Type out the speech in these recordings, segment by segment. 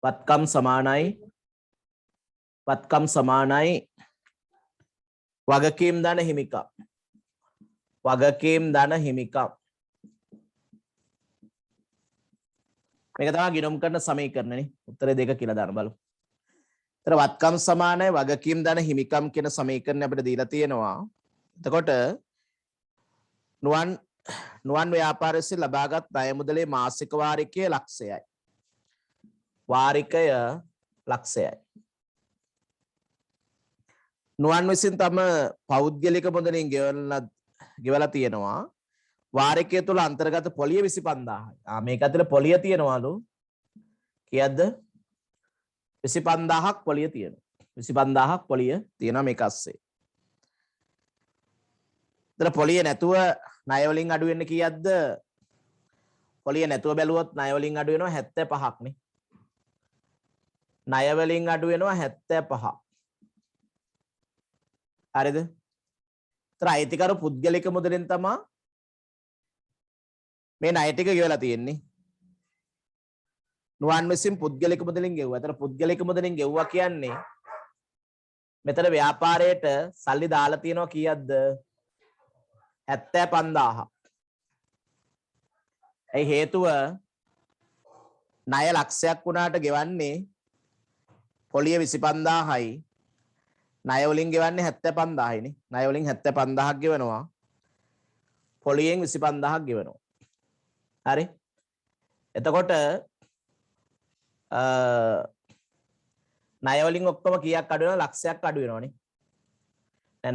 වත්කම් සමානයි වගකීම් ධන හිමිකම්. මේක තමයි ගිණුම් කරන සමීකරණනේ. උත්තරේ 2 කියලා දාන්න බලමු. ඒතර වත්කම් සමානයි වගකීම් ධන හිමිකම් කියන සමීකරණය අපිට දීලා තියෙනවා. එතකොට නුවන් ව්‍යාපාරයෙන් ලබාගත් ණය මුදලේ මාසික වාරිකය ලක්ෂයයි. වාරිකය ලක්ෂයයි. නුවන් විසින් තම පෞද්ගලික මුදලින් ගෙවලා තියෙනවා. වාරිකය තුල අන්තර්ගත පොලිය 25000යි. මේක ඇතුලේ පොලිය තියෙනවලු. කීයක්ද? 25000ක් පොලිය තියෙනවා. 25000ක් පොලිය තියෙනවා මේක අස්සේ. ඒතර පොලිය නැතුව ණය වලින් අඩු වෙන්නේ කීයක්ද? පොලිය නැතුව බැලුවොත් ණය වලින් අඩු වෙනවා 75ක් නේ. ණය වලින් අඩු වෙනවා 75. හරිද? ඒතර අයිතිකරු පුද්ගලික මුදලෙන් තමයි මේ ණය ටික ගෙවලා තියෙන්නේ. නුවන් විසින් පුද්ගලික මුදලින් ගෙවුවා. ඒතර පුද්ගලික මුදලින් ගෙවුවා කියන්නේ මෙතන ව්‍යාපාරයට සල්ලි දාලා තියෙනවා කීයක්ද? 75000ක්. ඒ හේතුව ණය ලක්ෂයක් වුණාට ගෙවන්නේ පොලිය 25000යි. ණය වලින් ගෙවන්නේ 75000යි නේ. ණය වලින් 75000ක් ගෙවනවා. පොලියෙන් 25000ක් ගෙවනවා. හරි. එතකොට ණය වලින් ඔක්කොම කීයක් අඩු වෙනවද? ලක්ෂයක් අඩු වෙනවනේ.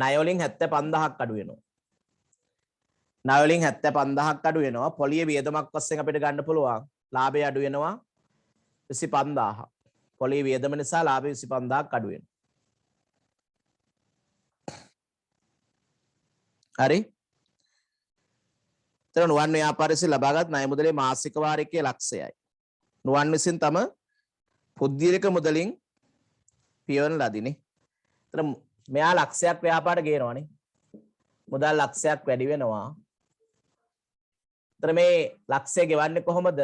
ණය වලින් 75000ක් අඩු වෙනවා. ණය වලින් 75000ක් අඩු වෙනවා. පොලිය වියදමක් වශයෙන් අපිට ගන්න පුළුවන්. ලාභය අඩු වෙනවා 25000ක්. පොලිය වියදම නිසා ලාභය 25000ක් අඩු වෙනවා. හරි. එතන නුවන් ව්‍යාපාරයෙන් ලබාගත් ණය මුදලේ මාසික වාරිකය ලක්ෂයයි. නුවන් විසින් තම පුද්ගලික මුදලින් පියවන ලදිනේ. එතන මෙයා ලක්ෂයක් ව්‍යාපාරට ගේනවනේ. මුදල් ලක්ෂයක් වැඩි වෙනවා. එතන මේ ලක්ෂය ගෙවන්නේ කොහොමද?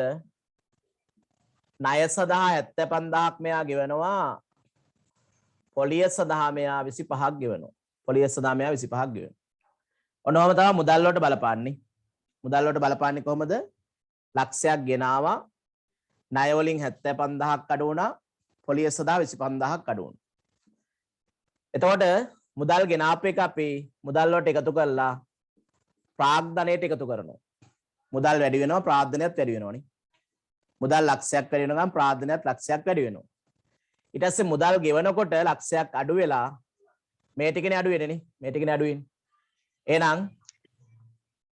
ණය සඳහා 75000ක් මෙයා ගෙවනවා. පොලිය සඳහා මෙයා 25ක් ගෙවනවා. පොලිය සඳහා මෙයා 25ක් ගෙවනවා. ඔන්නෝම තමයි මුදල් වලට බලපාන්නේ. මුදල් වලට බලපාන්නේ කොහොමද? ලක්ෂයක් ගෙනාවා. ණය වලින් 75000ක් අඩු වුණා. පොලිය සඳහා 25000ක් අඩු වුණා. එතකොට මුදල් ගෙනාපු එක අපි මුදල් වලට එකතු කරලා ප්‍රාග්ධනයට එකතු කරනවා. මුදල් වැඩි වෙනවා ප්‍රාග්ධනයත් වැඩි වෙනවනේ. මුදල් ලක්ෂයක් වැඩි වෙනවා නම් ප්‍රාග්ධනයත් ලක්ෂයක් වැඩි වෙනවා. ඊට පස්සේ මුදල් ගෙවනකොට ලක්ෂයක් අඩු වෙලා මේ ටිකනේ අඩු වෙන්නේ නේ. මේ ටිකනේ අඩු වෙන්නේ. එහෙනම්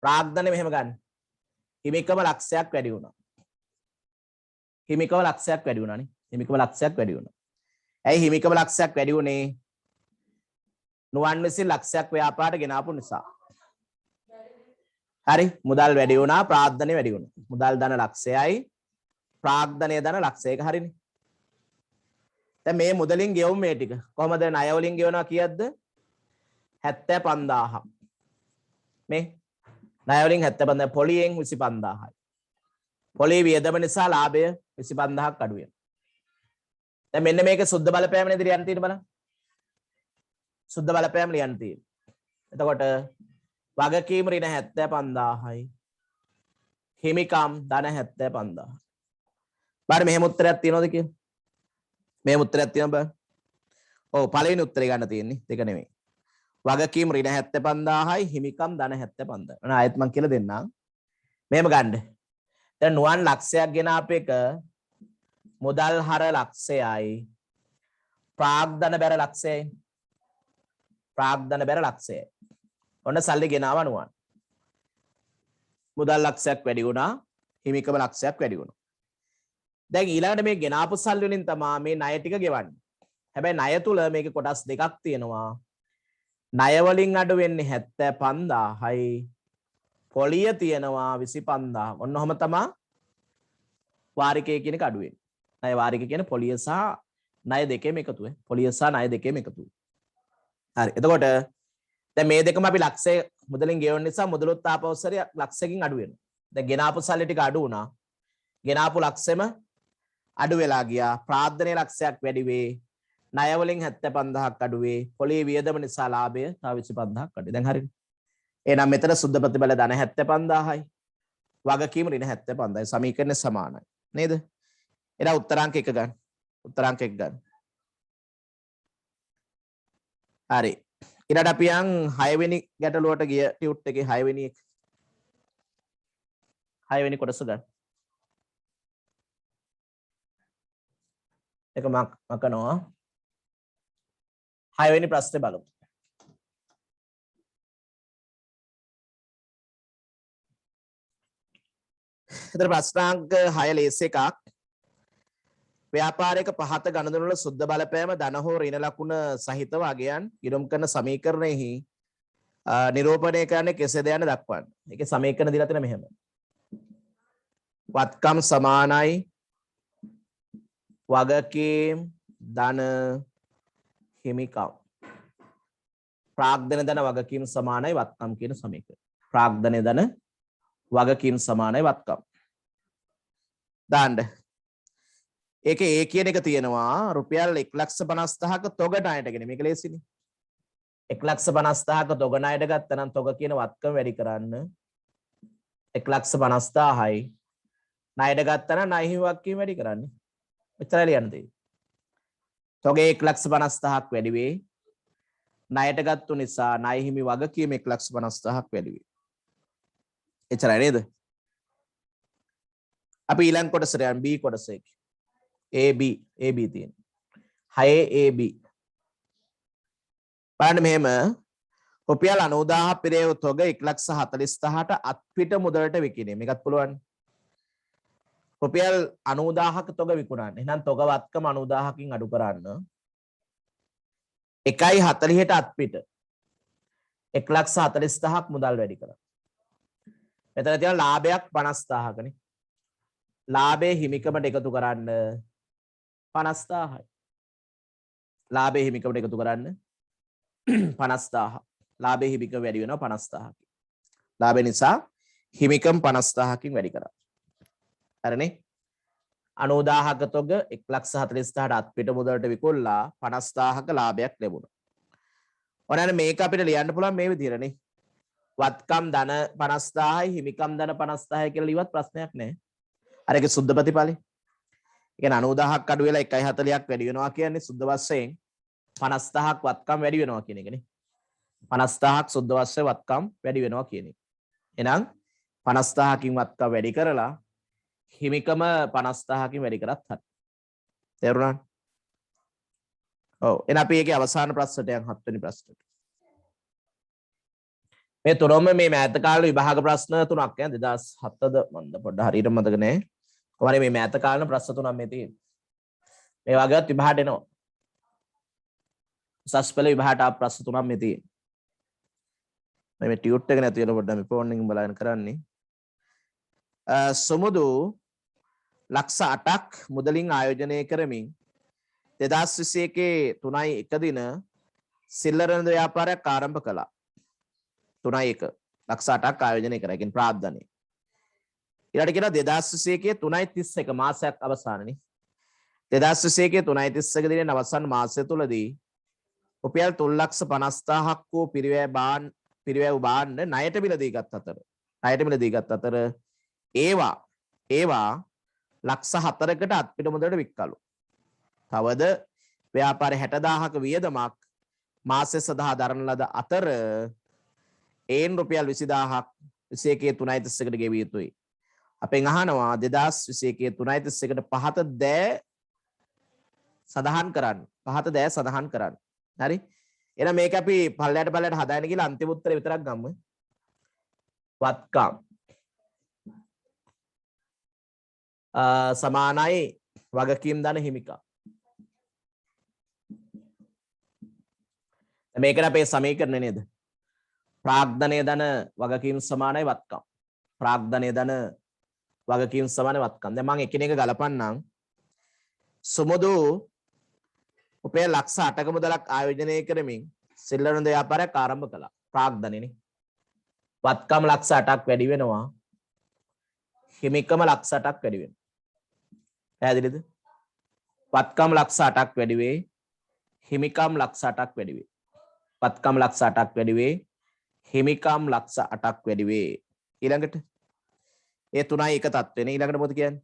ප්‍රාග්ධනෙ මෙහෙම ගන්න. හිමිකම ලක්ෂයක් වැඩි වුණා. හිමිකම ලක්ෂයක් වැඩි වුණානේ. හිමිකම ලක්ෂයක් වැඩි වුණා. ඇයි හිමිකම ලක්ෂයක් වැඩි වුණේ? නුවන් විසින් ලක්ෂයක් ව්‍යාපාරට ගෙනාපු නිසා. හරි. මුදල් වැඩි වුණා, ප්‍රාග්ධනෙ වැඩි වුණා. මුදල් ධන ලක්ෂයයි, ප්‍රාග්ධනය ධන ලක්ෂයක හරිනේ. දැන් මේ මුදලින් ගෙවුම් මේ ටික. කොහමද ණය වලින් ගෙවනවා කීයක්ද? 75000ක්. මේ ණය වලින් 75000 පොලියෙන් 25000යි. පොලිය වියදම නිසා ලාභය 25000ක් අඩු වෙනවා. දැන් මෙන්න මේක සුද්ධ බලපෑම නේද ලියන්න තියෙන බලන්න. සුද්ධ බලපෑම ලියන්න තියෙන. එතකොට වගකීම් ඍණ 75000යි. හිමිකම් ධන 75000. බලන්න මෙහෙම උත්තරයක් තියෙනවද කියලා? මෙහෙම උත්තරයක් තියෙනවද බලන්න. ඔව් පළවෙනි උත්තරේ ගන්න තියෙන්නේ. දෙක නෙමෙයි. වගකීම් ඍණ 75000යි හිමිකම් ධන 75000. මම ආයෙත් මම කියලා දෙන්නම්. මෙහෙම ගන්න. දැන් නුවන් ලක්ෂයක් ගෙනාපු එක මුදල් හර ලක්ෂයයි. ප්‍රාග්ධන බැර ලක්ෂයයි. ප්‍රාග්ධන බැර ලක්ෂයයි. ඔන්න සල්ලි ගෙනාවා නුවන්. මුදල් ලක්ෂයක් වැඩි වුණා. හිමිකම ලක්ෂයක් වැඩි වුණා. දැන් ඊළඟට මේ ගෙනාපු සල්ලි වලින් තමයි මේ ණය ටික ගෙවන්නේ. හැබැයි ණය තුල මේකේ කොටස් දෙකක් තියෙනවා. ණය වලින් අඩු වෙන්නේ 75000යි. පොලිය තියෙනවා 25000. ඔන්න ඔහම තමයි වාරිකය කියන එක අඩු වෙන්නේ. ණය වාරිකය කියන්නේ පොලිය සහ ණය දෙකේම එකතුව. පොලිය සහ ණය දෙකේම එකතුව. හරි. එතකොට දැන් මේ දෙකම අපි ලක්ෂය මුදලින් ගෙවන නිසා මුදලොත් ආපෞසරිය ලක්ෂයකින් අඩු වෙනවා. දැන් ගෙනාපු සල්ලි ටික අඩු වුණා. ගෙනාපු ලක්ෂෙම අඩු වෙලා ගියා. ප්‍රාර්ථනීය ලක්ෂයක් වැඩි වේ. ණය වලින් 75000ක් අඩු වේ. පොලේ වියදම නිසා ලාභය තව 25000ක් අඩුයි. දැන් හරිද? එහෙනම් මෙතන සුද්ධ ප්‍රතිඵල ධන 75000යි. වගකීම ඍණ 75000යි. සමීකරණ සමානයි. නේද? එහෙනම් උත්තරාංක 1 ගන්න. උත්තරාංක 1 ගන්න. හරි. ඊළඟට අපි යන් 6 වෙනි ගැටලුවට ගිය ටියුට් එකේ 6 වෙනි එක. 6 වෙනි කොටස ගන්න. එක මකනවා. 6 වෙනි ප්‍රශ්නේ බලමු. එතන ප්‍රශ්නාංක 6 ලේස් එකක්. ව්‍යාපාරික පහත ගණන්වල වල සුද්ධ බලපෑම ධන හෝ ඍණ ලකුණ සහිතව අගයන් ඉරම් කරන සමීකරණයෙහි නිරූපණය කරන්නේ කෙසේද යන දක්වන්න. ඒකේ සමීකරණ දීලා තියෙන මෙහෙම. වත්කම් සමානයි වගකීම් ධන හිමිකම්. ප්‍රාග්ධන ධන වගකීම් සමානයි වත්කම් කියන සමීකරණ. ප්‍රාග්ධන ධන වගකීම් සමානයි වත්කම්. දාන්න. ඒකේ A කියන එක තියෙනවා රුපියල් 1,50,000ක තොග ණයටගෙන. මේක ලේසිනේ. 1,50,000ක තොග ණයට ගත්තා නම් තොග කියන වත්කම වැඩි කරන්න 1,50,000යි. ණයට ගත්තා නම් ණය හිමි වගකීම වැඩි කරන්නේ. මෙච්චරයි ලියන්න තියෙන්නේ. තොගේ 1,50,000ක් වැඩි වේ. ණයට ගත්තු නිසා ණය හිමි වගකීම 1,50,000ක් වැඩි වේ. එච්චරයි නේද? අපි ඊළඟ කොටසට යන්න B කොටසේ. AB තියෙන 6 AB බලන්න මෙහෙම රුපියල් 90000 පිරේව තොග 1,40,000ට අත්පිට මුදලට විකිනේ. මේකත් පුළුවන්. රුපියල් 90000ක තොග විකුණන්න. එහෙනම් තොග වත්කම 90000කින් අඩු කරන්න 1.40ට අත්පිට 1,40,000ක් මුදල් වැඩි කරන්න. මෙතන තියෙන ලාභයක් 50,000කනේ. ලාභයේ හිමිකමට එකතු කරන්න 50,000යි. ලාභයේ හිමිකමට එකතු කරන්න 50,000. ලාභයේ හිමිකම වැඩි වෙනවා 50,000කින්. ලාභය නිසා හිමිකම් 50,000කින් වැඩි කරා. හරිනේ? 90,000ක තොග 1,40,000ට අත්පිට මුදලට විකුණලා 50,000ක ලාභයක් ලැබුණා. ඔන්න මේක අපිට ලියන්න පුළුවන් මේ විදිහටනේ. වත්කම් ධන 50,000යි හිමිකම් ධන 50,000යි කියලා ලියවත් ප්‍රශ්නයක් නැහැ. අර ඒක සුද්ධ ප්‍රතිඵලයි. ඒ කියන්නේ 90,000ක් අඩු වෙලා 1.40ක් වැඩි වෙනවා කියන්නේ සුද්ධ වශයෙන් 50,000ක් වත්කම් වැඩි වෙනවා කියන එකනේ. 50,000ක් සුද්ධ වශයෙන් වත්කම් වැඩි වෙනවා කියන එක. එහෙනම් 50,000කින් වත්කම් වැඩි කරලා හිමිකම 50,000කින් වැඩි කරත් හරි. තේරුණාද? ඔව්. එහෙනම් අපි ඒකේ අවසාන ප්‍රශ්නට යන් 7 වෙනි ප්‍රශ්නට. මේ තුනම මේ මෑත කාලේ විභාග ප්‍රශ්න තුනක් ඈ 2007ද මන්ද පොඩ්ඩ හරියට මතක නැහැ. කොහොමද මේ මෑත කාලේ ප්‍රශ්න තුනක් මේ තියෙන්නේ. මේ වගේවත් විභාගට එනවා. උසස් පෙළ විභාගට ආ ප්‍රශ්න තුනක් මේ තියෙන්නේ. මේ ටියුට් එක නැති වෙන පොඩ්ඩක් මේ ෆෝන් එකෙන් බලන්න කරන්නේ. සමුදු ලක්ෂ 8ක් මුදලින් ආයෝජනය කරමින් 2021 3.1 දින සිල්ලර ව්‍යාපාරයක් ආරම්භ කළා. 3.1 ලක්ෂ 8ක් ආයෝජනය කරා. කියන්නේ ප්‍රාර්ථනය. ඊළඟට කියනවා 2021 3.31 මාසයක් අවසානනේ. 2021 3.31 දිනේ අවසන් මාසය තුලදී රුපියල් 3,50,000ක් වූ පිරිවැය බාන්න ණයට මිලදී ගත් අතර ඒවා ලක්ෂ 4කට අත්පිට මුදලට වික්කලු. තවද ව්‍යාපාර 60,000ක වියදමක් මාසෙ සඳහා දරන ලද අතර ඒන් රුපියල් 20,000ක් 21 3.31කට ගෙවිය යුතුයි. අපෙන් අහනවා 2021 3.31කට පහත දෑ සඳහන් කරන්න. හරි? එහෙනම් මේක අපි පල්ලයට හදාගෙන ගිහලා අන්තිම උත්තරේ විතරක් ගමු. වත්කම් සමානයි වගකීම් ධන හිමිකම්. මේකට අපේ සමීකරණය නේද? ප්‍රාග්ධනය ධන වගකීම් සමානයි වත්කම්. ප්‍රාග්ධනය ධන වගකීම් සමානයි වත්කම්. දැන් මම එකිනෙක ගලපන්නම්. සමුදු රුපියල් ලක්ෂ 8ක මුදලක් ආයෝජනය කරමින් සිල්ලර ව්‍යාපාරයක් ආරම්භ කළා. ප්‍රාග්ධනයනේ. වත්කම් ලක්ෂ 8ක් වැඩි වෙනවා. හිමිකම ලක්ෂ 8ක් වැඩි වෙනවා. පැහැදිලිද? වත්කම් ලක්ෂ 8ක් වැඩි වේ. හිමිකම් ලක්ෂ 8ක් වැඩි වේ. වත්කම් ලක්ෂ 8ක් වැඩි වේ. හිමිකම් ලක්ෂ 8ක් වැඩි වේ. ඊළඟට ඒ තුනයි එක තත්ත්වෙනේ. ඊළඟට මොකද කියන්නේ?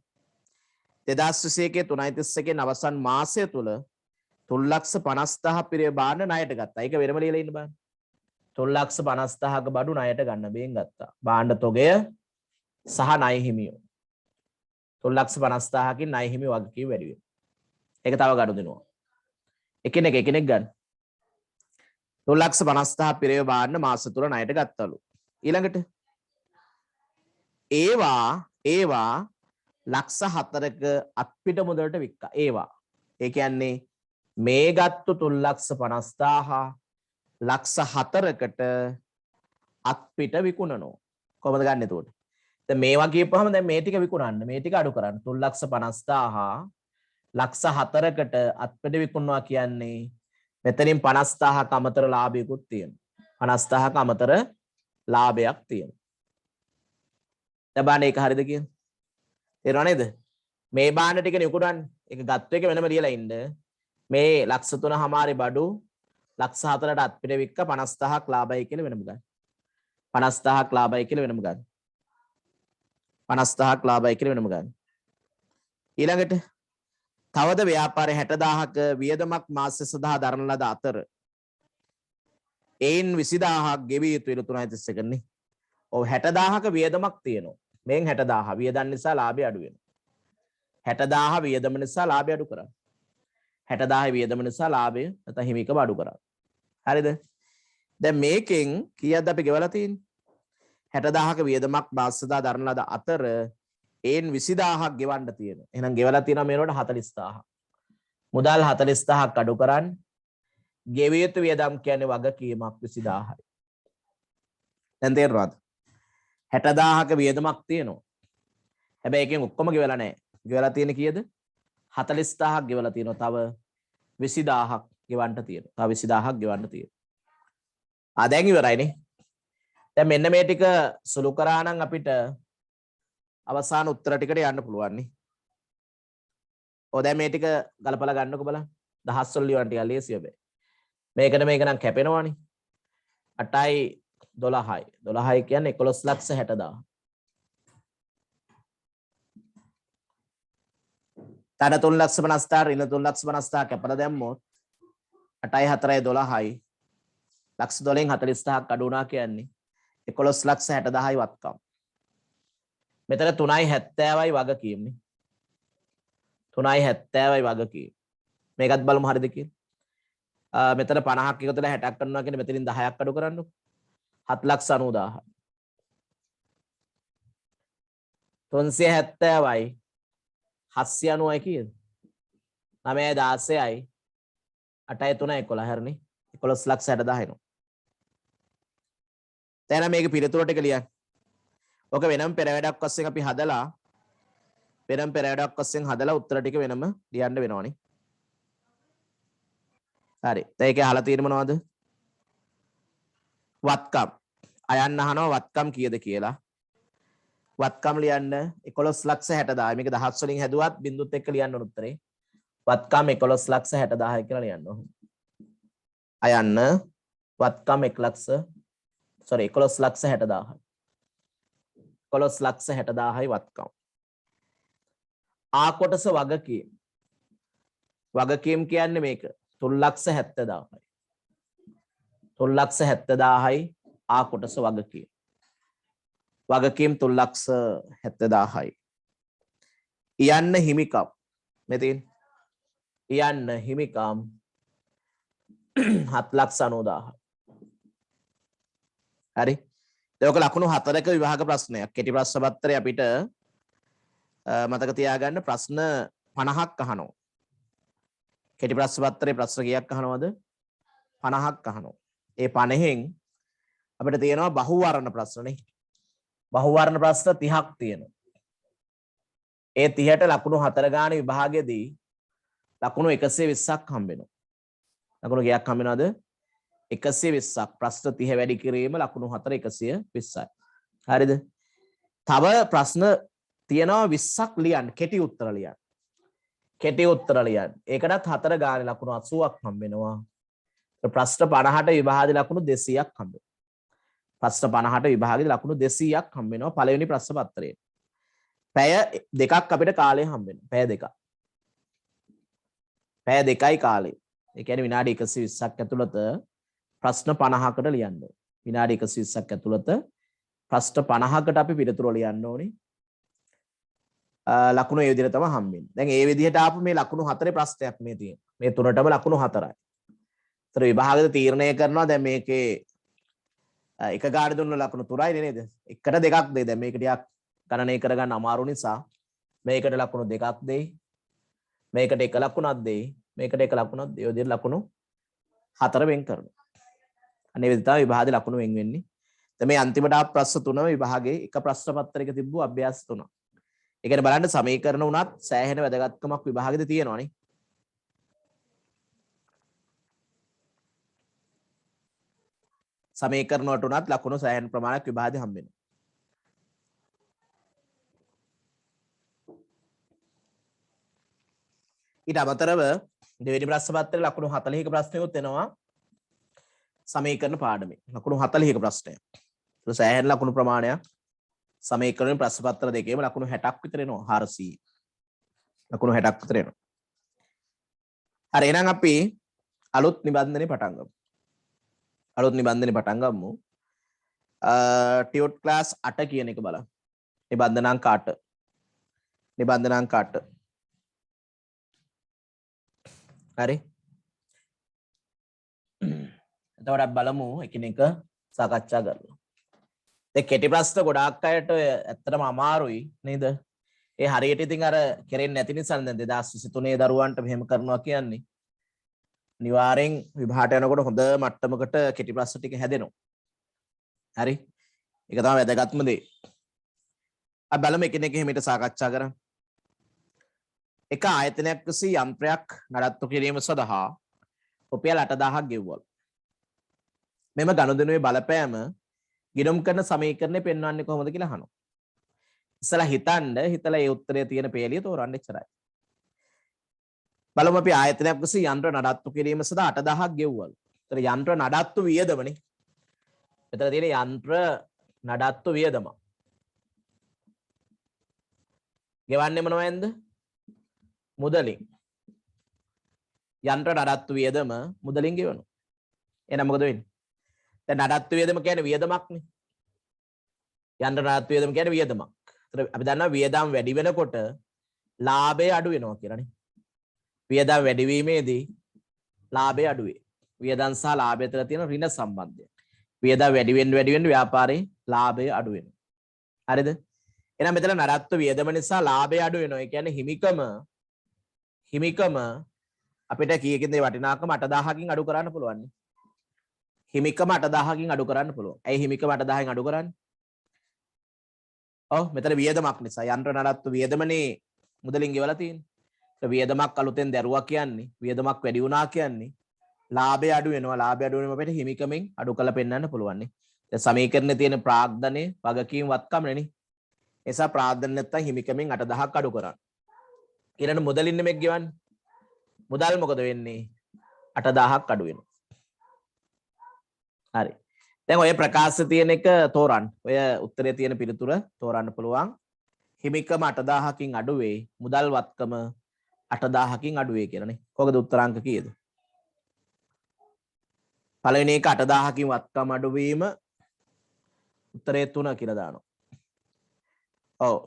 2021 3.31 අවසන් මාසය තුල 3,50,000 පිරිය බාන්න ණයට ගත්තා. ඒක වෙනම ලියලා ඉන්න බෑ. 3,50,000ක බඩු ණයට ගන්න බෙන් ගත්තා. භාණ්ඩ තොගය සහ ණය හිමියෝ. 3,50,000කින් ණය හිමි වගකීම වැඩි වෙනවා. ඒක තව ගඩු දෙනවා. එකිනෙක ගන්න. 3,50,000 පිරිය බාන්න මාස තුල ණයට ගත්තලු. ඊළඟට ඒවා ලක්ෂ 4ක අත්පිට මුදලට වික්කා. ඒවා. ඒ කියන්නේ මේ ගත්තු 3,50,000 ලක්ෂ 4කට අත්පිට විකුණනවා. කොහොමද ගන්න එතකොට? දැන් මේවා කියපුවාම දැන් මේ ටික විකුණන්න, මේ ටික අඩු කරන්න. 3,50,000 ලක්ෂ 4කට අත්පිට විකුණනවා කියන්නේ මෙතනින් 50,000ක අමතර ලාභයකුත් තියෙනවා. 50,000ක අමතර ලාභයක් තියෙනවා. දැන් බලන්න ඒක හරියද කියන්නේ? තේරුණා නේද? මේ බාණ්ඩ ටික නිකුණන්නේ. ඒක ගත්ත එක වෙනම ලියලා ඉන්න. මේ ලක්ෂ 3.5 බඩු ලක්ෂ 4ට අත්පිට වික්ක 50,000ක් ලාභයි කියලා වෙනම ගන්න. 50,000ක් ලාභයි කියලා වෙනම ගන්න. 50,000ක් ලාභයි කියලා වෙනම ගන්න. ඊළඟට තවද ව්‍යාපාරය 60,000ක වියදමක් මාසය සඳහා දරන ලද අතර එයින් 20,000ක් ගෙවිය යුතු 3.31 නේ. ඔව් 60,000ක වියදමක් තියෙනවා. මෙන් 60,000 වියදම් නිසා ලාභය අඩු වෙනවා. 60,000 වියදම නිසා ලාභය අඩු කරා. 60,000 වියදම නිසා ලාභය නැත්නම් හිමිකම අඩු කරා. හරිද? දැන් මේකෙන් කීයක්ද අපි ගෙවලා තියෙන්නේ? 60,000ක වියදමක් මාසදා දරන ලද අතර එයින් 20,000ක් ගෙවන්න තියෙනවා. එහෙනම් ගෙවලා තියෙනවා මේනොට 40,000ක්. මුදල් 40,000ක් අඩු කරන් ගෙවිය යුතු වියදම් කියන්නේ වගකීමක් 20,000යි. දැන් තේරුණාද? 60,000ක වියදමක් තියෙනවා. හැබැයි එකෙන් ඔක්කොම ගෙවලා නැහැ. ගෙවලා තියෙන්නේ කීයද? 40,000ක් ගෙවලා තියෙනවා. තව 20,000ක් ගෙවන්න තියෙනවා. තව 20,000ක් ගෙවන්න තියෙනවා. දැන් ඉවරයිනේ. දැන් මෙන්න මේ ටික සුළු කරා නම් අපිට අවසාන උත්තර ටිකට යන්න පුළුවන් නේ. ඔය දැන් මේ ටික ගලපලා ගන්නකො බලන්න. දහස් වල ලියවන්න ටික ලේසි හැබැයි. මේකට මේක නම් කැපෙනවනේ. 8යි 12යි. 12යි කියන්නේ 11,60,000. තන 3,50,000 ඍණ 3,50,000 කැපලා දැම්මොත් 8යි 4යි 12යි ලක්ෂ 12න් 40,000ක් අඩු වුණා කියන්නේ 11,60,000යි වත්කම්. මෙතන 3.70යි වගකීම් නේ. 3.70යි වගකීම්. මේකත් බලමු හරිද කියලා. මෙතන 50ක් එකතුලා 60ක් කරනවා කියන්නේ මෙතනින් 10ක් අඩු කරන්නකො. 7,90,000. 370යි 790යි කීයද? 9යි 16යි 8යි 3යි 11 හරිනේ. 11,60,000 එනවා. දැන් මේක පිළිතුරට එක ලියන්න. ඔක වෙනම පෙරවැඩක් වශයෙන් අපි හදලා වෙනම පෙරවැඩක් වශයෙන් හදලා උත්තර ටික වෙනම ලියන්න වෙනවනේ. හරි. දැන් ඒකේ අහලා තියෙන්නේ මොනවද? වත්කම්. අයන්න අහනවා වත්කම් කීයද කියලා. වත්කම් ලියන්න 11,60,000. මේක දහස් වලින් හැදුවත් බින්දුත් එක්ක ලියන්න ඕන උත්තරේ. වත්කම් 11,60,000 කියලා ලියන්න ඕන. අයන්න වත්කම් 11,60,000. 11,60,000යි වත්කම්. ආ කොටස වගකීම්. වගකීම් කියන්නේ මේක 3,70,000යි. 3,70,000යි ආ කොටස වගකීම්. වගකීම් 3,70,000යි. යන්න හිමිකම්. මෙතෙන් යන්න හිමිකම් 7,90,000. හරි. ඒක ලකුණු 4ක විභාග ප්‍රශ්නයක්. කෙටි ප්‍රශ්න පත්‍රය අපිට මතක තියාගන්න ප්‍රශ්න 50ක් අහනවා. කෙටි ප්‍රශ්න පත්‍රයේ ප්‍රශ්න කීයක් අහනවද? 50ක් අහනවා. ඒ 50න් අපිට තියෙනවා බහුවර්ණ ප්‍රශ්න නේ. බහුවර්ණ ප්‍රශ්න 30ක් තියෙනවා. ඒ 30ට ලකුණු 4 ගාන විභාගයේදී ලකුණු 120ක් හම්බ වෙනවා. ලකුණු කීයක් හම්බ වෙනවද? 120ක්. ප්‍රශ්න 30 වැඩි කිරීම ලකුණු 4 120යි. හරිද? තව ප්‍රශ්න තියෙනවා 20ක් ලියන්න, කෙටි උත්තර ලියන්න. කෙටි උත්තර ලියන්න. ඒකටත් 4 ගානේ ලකුණු 80ක් හම්බ වෙනවා. ප්‍රශ්න 50ට විභාගයේ ලකුණු 200ක් හම්බ වෙනවා. ප්‍රශ්න 50ට විභාගයේ ලකුණු 200ක් හම්බ වෙනවා පළවෙනි ප්‍රශ්න පත්‍රයේ. පැය දෙකක් අපිට කාලය හම්බ වෙනවා. පැය දෙකක්. පැය දෙකයි කාලය. ඒ කියන්නේ විනාඩි 120ක් ඇතුළත ප්‍රශ්න 50කට ලියන්න ඕනේ. විනාඩි 120ක් ඇතුළත ප්‍රශ්න 50කට අපි පිළිතුරු ලියන්න ඕනේ. ලකුණු ඒ විදිහට තමයි හම්බෙන්නේ. දැන් ඒ විදිහට ආපු මේ ලකුණු 4 ප්‍රශ්නයක් මේ තියෙනවා. මේ තුනටම ලකුණු 4යි. ඒතර විභාගෙද තීරණය කරනවා දැන් මේකේ එක ගාඩ දුන්න ලකුණු 3යි නේද? එකට දෙකක් දෙයි. දැන් මේක ටිකක් ගණනය කරගන්න අමාරු නිසා මේකට ලකුණු දෙකක් දෙයි. මේකට එක ලකුණක් දෙයි. මේකට එක ලකුණක් දෙයි. ඔය විදිහට ලකුණු 4 වෙන් කරනවා. අනේ විදිහට තමයි විභාගයේ ලකුණු වෙන් වෙන්නේ. දැන් මේ අන්තිමට ආපු ප්‍රශ්න තුනම විභාගයේ එක ප්‍රශ්න පත්‍රයක තිබ්බු අභ්‍යාස තුනක්. ඒ කියන්නේ බලන්න සමීකරණ උනත් සෑහෙන වැදගත්කමක් විභාගෙදී තියෙනවානේ. සමීකරණ වලට උනත් ලකුණු සෑහෙන ප්‍රමාණයක් විභාගයේ හම්බ වෙනවා. ඊට අමතරව දෙවෙනි ප්‍රශ්න පත්‍රයේ ලකුණු 40ක ප්‍රශ්නයකුත් එනවා. සමීකරණ පාඩමේ ලකුණු 40ක ප්‍රශ්නයක්. ඒක සෑහෙන ලකුණු ප්‍රමාණයක්. සමීකරණ ප්‍රශ්න පත්‍ර දෙකේම ලකුණු 60ක් විතර එනවා 400. ලකුණු 60ක් විතර එනවා. හරි එහෙනම් අපි අලුත් නිබන්ධනේ පටන් ගමු. අලුත් නිබන්ධනේ පටන් ගමු. ටියුට් ක්ලාස් 8 කියන එක බලන්න. නිබන්ධනාංක 8. නිබන්ධනාංක 8. හරි. එතකොට බලමු එකිනෙක සාකච්ඡා කරලා. දැන් කෙටි ප්‍රශ්න ගොඩාක් අයට ඇත්තටම අමාරුයි නේද? ඒ හරියට ඉතින් අර කෙරෙන්නේ නැති නිසා දැන් 2023 දරුවන්ට මෙහෙම කරනවා කියන්නේ. අනිවාර්යෙන් විභාගයට යනකොට හොඳ මට්ටමකට කෙටි ප්‍රශ්න ටික හැදෙනවා. හරි. ඒක තමයි වැදගත්ම දේ. අපි බලමු එකිනෙක හිමිට සාකච්ඡා කරමු. එක ආයතනයක් විසී යන්ත්‍රයක් නඩත්තු කිරීම සඳහා රුපියල් 8000ක් ගෙවුවලු. මෙම ගනුදෙනුවේ බලපෑම ගිණුම් කරන සමීකරණය පෙන්වන්නේ කොහොමද කියලා අහනවා. ඉස්සලා හිතලා ඒ උත්තරයේ තියෙන පේලිය තෝරන්න එච්චරයි. බලමු අපි ආයතනයක් විසී යන්ත්‍ර නඩත්තු කිරීම සඳහා 8000ක් ගෙවුවලු. ඒතර යන්ත්‍ර නඩත්තු වියදමනේ. මෙතන තියෙන යන්ත්‍ර නඩත්තු වියදම. ගෙවන්නේ මොනවෙන්ද? මුදලින්. යන්ත්‍ර නඩත්තු වියදම මුදලින් ගෙවනවා. එහෙනම් මොකද වෙන්නේ? දැන් නඩත්තු වියදම කියන්නේ වියදමක්නේ. යන්ත්‍ර නඩත්තු වියදම කියන්නේ වියදමක්. ඒතර අපි දන්නවා වියදම් වැඩි වෙනකොට ලාභය අඩු වෙනවා කියලානේ. වියදම් වැඩි වීමේදී ලාභය අඩු වේ. වියදම් සහ ලාභය අතර තියෙන ඍණ සම්බන්ධය. වියදම් වැඩි වෙන්න ව්‍යාපාරේ ලාභය අඩු වෙනවා. හරිද? එහෙනම් මෙතන නඩත්තු වියදම නිසා ලාභය අඩු වෙනවා. ඒ කියන්නේ හිමිකම අපිට කීයකින්ද වටිනාකම 8000කින් අඩු කරන්න පුළුවන්. හිමිකම 8000කින් අඩු කරන්න පුළුවන්. ඇයි හිමිකම 8000න් අඩු කරන්නේ? ඔව් මෙතන වියදමක් නිසා යන්ත්‍ර නඩත්තු වියදමනේ මුදලින් ගෙවලා තියෙන්නේ. ඒ වියදමක් අලුතෙන් දැරුවා කියන්නේ වියදමක් වැඩි වුණා කියන්නේ ලාභය අඩු වෙනවා. ලාභය අඩු වෙනම අපිට හිමිකමෙන් අඩු කරලා පෙන්වන්න පුළුවන් නේ. දැන් සමීකරණේ තියෙන ප්‍රාග්ධනයේ වගකීම් වත්කමනේ. ඒ නිසා ප්‍රාග්ධන නැත්තම් හිමිකමෙන් 8000ක් අඩු කරන්න. ඊළඟ මුදලින් නෙමෙයි ගෙවන්නේ. මුදල් මොකද වෙන්නේ? 8000ක් අඩු වෙනවා. හරි. දැන් ඔය ප්‍රකාශ තියෙන එක තෝරන්න. ඔය උත්තරේ තියෙන පිළිතුර තෝරන්න පුළුවන්. හිමිකම 8000කින් අඩු වේ. මුදල් වත්කම 8000කින් අඩු වේ කියලානේ. කොහොමද උත්තරාංක කීයද? පළවෙනි එක 8000කින් වත්කම අඩු වීම උත්තරේ 3 කියලා දානවා. ඔව්.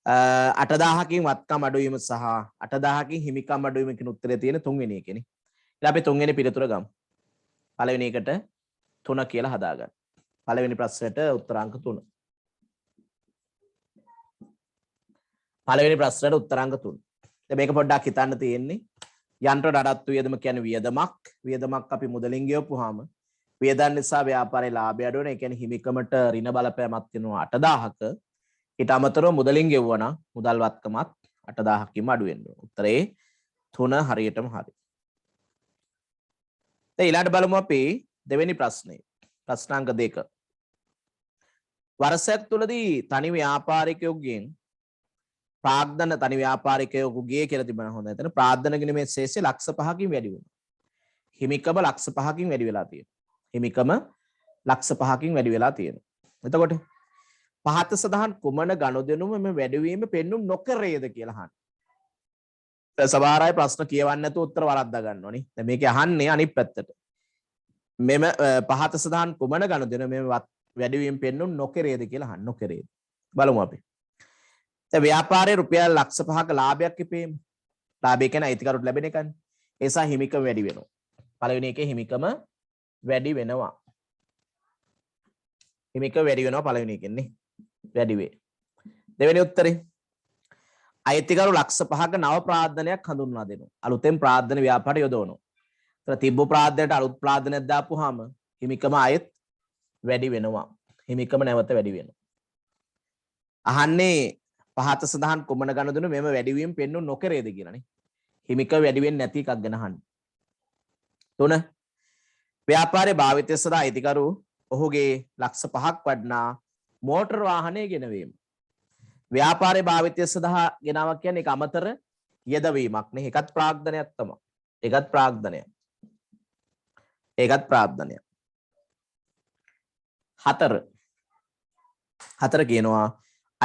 8000කින් වත්කම් අඩු වීම සහ 8000කින් හිමිකම් අඩු වීම කියන උත්තරේ තියෙන තුන්වෙනි එකනේ. ඊට අපි තුන්වෙනි පිළිතුර ගමු. පළවෙනි එකට 3 කියලා හදාගන්න. පළවෙනි ප්‍රශ්නෙට උත්තරාංක 3. පළවෙනි ප්‍රශ්නෙට උත්තරාංක 3. දැන් මේක පොඩ්ඩක් හිතන්න තියෙන්නේ. යන්ත්‍ර නඩත්තු වියදම කියන්නේ වියදමක්. වියදමක් අපි මුදලින් ගෙවපුවාම වියදම් නිසා ව්‍යාපාරේ ලාභය අඩු වෙනවා. ඒ කියන්නේ හිමිකමට ඍණ බලපෑමක් තියෙනවා 8000ක. ඊට අමතරව මුදලින් ගෙවුවා මුදල් වත්කමත් 8000කින්ම අඩු වෙනවා. උත්තරේ 3 හරියටම හරි. දැන් ඊළඟට බලමු අපි දෙවෙනි ප්‍රශ්නේ. ප්‍රශ්නාංක 2. වර්ෂයක් තුලදී තනි ව්‍යාපාරිකයෙකුගෙන් ප්‍රාග්ධන තනි ව්‍යාපාරිකයෙකුගේ කියලා තිබුණා හොඳ. එතන ප්‍රාග්ධන ගිණීමේ ශේෂය ලක්ෂ 5කින් වැඩි වුණා. හිමිකම ලක්ෂ 5කින් වැඩි වෙලා තියෙනවා. හිමිකම ලක්ෂ 5කින් වැඩි වෙලා තියෙනවා. එතකොට පහත සඳහන් කුමන ගනුදෙනුම මේ වැඩිවීම පෙන්눔 නොකරේද කියලා අහන්න. සමහර අය ප්‍රශ්න කියවන්නේ නැතුව උත්තර වරද්දා ගන්නවනේ. දැන් මේක අහන්නේ අනිත් පැත්තට. මෙම පහත සඳහන් කුමන ගනුදෙනුම මේ වැඩිවීම පෙන්눔 නොකරේද කියලා අහන්න. නොකරේද. බලමු අපි. දැන් ව්‍යාපාරයේ රුපියල් ලක්ෂ 5ක ලාභයක් ඉපේම. ලාභය කියන්නේ අයිතිකරුට ලැබෙන එකනේ. ඒ නිසා හිමිකම වැඩි වෙනවා. පළවෙනි එකේ හිමිකම වැඩි වෙනවා. හිමිකම වැඩි වෙනවා පළවෙනි එකෙන් නේ. වැඩි වේ. දෙවෙනි උත්තරේ අයිතිකරු ලක්ෂ 5ක නව ප්‍රාර්ථනයක් හඳුන්වා දෙනවා. අලුතෙන් ප්‍රාර්ථන ව්‍යාපාරය යොදවනවා. ඒතර තිබ්බ ප්‍රාර්ථනයට අලුත් ප්‍රාර්ථනයක් දාපුවාම හිමිකම ආයෙත් වැඩි වෙනවා. හිමිකම නැවත වැඩි වෙනවා. අහන්නේ පහත සඳහන් කුමන ගනුදෙනු මෙම වැඩිවීම පෙන්වු නොකරේද කියලානේ. හිමිකම වැඩි වෙන්නේ නැති එකක් ගැන අහන්නේ. 3 ව්‍යාපාරයේ භාවිතය සඳහා අයිතිකරු ඔහුගේ ලක්ෂ 5ක් වඩනා මෝටර වාහනය ගෙනවීම. ව්‍යාපාරයේ භාවිතය සඳහා ගෙනාවක් කියන්නේ ඒක අමතර යෙදවීමක් නේ. ඒකත් ප්‍රාග්ධනයක් තමයි. ඒකත් ප්‍රාග්ධනයක්. ඒකත් ප්‍රාග්ධනයක්. 4 කියනවා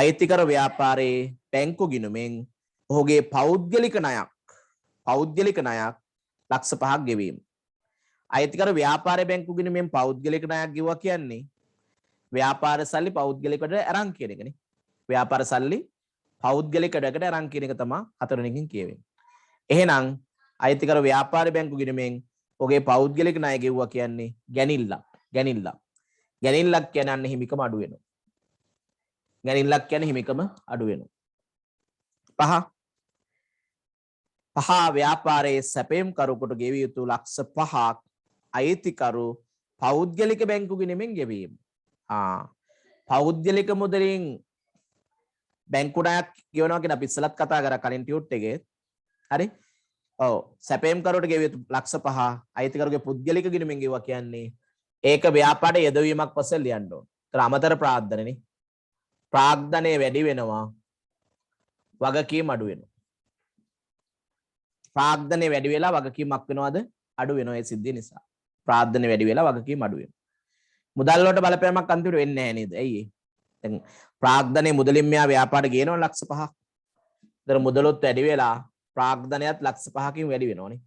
අයිතිකර ව්‍යාපාරයේ බැංකු ගිණුමෙන් ඔහුගේ පෞද්ගලික ණයක් ලක්ෂ 5ක් ගෙවීම. අයිතිකර ව්‍යාපාරයේ බැංකු ගිණුමෙන් පෞද්ගලික ණයක් ගෙවුවා කියන්නේ ව්‍යාපාර සල්ලි පෞද්ගලිකවට අරන් කියන එකනේ. ව්‍යාපාර සල්ලි පෞද්ගලිකයකට අරන් කියන එක තමයි 4 වෙනිකින් කියවෙන්නේ. එහෙනම් අයිතිකර ව්‍යාපාර බැංකු ගිණුමෙන් ඔහුගේ පෞද්ගලික ණය ගෙවුවා කියන්නේ ගැනිල්ලක්. ගැනිල්ලක් කියන්නේ හිමිකම අඩු වෙනවා. ගැනිල්ලක් කියන්නේ හිමිකම අඩු වෙනවා. 5 ව්‍යාපාරයේ සැපයම් කරුකට ගෙවිය යුතු ලක්ෂ 5ක් අයිතිකරු පෞද්ගලික බැංකු ගිණුමෙන් ගෙවීම. පෞද්ගලික මුදලින් බැංකු ණයක් ගෙවනවා කියන අපි ඉස්සලත් කතා කරා කලින් ටියුට් එකේ. හරි? ඔව්. සැපයම් කරුවට ගෙවිය යුතු ලක්ෂ 5 අයිතිකරුගේ පුද්ගලික ගිණුමෙන් ගෙවුවා කියන්නේ ඒක ව්‍යාපාරයේ යෙදවීමක් වශයෙන් ලියන්න ඕන. ඒතර අමතර ප්‍රාග්ධනනේ. ප්‍රාග්ධනය වැඩි වෙනවා. වගකීම් අඩු වෙනවා. ප්‍රාග්ධනය වැඩි වෙලා වගකීමක් වෙනවද? අඩු වෙනවා ඒ සිද්ධිය නිසා. ප්‍රාග්ධනය වැඩි වෙලා වගකීම් අඩු වෙනවා. මුදල් වලට බලපෑමක් අන්තිමට වෙන්නේ නැහැ නේද? ඇයි ඒ? දැන් ප්‍රාග්ධනයේ මුදලින් මෙයා ව්‍යාපාරට ගේනවා ලක්ෂ 5ක්. ඒතර මුදලොත් වැඩි වෙලා ප්‍රාග්ධනයත් ලක්ෂ 5කින් වැඩි වෙනවනේ.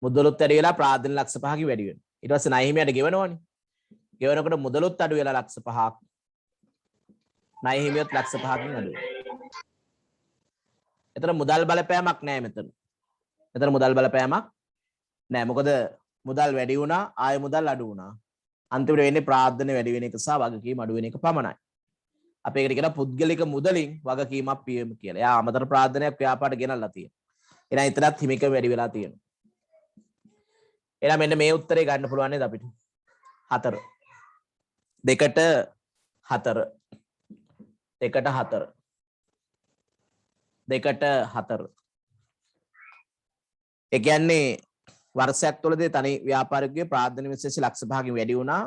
මුදලොත් වැඩි වෙලා ප්‍රාග්ධන ලක්ෂ 5කින් වැඩි වෙනවා. ඊට පස්සේ ණය හිමියට ගෙවනවනේ. ගෙවනකොට මුදලොත් අඩු වෙලා ලක්ෂ 5ක්. ණය හිමියොත් ලක්ෂ 5කින් අඩු වෙනවා. එතන මුදල් බලපෑමක් නැහැ මෙතන. මෙතන මුදල් බලපෑමක් නැහැ. මොකද මුදල් වැඩි වුණා ආය මුදල් අඩු වුණා. අන්තිමට වෙන්නේ ප්‍රාර්ථන වැඩි වෙන එක සහ වගකීම් අඩු වෙන එක පමණයි. අපි ඒකට කියනවා පුද්ගලික මුදලින් වගකීමක් පියවීම කියලා. එයා අමතර ප්‍රාර්ථනයක් ව්‍යාපාරට ගෙනල්ලා තියෙනවා. එහෙනම් එතනත් හිමිකම වැඩි වෙලා තියෙනවා. එහෙනම් මෙන්න මේ උත්තරේ ගන්න පුළුවන් නේද අපිට? 4. 2ට 4. 2ට 4. ඒ කියන්නේ වර්ෂයක් තුළදී තනි ව්‍යාපාරිකයේ ප්‍රාර්ථන විශේෂ ලක්ෂ 5කින් වැඩි වුණා.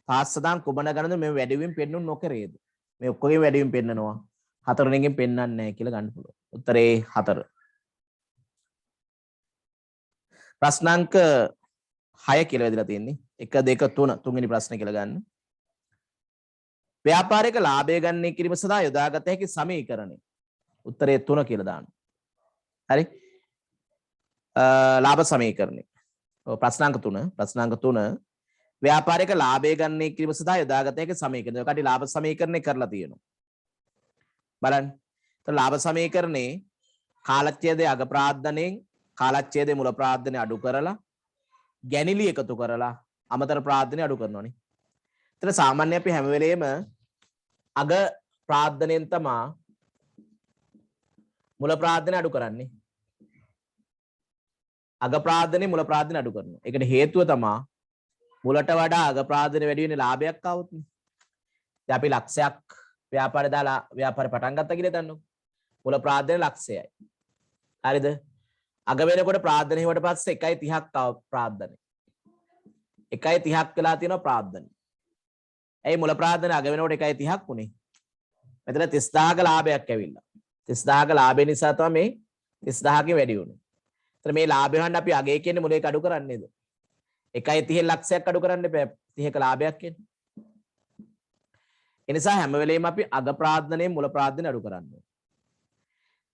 පාස්සදාන් කුමන ගණනද මේ වැඩිවීම පෙන්වන්න නොකරේද? මේ ඔක්කොගේ වැඩිවීම පෙන්නනවා. 4 වෙනිකින් පෙන්වන්නේ නැහැ කියලා ගන්න පුළුවන්. උත්තරේ 4. ප්‍රශ්නාංක 6 කියලා වැදලා තියෙන්නේ. 1 2 3 තුන්වෙනි ප්‍රශ්නේ කියලා ගන්න. ව්‍යාපාරික ලාභය ගන්න කිරීම සඳහා යොදාගත හැකි සමීකරණය. උත්තරේ 3 කියලා දාන්න. හරි? ලාභ සමීකරණය. ප්‍රශ්නාංක 3 ව්‍යාපාරික ලාභය ගන්න කිරීම සඳහා යොදාගත හැකි සමීකරණය. ඔකට ලාභ සමීකරණය කරලා තියෙනවා. බලන්න. તો ලාභ සමීකරණේ කාලච්ඡේදයේ අග ප්‍රාර්ථනයෙන් කාලච්ඡේදයේ මුල ප්‍රාර්ථනය අඩු කරලා ගැනිලි එකතු කරලා අමතර ප්‍රාර්ථනය අඩු කරනවානේ. ඒතර සාමාන්‍ය අපි හැම වෙලේම අග ප්‍රාර්ථනයෙන් තමයි මුල ප්‍රාර්ථනය අඩු කරන්නේ. අග ප්‍රාර්ථනයේ මුල ප්‍රාර්ථනය අඩු කරනවා. ඒකට හේතුව තමයි මුලට වඩා අග ප්‍රාර්ථනය වැඩි වෙන්නේ ලාභයක් આવොත් නේ. දැන් අපි ලක්ෂයක් ව්‍යාපාරය දාලා ව්‍යාපාරය පටන් ගත්තා කියලා හිතන්නකො. මුල ප්‍රාර්ථනය ලක්ෂයයි. හරිද? අග වෙනකොට ප්‍රාර්ථනය හිවට පස්සේ 1.30ක් ආව ප්‍රාර්ථනය. 1.30ක් වෙලා තියෙනවා ප්‍රාර්ථනය. ඇයි මුල ප්‍රාර්ථනය අග වෙනකොට 1.30ක් උනේ? මෙතන 30000ක ලාභයක් ඇවිල්ලා. 30000ක ලාභය නිසා තමයි මේ 30000කින් වැඩි වුනේ. එතන මේ ලාභය හොයන්න අපි අගය කියන්නේ මුලේ අඩු කරන්නේද? 1.30 ලක්ෂයක් අඩු කරන්න එපා 30ක ලාභයක් කියන්නේ. ඒ නිසා හැම වෙලෙම අපි අග ප්‍රාර්ථනයේ මුල ප්‍රාර්ථනය අඩු කරන්න ඕනේ.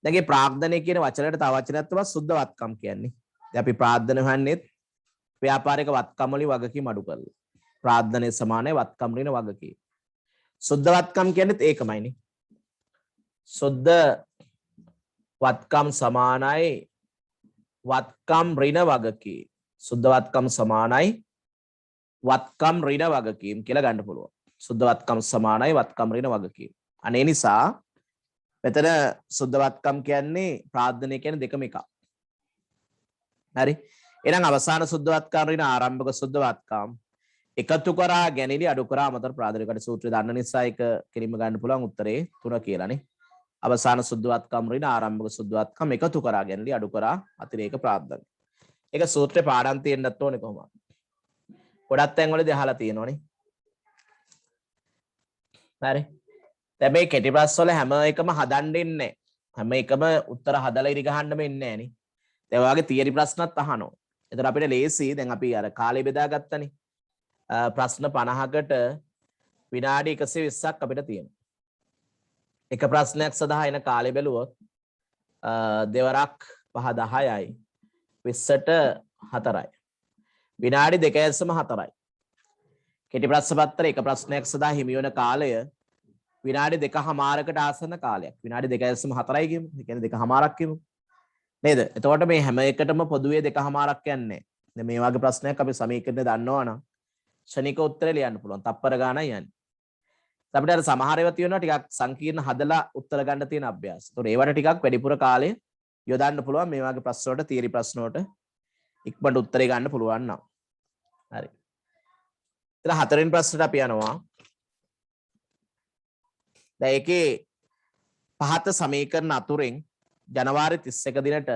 දැන් මේ ප්‍රාර්ථනය කියන වචනයට තව වචනයක් තමයි සුද්ධ වත්කම් කියන්නේ. දැන් අපි ප්‍රාර්ථන හොයන්නේ ව්‍යාපාරික වත්කම් වලින් වගකීම් අඩු කරලා. ප්‍රාර්ථනයේ සමානයි වත්කම් ඍණ වගකීම්. සුද්ධ වත්කම් කියන්නේත් ඒකමයිනේ. සුද්ධ වත්කම් සමානයි වත්කම් ඍණ වගකීම්. සුද්ධ වත්කම් සමානයි වත්කම් ඍණ වගකීම් කියලා ගන්න පුළුවන්. සුද්ධ වත්කම් සමානයි වත්කම් ඍණ වගකීම්. අනේ නිසා මෙතන සුද්ධ වත්කම් කියන්නේ ප්‍රාර්ථනය කියන්නේ දෙකම එකක්. හරි. එහෙනම් අවසාන සුද්ධ වත්කම් ඍණ ආරම්භක සුද්ධ වත්කම් එකතු කරා ගැනීම අඩු කරා අමතර ප්‍රාදරකට සූත්‍රය දන්න නිසා එක කෙලින්ම ගන්න පුළුවන් උත්තරේ 3 කියලානේ. අවසාන සුද්ධ වත්කම් ඍණ ආරම්භක සුද්ධ වත්කම් එකතු කරා ගැනීම අඩු කරා අතිරේක ප්‍රාර්ථන. ඒක සූත්‍රේ පාඩම් තියෙන්නත් ඕනේ කොහොමද? ගොඩක් තැන් වලදී අහලා තියෙනවනේ. හරි. දැන් මේ කෙටි ප්‍රශ්න වල හැම එකම හදන්න ඉන්නේ. හැම එකම උත්තර හදලා ඉරි ගහන්නම ඉන්නේ නෑනේ. දැන් ඔයගේ තියරි ප්‍රශ්නත් අහනවා. එතකොට අපිට ලේසි දැන් අපි අර කාලය බෙදාගත්තනේ. ප්‍රශ්න 50කට විනාඩි 120ක් අපිට තියෙනවා. එක ප්‍රශ්නයක් සඳහා එන කාලය බැලුවොත් දෙවරක් 5 10යි 20ට 4යි. විනාඩි 2.4යි. කෙටි ප්‍රශ්න පත්‍රයේ එක ප්‍රශ්නයක් සඳහා හිමි වන කාලය විනාඩි 2කමාරකට ආසන්න කාලයක්. විනාඩි 2.4යි කියමු. ඒ කියන්නේ 2කමාරක් කියමු. නේද? එතකොට මේ හැම එකටම පොදුවේ 2කමාරක් යන්නේ. දැන් මේ වගේ ප්‍රශ්නයක් අපි සමීකරණය දන්නවනම් ශනික උත්තරේ ලියන්න පුළුවන්. තප්පර ගානයි යන්නේ. අපිට අර සමහර ඒවා තියෙනවා ටිකක් සංකීර්ණ හදලා උත්තර ගන්න තියෙන අභ්‍යාස. ඒතකොට ඒවට ටිකක් වැඩිපුර කාලය යොදන්න පුළුවන් මේ වගේ ප්‍රශ්න වලට තියරි ප්‍රශ්න වලට ඉක්මනට උත්තරේ ගන්න පුළුවන් නම්. හරි. ඊට හතරවෙනි ප්‍රශ්නට අපි යනවා. දැන් ඒකේ පහත සමීකරණ අතුරෙන් ජනවාරි 31 දිනට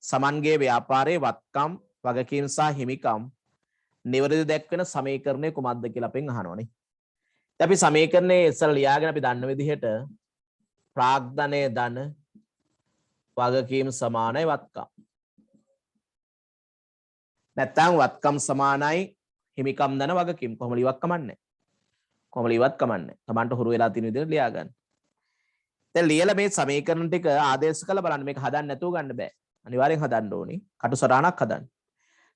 සමන්ගේ ව්‍යාපාරයේ වත්කම් වගකීම් සහ හිමිකම් නිවැරදි දැක්වෙන සමීකරණය කුමක්ද කියලා අපෙන් අහනවනේ. දැන් අපි සමීකරණේ ඉස්සෙල්ලා ලියාගෙන අපි දන්න විදිහට ප්‍රාග්ධනයේ ධන වගකීම් සමානයි වත්කම්. නැත්නම් වත්කම් සමානයි හිමිකම් ධන වගකීම් කොහොම ලියවත් කමන්නේ. කොහොම ලියවත් කමන්නේ. Tamanට හුරු වෙලා තියෙන විදිහට ලියා ගන්න. දැන් ලියලා මේ සමීකරණ ටික ආදේශ කරලා බලන්න මේක හදන්න නැතුව ගන්න බෑ. අනිවාර්යෙන් හදන්න ඕනේ. කටු සටහනක් හදන්න.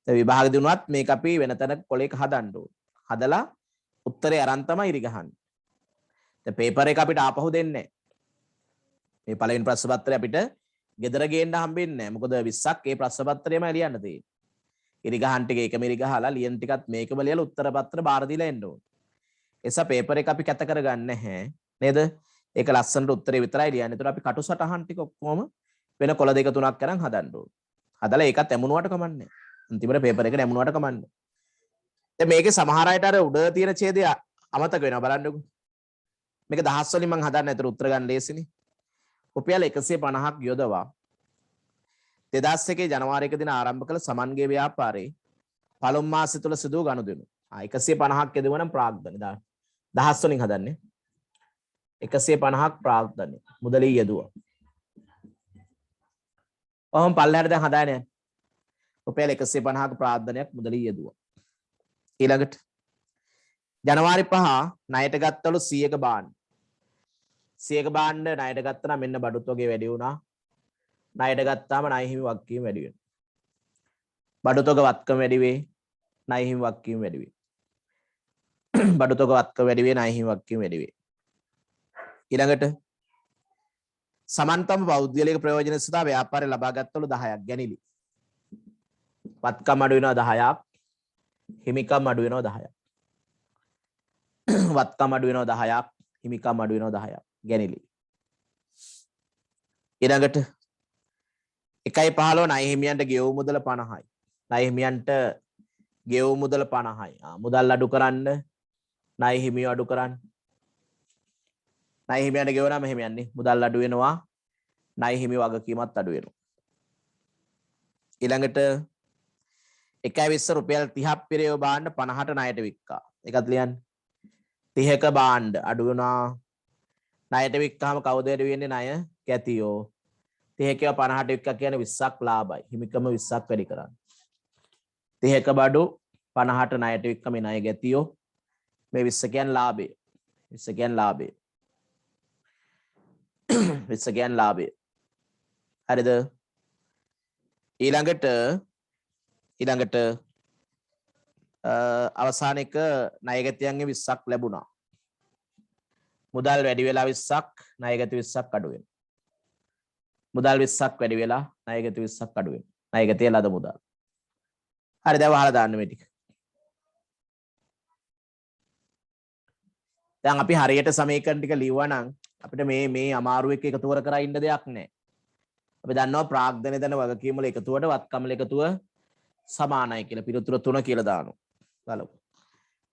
දැන් විභාගෙ දිනුවත් මේක අපි වෙන තැනක කොලයක හදන්න ඕනේ. හදලා උත්තරේ අරන් තමයි ඉරි ගහන්නේ. දැන් පේපර් එක අපිට ආපහු දෙන්නේ නැහැ. මේ පළවෙනි ප්‍රශ්න පත්‍රය අපිට ගෙදර ගේන්න හම්බෙන්නේ නැහැ. මොකද 20ක් ඒ ප්‍රශ්න පත්‍රයම ලියන්න තියෙන්නේ. ඉරි ගහන ටික ඒකම ඉරි ගහලා ලියන ටිකත් මේකම ලියලා උත්තර පත්‍ර බාර දීලා එන්න ඕනේ. එසා පේපර් එක අපි කැත කරගන්නේ නැහැ. නේද? ඒක ලස්සනට උත්තරේ විතරයි ලියන්නේ. ඒතර අපි කටු සටහන් ටික ඔක්කොම වෙන කොළ දෙක තුනක් කරන් හදන්න ඕනේ. හදලා ඒකත් එමුණුවට කමන්නේ. අන්තිමට පේපර් එකට එමුණුවට කමන්නේ. දැන් මේකේ සමහර අයට අර උඩ තියෙන ඡේදය අමතක වෙනවා බලන්නකෝ. මේක දහස් වලින් මම හදන්න ඒතර උත්තර ගන්න ලේසිනේ. රුපියල් 150ක් යොදවා 2001 ජනවාරි 1 දින ආරම්භ කළ සමන්ගේ ව්‍යාපාරේ පළමු මාසය තුල සිදු වූ ගනුදෙනු. 150ක් යදුවා නම් ප්‍රාග්ධන දහස් වලින් හදන්නේ. 150ක් ප්‍රාග්ධන මුදලී යදුවා. ඔහොම පල්ලෙහාට දැන් හදාන්නේ. රුපියල් 150ක ප්‍රාග්ධනයක් මුදලී යදුවා. ඊළඟට ජනවාරි 5 ණයට ගත්තලු 100ක බාණ්ඩ. 100ක බාණ්ඩ ණයට ගත්තා නම් මෙන්න බඩුත් වගේ වැඩි වුණා. ණයට ගත්තාම ණය හිමි වගකීම් වැඩි වෙනවා. බඩුතොග වත්කම වැඩි වේ, ණය හිමි වගකීම් වැඩි වේ. බඩුතොග වත්කම වැඩි වේ, ණය හිමි වගකීම් වැඩි වේ. ඊළඟට සමන්තම පෞද්ගලික ප්‍රයෝජන සඳහා ව්‍යාපාරය ලබා ගත්තලු 10ක් ගැනිලි. වත්කම් අඩු වෙනවා 10ක්, හිමිකම් අඩු වෙනවා 10ක්. වත්කම් අඩු වෙනවා 10ක්, හිමිකම් අඩු වෙනවා 10ක් ගැනිලි. ඊළඟට 1.15 ණය හිමියන්ට ගෙවූ මුදල 50යි. ණය හිමියන්ට ගෙවූ මුදල 50යි. මුදල් අඩු කරන්න, ණය හිමියෝ අඩු කරන්න. ණය හිමියන්ට ගෙවුවාම එහෙම යන්නේ. මුදල් අඩු වෙනවා, ණය හිමි වගකීමත් අඩු වෙනවා. ඊළඟට 1.20 රුපියල් 30ක් පිරෙව බාණ්ඩ 50ට ණයට වික්කා. ඒකත් ලියන්න. 30ක බාණ්ඩ අඩු වෙනවා, ණයට වික්කහම කවුද වැඩි වෙන්නේ? ණය ගැතියෝ. 30 50ට වික්ක කියන්නේ 20ක් ලාභයි. හිමිකම 20ක් වැඩි කරන්න. 30 බඩු 50ට ණයට වික්ක මේ ණය ගැතියෝ. මේ 20 කියන්නේ ලාභය. 20 කියන්නේ ලාභය. 20 කියන්නේ ලාභය. හරිද? ඊළඟට අවසාන එක ණයගැතියන්ගේ 20ක් ලැබුණා. මුදල් වැඩි වෙලා 20ක් ණයගැති 20ක් අඩු වෙනවා. මුදල් 20ක් වැඩි වෙලා ණයගැති 20ක් අඩු වෙනවා. ණයගැතිය ලද මුදල්. හරි දැන් වහලා දාන්න මේ ටික. දැන් අපි හරියට සමීකරණ ටික ලියුවා නම් අපිට මේ අමාරු එක එකතු කර ඉන්න දෙයක් නැහැ. අපි දන්නවා ප්‍රාග්ධනය දන වගකීම් වල එකතුවට වත්කම් වල එකතුව සමානයි කියලා. පිළිතුර 3 කියලා දානවා. බලමු.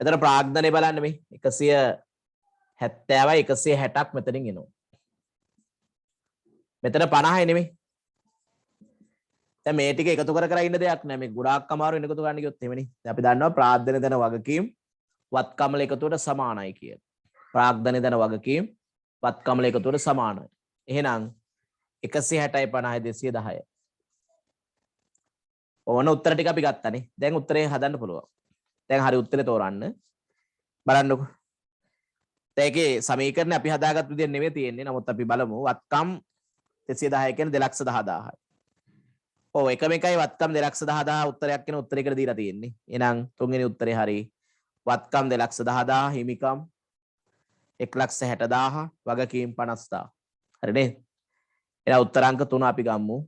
එතන ප්‍රාග්ධනය බලන්න මේ 170යි 160ක් මෙතනින් එනවා. මෙතන 50යි නෙමෙයි. දැන් මේ ටික එකතු කර ඉන්න දෙයක් නෑ. මේ ගොඩාක් අමාරු වෙන එකතු ගන්න කිව්වොත් එමෙනේ. දැන් අපි දන්නවා ප්‍රාග්ධනය දන වගකීම් වත්කම් වල එකතුවට සමානයි කියලා. ප්‍රාග්ධනය දන වගකීම් වත්කම් වල එකතුවට සමානයි. එහෙනම් 160යි 50යි 210යි. ඕන උත්තර ටික අපි ගත්තනේ. දැන් උත්තරේ හදන්න පුළුවන්. දැන් හරි උත්තරේ තෝරන්න. බලන්නකෝ. ඒකේ සමීකරණ අපි හදාගත්ත විදිහ නෙමෙයි තියෙන්නේ. නමුත් අපි බලමු වත්කම් 210 කියන්නේ 210000යි. ඔව් එකම එකයි වත්කම් 210000 උත්තරයක් කියන උත්තරයකට දීලා තියෙන්නේ. එහෙනම් තුන්වෙනි උත්තරේ හරි. වත්කම් 210000 හිමිකම් 160000 වගකීම් 50000. හරි නේද? එහෙනම් උත්තරාංක 3 අපි ගමු.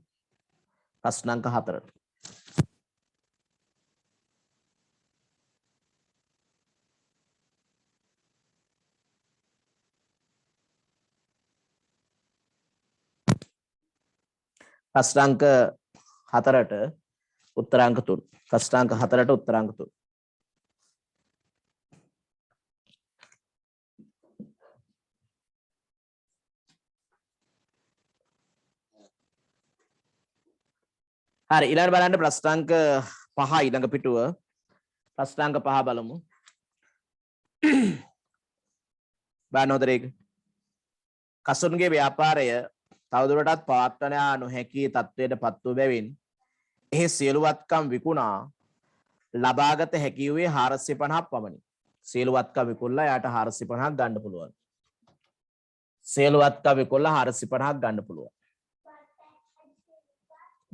ප්‍රශ්නාංක 4ට. ප්‍රශ්නාංක 4ට උත්තරාංක 3. ප්‍රශ්නාංක 4ට උත්තරාංක 3. හරි ඊළඟ බලන්න ප්‍රශ්නාංක 5 ඊළඟ පිටුව. ප්‍රශ්නාංක 5 බලමු. බලනොද ඒක. කසුන්ගේ ව්‍යාපාරය තවදුරටත් පවත්වන නොහැකි තත්ත්වයට පත් වූ බැවින් එහි සියලු වත්කම් විකුණා ලබාගත හැකි වූයේ 450ක් පමණි. සියලු වත්කම් විකුණලා යාට 450ක් ගන්න පුළුවන්. සියලු වත්කම් විකුණලා 450ක් ගන්න පුළුවන්.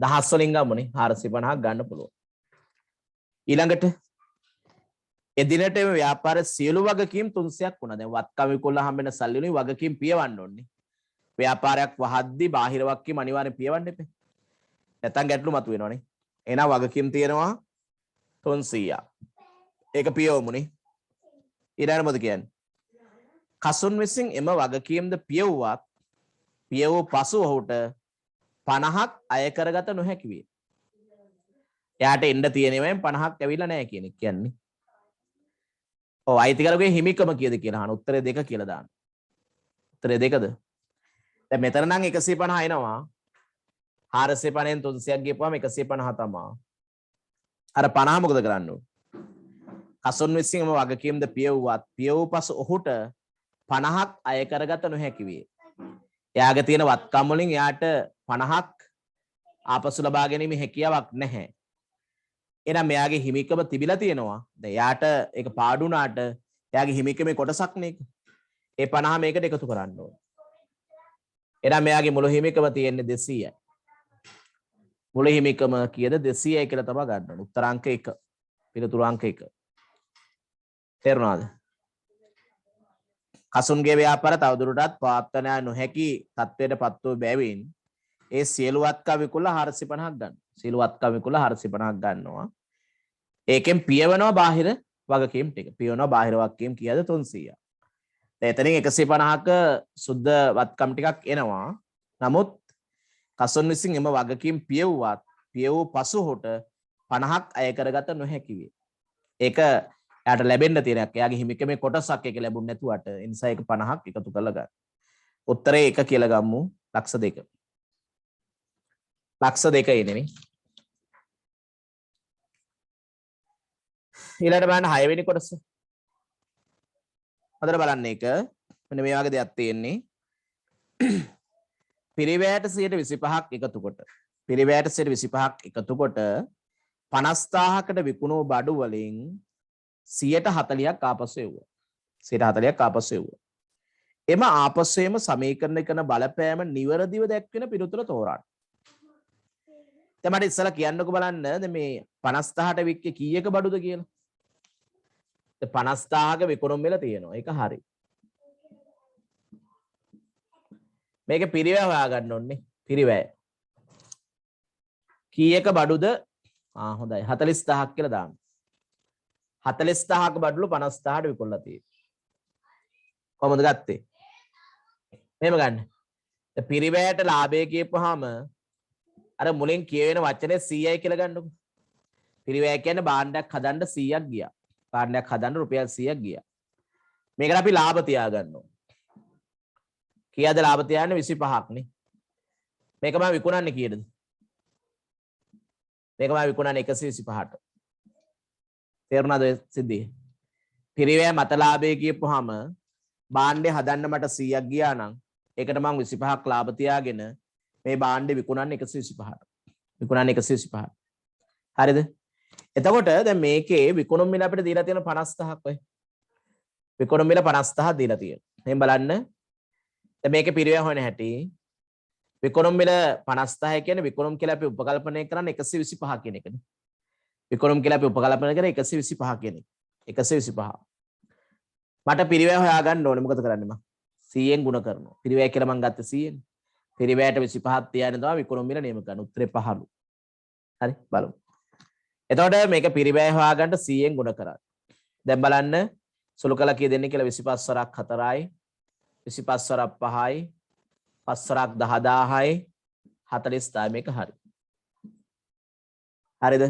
දහස් වලින් ගමුනේ 450ක් ගන්න පුළුවන්. ඊළඟට එදිනට මේ ව්‍යාපාර සියලු වගකීම් 300ක් වුණා. දැන් වත්කම් විකුණලා හම්බෙන සල්ලි වලින් වගකීම් පියවන්න ඕනේ. ව්‍යාපාරයක් වහද්දි බාහිර වගකීම් අනිවාර්යෙන් පියවන්න එපේ. නැත්තම් ගැටලු මතුවෙනවනේ. එහෙනම් වගකීම් තියෙනවා 300ක්. ඒක පියවමුනේ. ඊළඟට මොකද කියන්නේ? කසුන් විසින් එම වගකීම්ද පියවුවත් පියවූ පසු ඔහුට 50ක් අය කරගත නොහැකි වේ. එයාට එන්න තියෙනවෙන් 50ක් ඇවිල්ලා නැහැ කියන එක කියන්නේ. ඔව් අයිතිකරුගේ හිමිකම කීයද කියලා අහන උත්තරේ 2 කියලා දාන්න. උත්තරේ 2ද? දැන් මෙතන නම් 150 එනවා. 450න් 300ක් ගියපුවම 150 තමයි. අර 50 මොකද කරන්න ඕන? කසුන් විසින්ම වගකීම්ද පියවුවත් පියවූ පසු ඔහුට 50ක් අය කරගත නොහැකි වේ. එයාගේ තියෙන වත්කම් වලින් එයාට 50ක් ආපසු ලබා ගැනීම හැකියාවක් නැහැ. එහෙනම් මෙයාගේ හිමිකම තිබිලා තියෙනවා. දැන් එයාට ඒක පාඩු වුණාට එයාගේ හිමිකමේ කොටසක් නේ ඒක. ඒ 50 මේකට එකතු කරන්න ඕන. එහෙනම් මෙයාගේ මුළු හිමිකම තියෙන්නේ 200යි. මුළු හිමිකම කීයද 200යි කියලා තමයි ගන්න ඕන. උත්තරාංක 1. පිළිතුරු අංක 1. තේරුණාද? කසුන්ගේ ව්‍යාපාර තවදුරටත් පවත්වන නොහැකි තත්ත්වයට පත් වූ බැවින් ඒ සියලු වත්කම් විකුණලා 450ක් ගන්න. සියලු වත්කම් විකුණලා 450ක් ගන්නවා. ඒකෙන් පියවනවා බාහිර වගකීම් ටික. පියවනවා බාහිර වගකීම් කීයද 300ක්. එතනින් 150ක සුද්ධ වත්කම් ටිකක් එනවා. නමුත් කසුන් විසින් එම වගකීම් පියවුවත් පියවූ පසු හොට 50ක් අය කරගත නොහැකි වේ. ඒක එයාට ලැබෙන්න තියෙන එකක්. එයාගේ හිමිකමේ කොටසක් එක ලැබුණ නැතුවට ඒ නිසා ඒක 50ක් එකතු කරලා ගන්න. උත්තරේ 1 කියලා ගමු. ලක්ෂ 2. ලක්ෂ 2 නෙමෙයි. ඊළඟට බලන්න 6 වෙනි කොටස. හොඳට බලන්න ඒක. මෙන්න මේ වගේ දෙයක් තියෙන්නේ. පිරිවැයට 125ක් එකතු කොට පිරිවැයට 125ක් එකතු කොට 50000කට විකුණු බඩු වලින් 140ක් ආපසු එවුවා. 140ක් ආපසු එවුවා. එම ආපසුයම සමීකරණය කරන බලපෑම නිවැරදිව දැක්වෙන පිළිතුර තෝරන්න. දැන් මට ඉස්සලා කියන්නකෝ බලන්න දැන් මේ 50000ට වික්කේ කීයක බඩුද කියලා. දැන් 50000ක විකුණුම් මිල තියෙනවා. ඒක හරි. මේක පිරිවැය හොයාගන්න ඕනේ. පිරිවැය. කීයක බඩුද? හොඳයි. 40000ක් කියලා දාන්න. 40000ක බඩලු 50000ට විකුණලා තියෙනවා. කොහොමද ගත්තේ? මෙහෙම ගන්න. දැන් පිරිවැයට ලාභය කියපුවාම අර මුලින් කියවෙන වචනේ 100යි කියලා ගන්නකො. පිරිවැය කියන්නේ භාණ්ඩයක් හදන්න 100ක් ගියා. භාණ්ඩයක් හදන්න රුපියල් 100ක් ගියා. මේකට අපි ලාභ තියාගන්න ඕන. කීයද ලාභ තියාන්නේ 25ක් නේ. මේක මම විකුණන්නේ කීයද? මේක මම විකුණන්නේ 125ට. තේරුණාද සිද්ධිය? පිරිවැය මත ලාභය කියපුවාම භාණ්ඩේ හදන්න මට 100ක් ගියා නම් ඒකට මම 25ක් ලාභ තියාගෙන මේ භාණ්ඩේ විකුණන්නේ 125ට. විකුණන්නේ 125ට. හරිද? එතකොට දැන් මේකේ විකුණුම් මිල අපිට දීලා තියෙන 50000ක් ඔය. විකුණුම් මිල 50000 දීලා තියෙනවා. එහෙන් බලන්න. දැන් මේකේ පිරිවැය හොයන හැටි විකුණුම් මිල 50000 කියන්නේ විකුණුම් කියලා අපි උපකල්පනය කරන්නේ 125 කියන එකනේ. විකුණුම් කියලා අපි උපකල්පනය කරන්නේ 125 කියන එක. 125. මට පිරිවැය හොයාගන්න ඕනේ. මොකද කරන්නේ මම? 100ෙන් ගුණ කරනවා. පිරිවැය කියලා මම ගත්තේ 100ෙන්. පිරිවැයට 25ක් තියාගෙන තමයි විකුණුම් මිල නියම කරන්නේ. උත්තරේ 15. හරි බලමු. එතකොට මේක පිරිවැය හොයාගන්න 100ෙන් ගුණ කරා. දැන් බලන්න සුළු කළා කී දෙන්නේ කියලා 25 වරක් 4යි 25 වරක් 5යි 5 වරක් 10000යි 40යි මේක හරි. හරිද?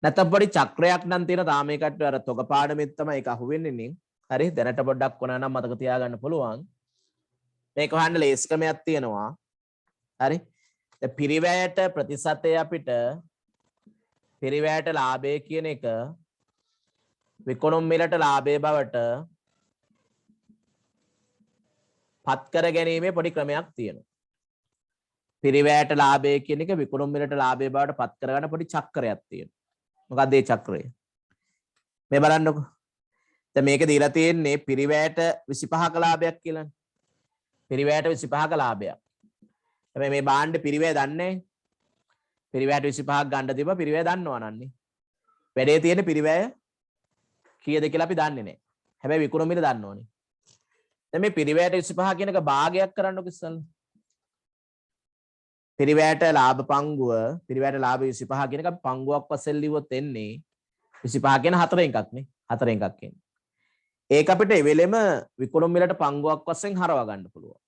නැත්නම් පොඩි චක්‍රයක් නම් තියෙන තාම මේකට අර තොග පාඩමෙත් තමයි ඒක අහුවෙන්නේ නේ. හරි දැනට පොඩ්ඩක් කොනා නම් මතක තියාගන්න පුළුවන්. මේක හොයන්න ලේස් ක්‍රමයක් තියෙනවා. හරි. දැන් පිරිවැයට ප්‍රතිශතය අපිට පිරිවැයට ලාභය කියන එක විකුණුම් මිලට ලාභය බවට පත් කර ගැනීමේ පොඩි ක්‍රමයක් තියෙනවා. පිරිවැයට ලාභය කියන එක විකුණුම් මිලට ලාභය බවට පත් කරගන්න පොඩි චක්‍රයක් තියෙනවා. මොකක්ද මේ චක්‍රය? මේ බලන්නකෝ. දැන් මේක දීලා තියෙන්නේ පිරිවැයට 25ක ලාභයක් කියලානේ. පිරිවැයට 25ක ලාභයක්. හැබැයි මේ භාණ්ඩ පිරිවැය දන්නේ නැහැ. පිරිවැයට 25ක් ගන්න තිබ්බා පිරිවැය දන්නවා නන්නේ. වැඩේ තියෙන පිරිවැය කීයද කියලා අපි දන්නේ නැහැ. හැබැයි විකුණුම් මිල දන්නෝනේ. දැන් මේ පිරිවැයට 25 කියන එක භාගයක් කරන්නකො ඉස්සල්ලා. පිරිවැයට ලාභ පංගුව පිරිවැයට ලාභ 25 කියන එක අපි පංගුවක් වශයෙන් ලිව්වොත් එන්නේ 25 කියන 4 එකක් නේ. 4 එකක් එන්නේ. ඒක අපිට ඒ වෙලෙම විකුණුම් මිලට පංගුවක් වශයෙන් හරවා ගන්න පුළුවන්.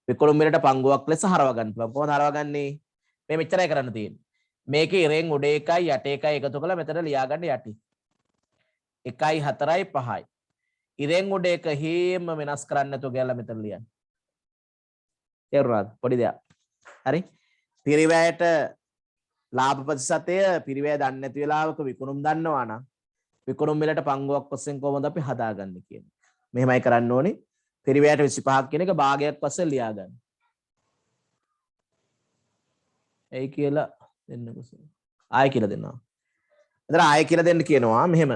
විකුණුම් මිලට පංගුවක් ලෙස හරවා ගන්න පුළුවන්. කොහොමද හරවගන්නේ? මේ මෙච්චරයි කරන්න තියෙන්නේ. මේකේ ඉරෙන් උඩ එකයි යට එකයි එකතු කරලා මෙතන ලියාගන්න යටි. 1යි 4යි 5යි. ඉරෙන් උඩ එක හේම වෙනස් කරන්න නැතුව ගියලා මෙතන ලියන්න. තේරුණාද? පොඩි දෙයක්. හරි? පිරිවැයට ලාභ ප්‍රතිශතය පිරිවැය දන්නේ නැති වෙලාවක විකුණුම් දන්නවා නම් විකුණුම් මිලට පංගුවක් වශයෙන් කොහොමද අපි හදාගන්නේ කියන්නේ. මෙහෙමයි කරන්න ඕනේ. පිරිවැයට 25ක් කියන එක භාගයක් වශයෙන් ලියාගන්න. ඒ කියලා දෙන්නකො. ආයෙ කියලා දෙනවා. එතන ආයෙ කියලා දෙන්න කියනවා මෙහෙම.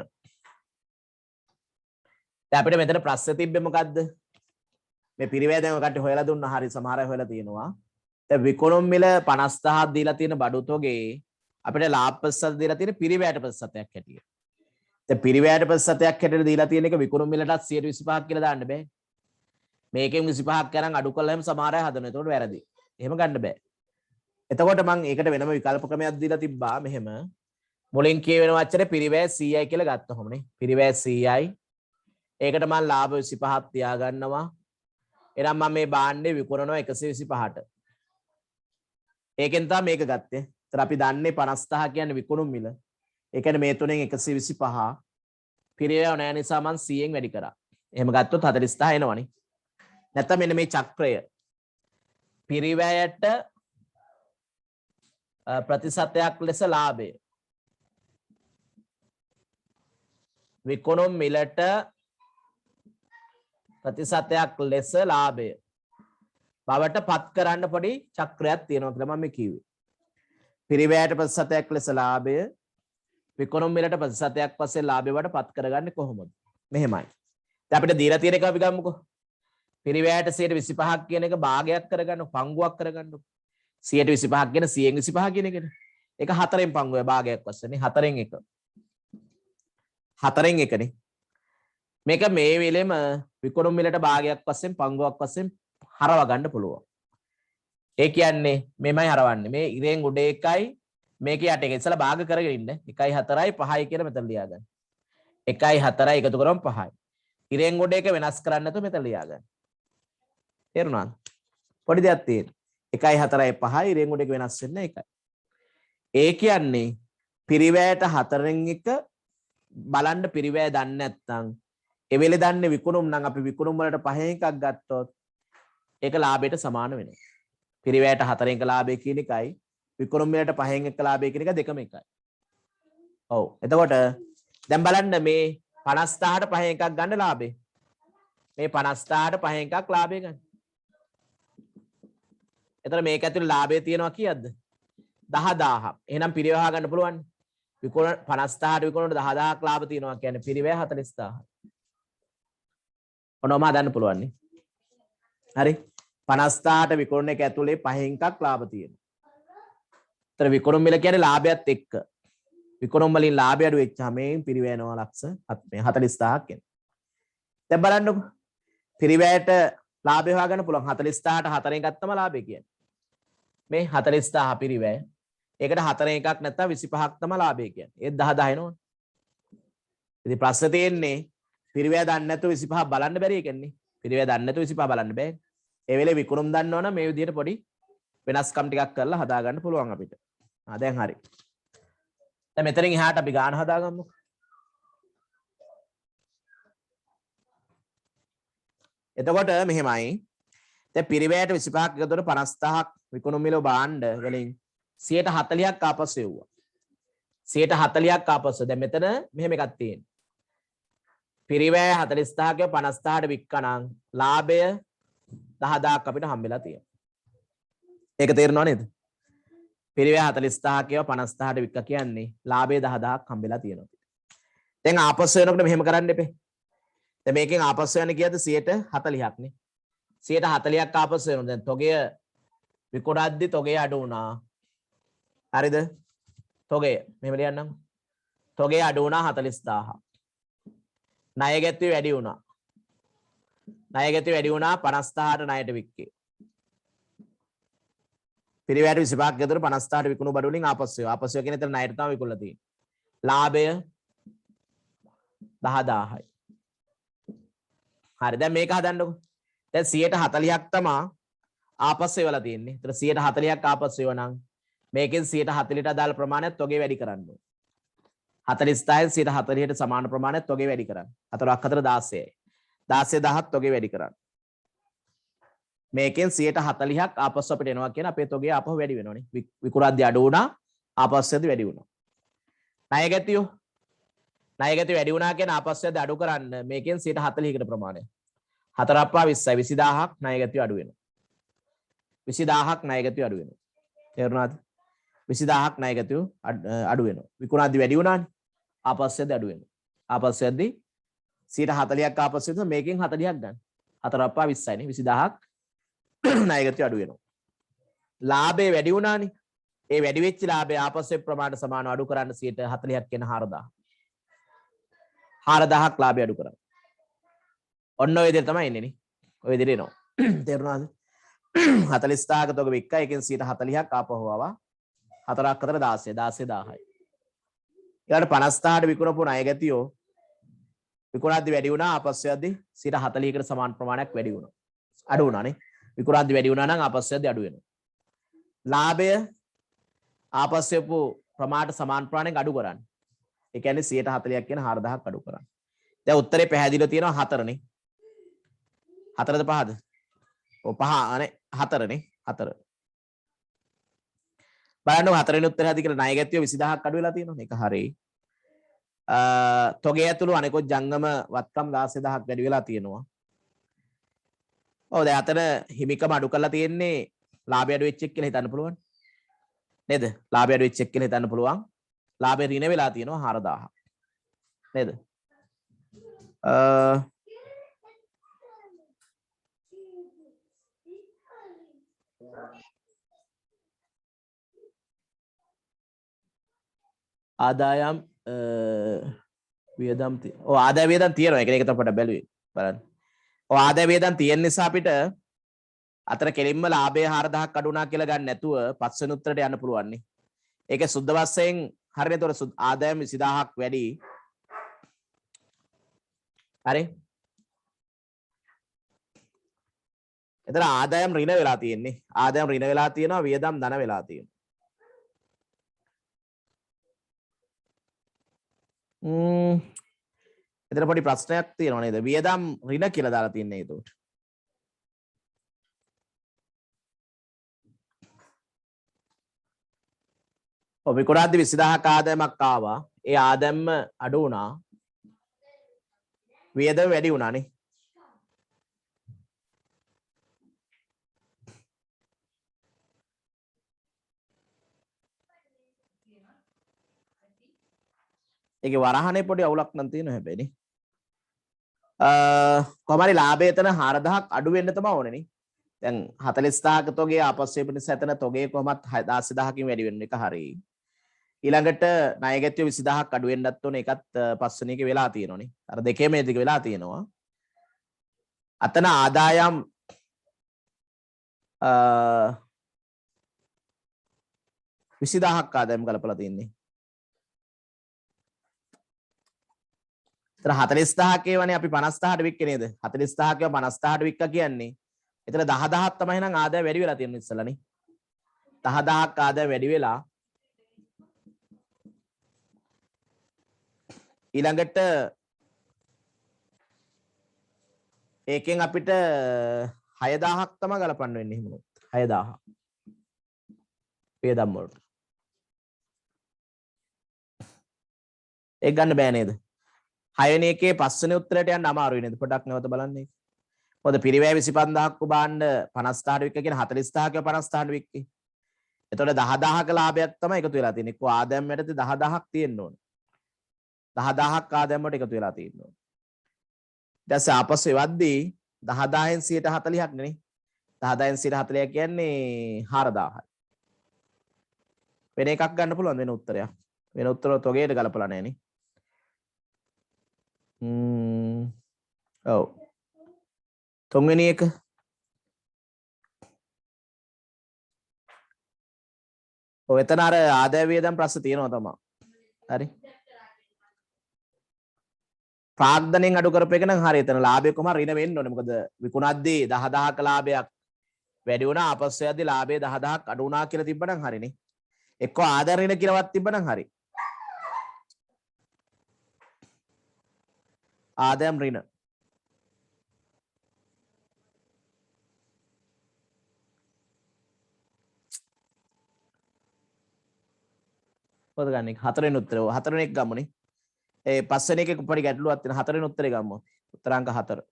දැන් අපිට මෙතන ප්‍රශ්නේ තිබ්බේ මොකද්ද? මේ පිරිවැය දැන් ඔකට හොයලා දුන්නා හරි සමහර අය හොයලා තියෙනවා. දැන් විකුණුම් මිල 50000ක් දීලා තියෙන බඩු තොගේ අපිට ලාභ ප්‍රතිශත දීලා තියෙන පිරිවැයට ප්‍රතිශතයක් හැටියට. දැන් පිරිවැයට ප්‍රතිශතයක් හැටියට දීලා තියෙන එක විකුණුම් මිලටත් 125ක් කියලා දාන්න බෑ. මේකෙන් 25ක් කරන් අඩු කළාම සමහර අය හදනවා. ඒකට වැරදි. එහෙම ගන්න බෑ. එතකොට මම ඒකට වෙනම විකල්ප ක්‍රමයක් දීලා තිබ්බා මෙහෙම. මුලින් කියවෙන වචනේ පිරිවැය 100යි කියලා ගත්තොමනේ. පිරිවැය 100යි. ඒකට මම ලාභ 25ක් තියාගන්නවා. එහෙනම් මම මේ භාණ්ඩේ විකුණනවා 125ට. ඒකෙන් තමයි මේක ගත්තේ. ඒතර අපි දන්නේ 50000 කියන්නේ විකුණුම් මිල. ඒ කියන්නේ මේ තුනෙන් 125 පිරිවැය නැහැ නිසා මම 100ෙන් වැඩි කරා. එහෙම ගත්තොත් 40000 එනවනේ. නැත්නම් මෙන්න මේ චක්‍රය පිරිවැයට ප්‍රතිශතයක් ලෙස ලාභය විකුණුම් මිලට ප්‍රතිශතයක් ලෙස ලාභය බවට පත් කරන්න පොඩි චක්‍රයක් තියෙනවා කියලා මම කිව්වේ. පිරිවැයට ප්‍රතිශතයක් ලෙස ලාභය විකුණුම් මිලට ප්‍රතිශතයක් වශයෙන් ලාභය වලට පත් කරගන්නේ කොහොමද? මෙහෙමයි. දැන් අපිට දීලා තියෙන එක අපි ගමුකෝ. පිරිවැයට 125ක් කියන එක භාගයක් කරගන්න පංගුවක් කරගන්න. 125ක් කියන 125 කියන එකනේ. ඒක 4න් පංගුවේ භාගයක් වශයෙන් නේ 4න් 1. 4න් 1නේ. මේක මේ වෙලෙම විකුණුම් මිලට භාගයක් වශයෙන් පංගුවක් වශයෙන් හරව ගන්න පුළුවන්. ඒ කියන්නේ මෙමය හරවන්නේ. මේ ඉරෙන් උඩ එකයි මේක යට එක. ඉස්සලා භාග කරගෙන ඉන්න. 1යි 4යි 5යි කියලා මෙතන ලියා ගන්න. 1යි 4යි එකතු කරොම් 5යි. ඉරෙන් උඩ එක වෙනස් කරන්න නැතුව මෙතන ලියා ගන්න. තේරුණාද? පොඩි දෙයක් තියෙනවා. 1යි 4යි 5යි ඉරෙන් උඩ එක වෙනස් වෙන්නේ 1යි. ඒ කියන්නේ පිරිවැයට 4න් 1 බලන්න පිරිවැය දන්නේ නැත්නම් ඒ වෙලේ දන්නේ විකුණුම් නම් අපි විකුණුම් වලට 5න් එකක් ගත්තොත් ඒක ලාභයට සමාන වෙනවා. පිරිවැයට 4න් 1 ලාභය කියන එකයි විකුණුම් වලට 5න් 1 ලාභය කියන එක දෙකම එකයි. ඔව්. එතකොට දැන් බලන්න මේ 50000ට 5න් එකක් ගන්න ලාභේ. මේ 50000ට 5න් එකක් ලාභය ගන්න. එතන මේක ඇතුළේ ලාභය තියෙනවා කීයක්ද? 10000ක්. එහෙනම් පිරිවැය හොයා ගන්න පුළුවන්. 50000ට විකුණුමට 10000ක් ලාභ තියෙනවා කියන්නේ පිරිවැය 40000. ඔනෝම හදන්න පුළුවන් නේ. හරි. 50000ට විකුණන එක ඇතුලේ 5න් එකක් ලාභ තියෙනවා. ඒතර විකුණුම් මිල කියන්නේ ලාභයත් එක්ක. විකුණුම් වලින් ලාභය අඩු වෙච්චාම මේ පිරිවැය යනවා ලක්ෂ 40000ක් එන. දැන් බලන්නකො. පිරිවැයට ලාභය හොයාගන්න පුළුවන් 40000ට 4න් ගත්තම ලාභය කියන්නේ. මේ 40000 පිරිවැය. ඒකට 4න් එකක් නැත්තම් 25ක් තමයි ලාභය කියන්නේ. ඒත් 10 එනවනේ. ඉතින් ප්‍රශ්නේ තියෙන්නේ පිරිවැය දන්නේ නැතුව 25 බලන්න බැරි එකන්නේ. පිරිවැය දන්නේ නැතුව 25 බලන්න බෑ. ඒ වෙලේ විකුණුම් දන්නවනම් මේ විදිහට පොඩි වෙනස්කම් ටිකක් කරලා හදා ගන්න පුළුවන් අපිට. දැන් හරි. දැන් මෙතනින් එහාට අපි ගාන හදාගමු. එතකොට මෙහෙමයි. දැන් පිරිවැයට 25ක් එකතුවට 50000ක් විකුණුම් මිල භාණ්ඩ වලින් 140ක් ආපසු එව්වා. 140ක් ආපසු. දැන් මෙතන මෙහෙම එකක් තියෙනවා. පිරිවැය 40000ක 50000ට වික්කනම් ලාභය 10000ක් අපිට හම්බෙලා තියෙනවා. ඒක තේරෙනව නේද? පිරිවැය 40000ක 50000ට වික්ක කියන්නේ ලාභය 10000ක් හම්බෙලා තියෙනවා. දැන් ආපසු වෙනකොට මෙහෙම කරන්න එපේ. දැන් මේකෙන් ආපසු යන්නේ කීයද 140ක් නේ. 140ක් ආපසු වෙනවා. දැන් තොගය විකුණද්දි තොගය අඩු වුණා. හරිද? තොගය මෙහෙම ලියන්නම්. තොගය අඩු වුණා 40000. ණය ගැත්තුවේ වැඩි වුණා. ණය ගැත්තුවේ වැඩි වුණා 50000ට ණයට වික්කේ. පිරිවැයට 25ක් ගෙදර 50000ට විකුණු බඩු වලින් ආපස්සු වෙනවා. ආපස්සු කියන එතන ණයට තමයි විකුණලා තියෙන්නේ. ලාභය 10000යි. හරි දැන් මේක හදන්නකො. දැන් 140ක් තමයි ආපස්සු වෙලා තියෙන්නේ. ඒතර 140ක් ආපස්සු වෙනවා නම් මේකෙන් 140ට අදාළ ප්‍රමාණයක් තොගේ වැඩි කරන්න ඕනේ. 40000න් 140ට සමාන ප්‍රමාණයක් තොගේ වැඩි කරන්න. 4ක් 4 16යි. 16000ක් තොගේ වැඩි කරන්න. මේකෙන් 140ක් ආපස්සු අපිට එනවා කියන අපේ තොගේ ආපහු වැඩි වෙනවනේ. විකුණද්දී අඩු වුණා ආපස්සුදී වැඩි වුණා. ණය ගැතියෝ ණය ගැතිය වැඩි වුණා කියන ආපස්සුදී අඩු කරන්න මේකෙන් 140කට ප්‍රමාණය. 4 අප්පා 20යි 20000ක් ණය ගැතිය අඩු වෙනවා. 20000ක් ණය ගැතිය අඩු වෙනවා. තේරුණාද? 20000ක් ණය ගැතිය අඩු වෙනවා. විකුණද්දී වැඩි වුණානේ. ආපස්සුදී අඩු වෙනවා. ආපස්සුදී 140ක් ආපස්සුදී මේකෙන් 40ක් ගන්න. 4 අප්පා 20යි නේ 20000ක් ණය ගැතිය අඩු වෙනවා. ලාභය වැඩි වුණානේ. ඒ වැඩි වෙච්ච ලාභය ආපස්සුවේ ප්‍රමාණයට සමානව අඩු කරන්න 140ක් කියන 4000. 4000ක් ලාභය අඩු කරන්න. ඔන්න ඔය විදිහට තමයි එන්නේ නේ. ඔය විදිහට එනවා. තේරුණාද? 40000ක තොග වික්ක එකෙන් 140ක් ආපහු ආවා. 4ක් 4 16 16000යි. ඊළඟට 50000ට විකුණපු ණය ගැතියෝ විකුණද්දී වැඩි වුණා ආපස්සුවේදී 140කට සමාන ප්‍රමාණයක් වැඩි වුණා. අඩු වුණානේ. විකුණද්දී වැඩි වුණා නම් ආපස්සුවේදී අඩු වෙනවා. ලාභය ආපස්සුවපු ප්‍රමාණයට සමාන ප්‍රමාණයක් අඩු කරන්න. ඒ කියන්නේ 140ක් කියන 4000ක් අඩු කරන්න. දැන් උත්තරේ පැහැදිලිව තියෙනවා 4 නේ. 4ද 5ද? ඔව් 5 නේ 4 නේ 4. බලන්න 4 වෙනි උත්තරය හදි කියලා ණය ගැතිය 20000ක් අඩු වෙලා තියෙනවා. මේක හරියි. තොගේ ඇතුළු අනිකොත් ජංගම වත්කම් 16000ක් වැඩි වෙලා තියෙනවා. ඔව් දැන් අතන හිමිකම අඩු කරලා තියෙන්නේ ලාභය අඩු වෙච්ච එක කියලා හිතන්න පුළුවන් නේද? ලාභය අඩු වෙච්ච එක කියලා හිතන්න පුළුවන්. ලාභය ඍණ වෙලා තියෙනවා 4000ක් නේද? ආදායම් වියදම් ඔව් ආදාය වියදම් තියෙනවා. ඒක තමයි පොඩ්ඩක් බැලුවේ බලන්න. ඔව් ආදාය වියදම් තියෙන නිසා අපිට අතර කෙලින්ම ලාභය 4000ක් අඩු වුණා කියලා ගන්න නැතුව පස්වෙනි උත්තරයට යන්න පුළුවන් නේ. ඒකේ සුද්ධ වශයෙන් හරිනේ. ඒතකොට ආදායම් 20000ක් වැඩි. හරි. එතන ආදායම් ඍණ වෙලා තියෙන්නේ. ආදායම් ඍණ වෙලා තියෙනවා, වියදම් ධන වෙලා තියෙනවා. එතන පොඩි ප්‍රශ්නයක් තියෙනවා නේද? වියදම් ඍණ කියලා දාලා තියන්නේ ඒකට. ඔව් විකුණාද්දි 20000ක් ආදායමක් ආවා. ඒ ආදායම අඩු වුණා. වියදම වැඩි වුණා නේ. ඒකේ වරහනේ පොඩි අවුලක් නම් තියෙනවා හැබැයි නේ. කොහොම හරි ලාභය එතන 4000ක් අඩු වෙන්න තමයි ඕනේ නේ. දැන් 40000ක තොගේ ආපස්සෙ පිටිස එතන තොගේ කොහමත් 16000කින් වැඩි වෙන එක හරි. ඊළඟට ණයගැතිය 20000ක් අඩු වෙන්නත් ඕනේ. ඒකත් පස්වෙනි එකේ වෙලා තියෙනවනේ. අර දෙකේම දෙක වෙලා තියෙනවා. අතන ආදායම් 20000ක් ආදායම් කලපලා තින්නේ. එතන 40000ක ඒවනේ අපි 50000ට වික්කේ නේද? 40000ක 50000ට වික්ක කියන්නේ. එතන 10000ක් තමයි නම් ආදාය වැඩි වෙලා තියෙන්නේ ඉස්සලානේ. 10000ක් ආදාය වැඩි වෙලා ඊළඟට ඒකෙන් අපිට 6000ක් තමයි ගලපන්න වෙන්නේ එහෙම නෝ 6000 වේදම් වලට ඒක ගන්න බෑ නේද 6 වෙනි එකේ 5 වෙනි උත්තරයට යන්න අමාරුයි නේද පොඩක් නැවත බලන්න ඒක මොකද පිරිවැය 25000ක් උබාන්න 50000ට වික්ක කියන 40000ක 50000ට වික්කේ එතකොට 10000ක ලාභයක් තමයි එකතු වෙලා තියෙන්නේ එක්ක ආදායම් යටතේ 10000ක් තියෙන්න ඕනේ 10000ක් ආදායම් වලට එකතු වෙලා තියෙනවා. ඊට පස්සේ ආපස්සු එවද්දී 10000න් 140ක් නේ. 10000න් 140 කියන්නේ 4000යි. වෙන එකක් ගන්න පුළුවන් වෙන උත්තරයක්. වෙන උත්තර තොගේට ගලපලා නැහැ නේ. ඔව්. තුන්වෙනි එක. ඔය එතන අර ආදාය වියදම් ප්‍රශ්න තියෙනවා තමයි. හරි. ප්‍රාග්ධනයෙන් අඩු කරපු එක නම් හරි එතන ලාභය කොහම ඍණ වෙන්න ඕනේ මොකද විකුණද්දී 10000ක ලාභයක් වැඩි වුණා ආපස්සු යද්දී ලාභය 10000ක් අඩු වුණා කියලා තිබ්බනම් හරිනේ එක්ක ආදාය ඍණ කියලාවත් තිබ්බනම් හරි ආදායම් ඍණ මොකද ගන්න එක හතරවෙනි උත්තරය හතරවෙනි එක ගමුනේ ඒ පස්වෙනි එකේ පොඩි ගැටලුවක් තියෙන හතරවෙනි උත්තරේ ගමු. උත්තරාංක 4.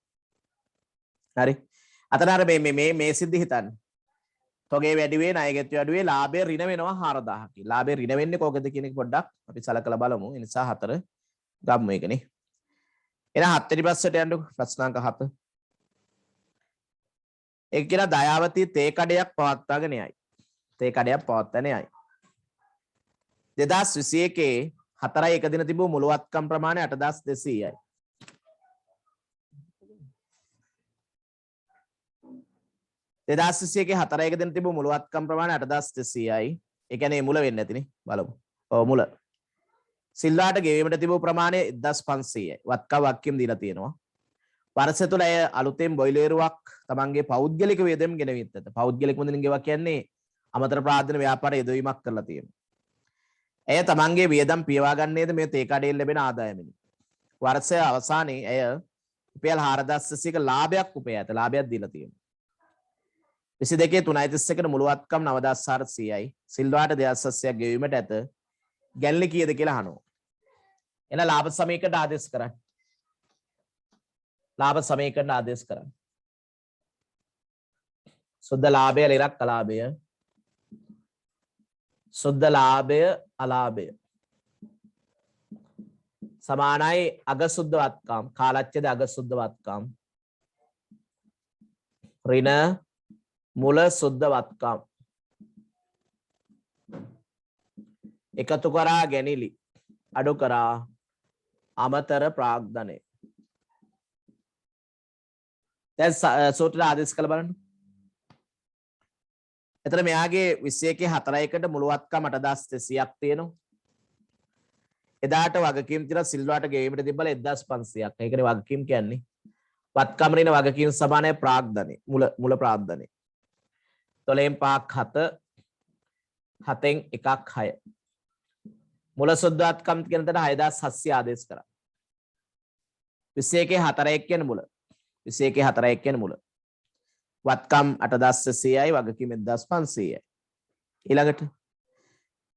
හරි. අතන අර මේ සිද්ධි හිතන්න. තොගේ වැඩි වේ ණයගැතිය අඩු වේ ලාභය ඍණ වෙනවා 4000 කි. ලාභය ඍණ වෙන්නේ කොහොමද කියන එක පොඩ්ඩක් අපි සලකලා බලමු. ඒ නිසා 4 ගමු ඒකනේ. එහෙනම් 7 වෙනි ප්‍රශ්නට යන්නකො. ප්‍රශ්නාංක 7. ඒක කියන දයාවතී තේ කඩයක් පවත්වාගෙන යයි. තේ කඩයක් පවත්වාගෙන යයි. 2021 4යි එක දින තිබූ මුළුවත්කම් ප්‍රමාණය 8200යි. 2021 4යි එක දින තිබූ මුළුවත්කම් ප්‍රමාණය 8200යි. ඒ කියන්නේ මුල වෙන්නේ නැතිනේ. බලමු. ඔව් මුල. සිල්වාට ගෙවීමට තිබූ ප්‍රමාණය 1500යි. වත්කම් වක්කියම් දීලා තියෙනවා. වර්ෂය තුල අය අලුතෙන් බොයිලරයක් තමන්ගේ පෞද්ගලික වියදම් ගෙනවිත් ඇත. පෞද්ගලික මුදලින් ගෙවා කියන්නේ අමතර ප්‍රාදන ව්‍යාපාර යෙදවීමක් කරලා තියෙනවා. ඇය තමන්ගේ වියදම් පියවා ගන්නේද මේ තේ කඩේෙන් ලැබෙන ආදායමෙන්. වර්ෂය අවසානයේ ඇය රුපියල් 4800ක ලාභයක් උපයා ඇත. ලාභයක් දීලා තියෙනවා. 22 331කට මුළුවත්කම් 9400යි. සිල්වාට 2600ක් ගෙවීමට ඇත. ගැන්ලි කීයද කියලා අහනවා. එන ලාභ සමීකරණ ආදේශ කරන්න. ලාභ සමීකරණ ආදේශ කරන්න. සුද්ධ ලාභය ලිරක් අලාභය. සුද්ධ ලාභය අලාභය. සමානයි අග සුද්ධ වත්කම්. කාලච්ඡේද අග සුද්ධ වත්කම්. ඍණ මුල සුද්ධ වත්කම්. එකතු කරා ගැනිලි. අඩු කරා අමතර ප්‍රාග්ධනය. දැන් සූත්‍රය ආදේශ කළ බලන්න. එතන මෙයාගේ 21 4කට මුළුවත්කම 8300ක් තියෙනවා. එදාට වගකීම් තියලා සිල්වාට ගෙවීමට තිබ්බල 1500ක්. ඒකනේ වගකීම් කියන්නේ. වත්කම රින වගකීම් සමානයි ප්‍රාග්ධනය. මුල ප්‍රාග්ධනය. 12න් 5ක් 7 7න් 1ක් 6. මුල සුද්ධවත්කම් කියන තැන 6700 ආදේශ කරා. 21 4 කියන්නේ මුල. 21 4 කියන්නේ මුල. වත්කම් 8600යි වගකීම් 1500යි. ඊළඟට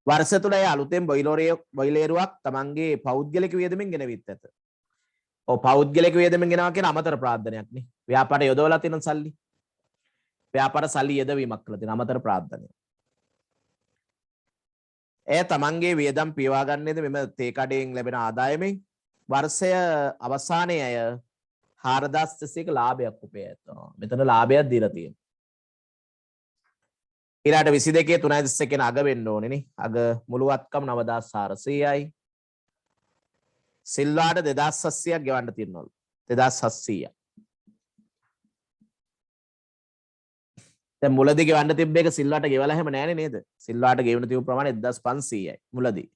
වර්ෂ තුල ඒ අලුතෙන් බොයිලරයක් තමන්ගේ පෞද්ගලික වියදමෙන් ගෙනවිත් ඇත. ඔව් පෞද්ගලික වියදමෙන් ගෙනවා කියන අමතර ප්‍රාර්ථනයක් නේ. ව්‍යාපාර යොදවලා තියෙන සල්ලි. ව්‍යාපාර සල්ලි යෙදවීමක් කළා තියෙන අමතර ප්‍රාර්ථනය. එය තමන්ගේ වියදම් පියවා ගන්නේද මෙම තේ කඩයෙන් ලැබෙන ආදායමෙන් වර්ෂය අවසානයේ අය 4200ක ලාභයක් උපය ඇතනවා. මෙතන ලාභයක් දීලා තියෙනවා. ඊළාට 22 3.31 කියන අග වෙන්න ඕනේ නේ. අග මුළුවත්කම 9400යි. සිල්වාට 2700ක් ගෙවන්න තියෙනවලු. 2700ක්. දැන් මුලදී ගෙවන්න තිබ්බ එක සිල්වාට ගෙවලා හැම නෑනේ නේද? සිල්වාට ගෙවන්න තිබු ප්‍රමාණය 1500යි මුලදී.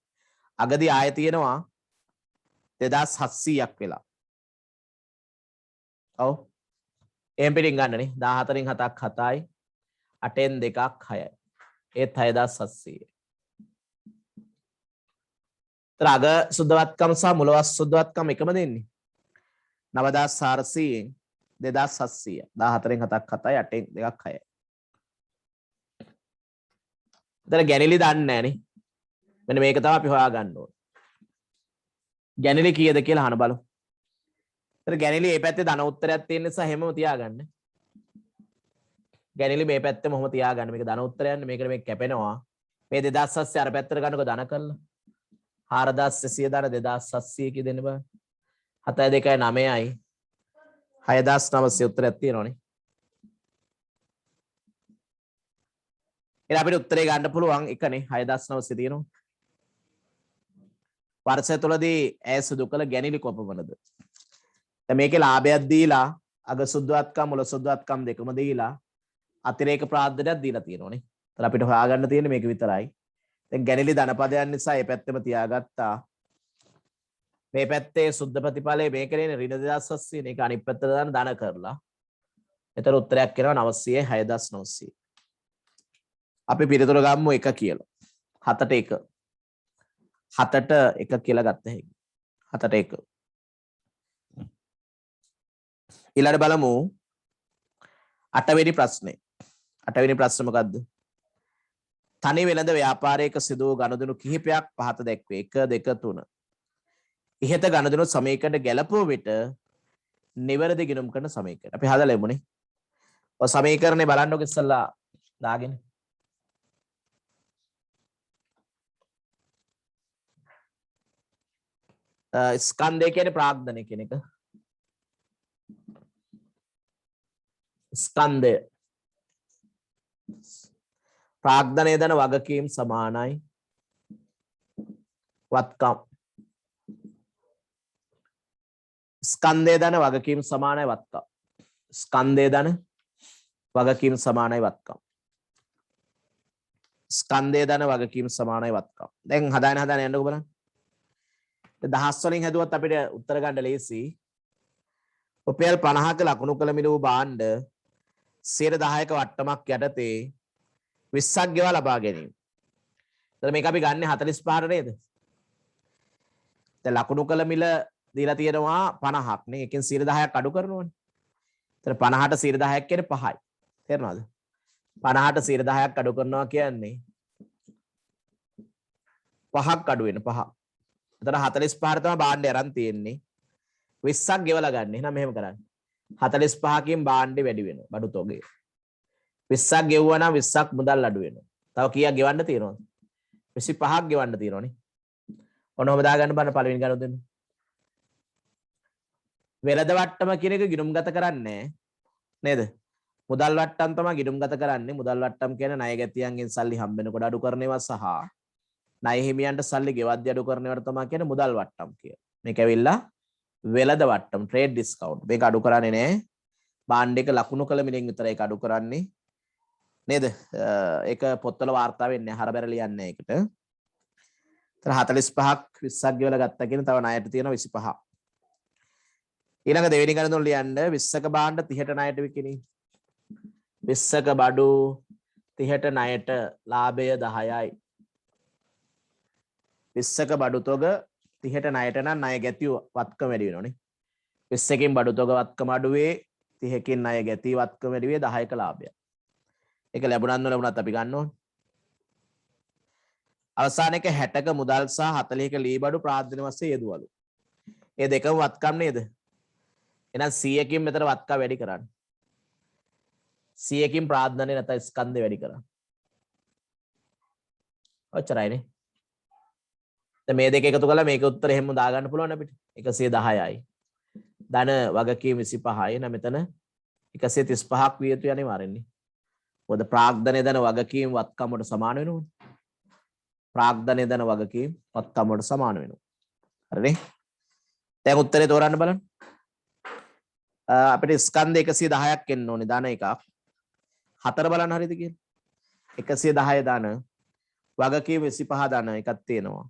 අගදී ආයෙ තියෙනවා 2700ක් වෙලා. ඔව්. එහෙන් පිටින් ගන්නනේ. 14න් 7ක් 7යි. 8න් 2ක් 6යි. ඒත් 6700. තර අග සුද්ධවත්කම සහ මුලවත් සුද්ධවත්කම එකම දෙන්නේ. 9400න් 2700. 14න් 7ක් 7යි 8න් 2ක් 6යි. එතන ගැනිලි දන්නේ නැහනේ. මෙන්න මේක තමයි අපි හොයාගන්න ඕනේ. ගැනිලි කීයද කියලා අහන බලමු. එතන ගැනිලි මේ පැත්තේ ධන උත්තරයක් තියෙන නිසා හැමම තියාගන්න. ගැනිලි මේ පැත්තේ මොහොම තියාගන්න. මේක ධන උත්තරයන්නේ. මේකට මේක කැපෙනවා. මේ 2700 අර පැත්තට ගන්නකො ධන කරලා. 4600 ධන 2700 කිය දෙන්න බෑ. 7 2යි 9යි 6900 උත්තරයක් තියෙනවනේ. එහෙනම් අපිට උත්තරේ ගන්න පුළුවන් එකනේ 6900 තියෙනවා. වර්ෂය තුලදී ඈ සුදු කළ ගැනිලි කොපමණද? දැන් මේකේ ලාභයක් දීලා අග සුද්ධවත්කම් මුල සුද්ධවත්කම් දෙකම දීලා අතිරේක ප්‍රාද්දයක් දීලා තියෙනෝනේ. ඒතර අපිට හොයාගන්න තියෙන්නේ මේක විතරයි. දැන් ගැනිලි ධනපදයන් නිසා මේ පැත්තෙම තියාගත්තා. මේ පැත්තේ සුද්ධ ප්‍රතිඵලයේ මේකනේ ඍණ 2700 නේ. ඒක අනිත් පැත්තට දාන ධන කරලා. එතන උත්තරයක් එනවා 900යි 6900. අපි පිළිතුර ගමු 1 කියලා. 7ට 1. 7ට 1 කියලා ගත්ත හැකි. 7ට 1. ඊළඟ බලමු 8 වෙනි ප්‍රශ්නේ. 8 වෙනි ප්‍රශ්න මොකද්ද? තනි වෙළඳ ව්‍යාපාරයක සිදු වූ ගනුදෙනු කිහිපයක් පහත දැක්වේ. 1 2 3. ඉහත ගනුදෙනු සමීකරණ ගැලපුව විට නිවැරදි ගිණුම් කරන සමීකරණ. අපි හදලා ලැබුණේ. ඔය සමීකරණේ බලන්නකො ඉස්සල්ලා දාගෙන. ස්කන්ධය කියන්නේ ප්‍රාග්ධනය කියන එක. ස්කන්ධය ප්‍රාග්ධනය දන වගකීම් සමානයි වත්කම්. ස්කන්ධය දන වගකීම් සමානයි වත්කම්. ස්කන්ධය දන වගකීම් සමානයි වත්කම්. ස්කන්ධය දන වගකීම් සමානයි වත්කම්. දැන් හදාගෙන යන්නකෝ බලන්න. දහස් වලින් හැදුවත් අපිට උත්තර ගන්න ලේසි. රුපියල් 50ක ලකුණු කළ මිලවූ භාණ්ඩ 10%ක වට්ටමක් යටතේ 20ක් ගෙවා ලබා ගැනීම. එතන මේක අපි ගන්න 45ට නේද? දැන් ලකුණු කළ මිල දීලා තියෙනවා 50ක් නේ. එකෙන් 10%ක් අඩු කරනවනේ. එතන 50ට 10%ක් කියන්නේ 5යි. තේරෙනවද? 50ට 10%ක් අඩු කරනවා කියන්නේ 5ක් අඩු වෙන 5. එතන 45ට තමයි භාණ්ඩය අරන් තියෙන්නේ. 20ක් ගෙවලා ගන්න. එහෙනම් මෙහෙම කරන්න. 45කින් භාණ්ඩේ වැඩි වෙනවා බඩු තොගේ. 20ක් ගෙවුවා නම් 20ක් මුදල් අඩු වෙනවා. තව කීයක් ගෙවන්න තියෙනවද? 25ක් ගෙවන්න තියෙනවනේ. ඔන්න ඔබ දාගන්න බලන්න පළවෙනි ගණුදෙන්න. වෙළඳ වට්ටම කියන එක ගිණුම්ගත කරන්නේ නේද? මුදල් වට්ටම් තමයි ගිණුම්ගත කරන්නේ. මුදල් වට්ටම් කියන්නේ ණය ගැතියන්ගෙන් සල්ලි හම්බෙනකොට අඩු කරන ඒවා සහ ණය හිමියන්ට සල්ලි ගෙවද්දී අඩු කරන ඒවාට තමයි කියන්නේ මුදල් වට්ටම් කියලා. මේක ඇවිල්ලා වෙළඳ වට්ටම් ට්‍රේඩ් ඩිස්කවුන්ට්. මේක අඩු කරන්නේ නැහැ. බාණ්ඩ එක ලකුණු කළ මිලෙන් විතරයි ඒක අඩු කරන්නේ. නේද? ඒක පොත්වල වාර්තා වෙන්නේ හරබැර ලියන්නේ ඒකට. තර 45ක් 20ක් ගෙවලා ගත්තා කියන තව ණයට තියෙනවා 25. ඊළඟ දෙවෙනි ගණනුන් ලියන්න 20ක භාණ්ඩ 30ට ණයට විකිනේ. 20ක බඩු 30ට ණයට ලාභය 10යි. 20ක බඩු තොග 30ට ණයට නම් ණය ගැතිය වත්කම වැඩි වෙනවනේ. 20කින් බඩු තොග වත්කම අඩු වේ 30කින් ණය ගැතිය වත්කම වැඩි වේ 10ක ලාභය. ඒක ලැබුණත් නොලැබුණත් අපි ගන්න ඕනේ. අවසාන එක 60ක මුදල් සහ 40ක ලී බඩු ප්‍රාර්ථන වශයෙන් යෙදුවලු. ඒ දෙකම වත්කම් නේද? එහෙනම් 100කින් මෙතන වත්කම් වැඩි කරන්න. 100කින් ප්‍රාර්ථනේ නැත්නම් ස්කන්ධය වැඩි කරන්න. ඔච්චරයිනේ. දැන් මේ දෙක එකතු කරලා මේක උත්තර එහෙම දාගන්න පුළුවන් අපිට. 110යි. ධන වගකීම් 25යි. නම් මෙතන 135ක් විය යුතු අනිවාර්යෙන්නේ. මොකද ප්‍රාග්ධනය ධන වගකීම් වත්කම් වලට සමාන වෙනවනේ. ප්‍රාග්ධනය ධන වගකීම් වත්කම් වලට සමාන වෙනවා. හරිනේ? දැන් උත්තරේ තෝරන්න බලන්න. අපිට ස්කන්ධ 110ක් එන්න ඕනේ ධන එකක්. 4 බලන්න හරියද කියලා. 110 ධන වගකීම් 25 ධන එකක් තියෙනවා.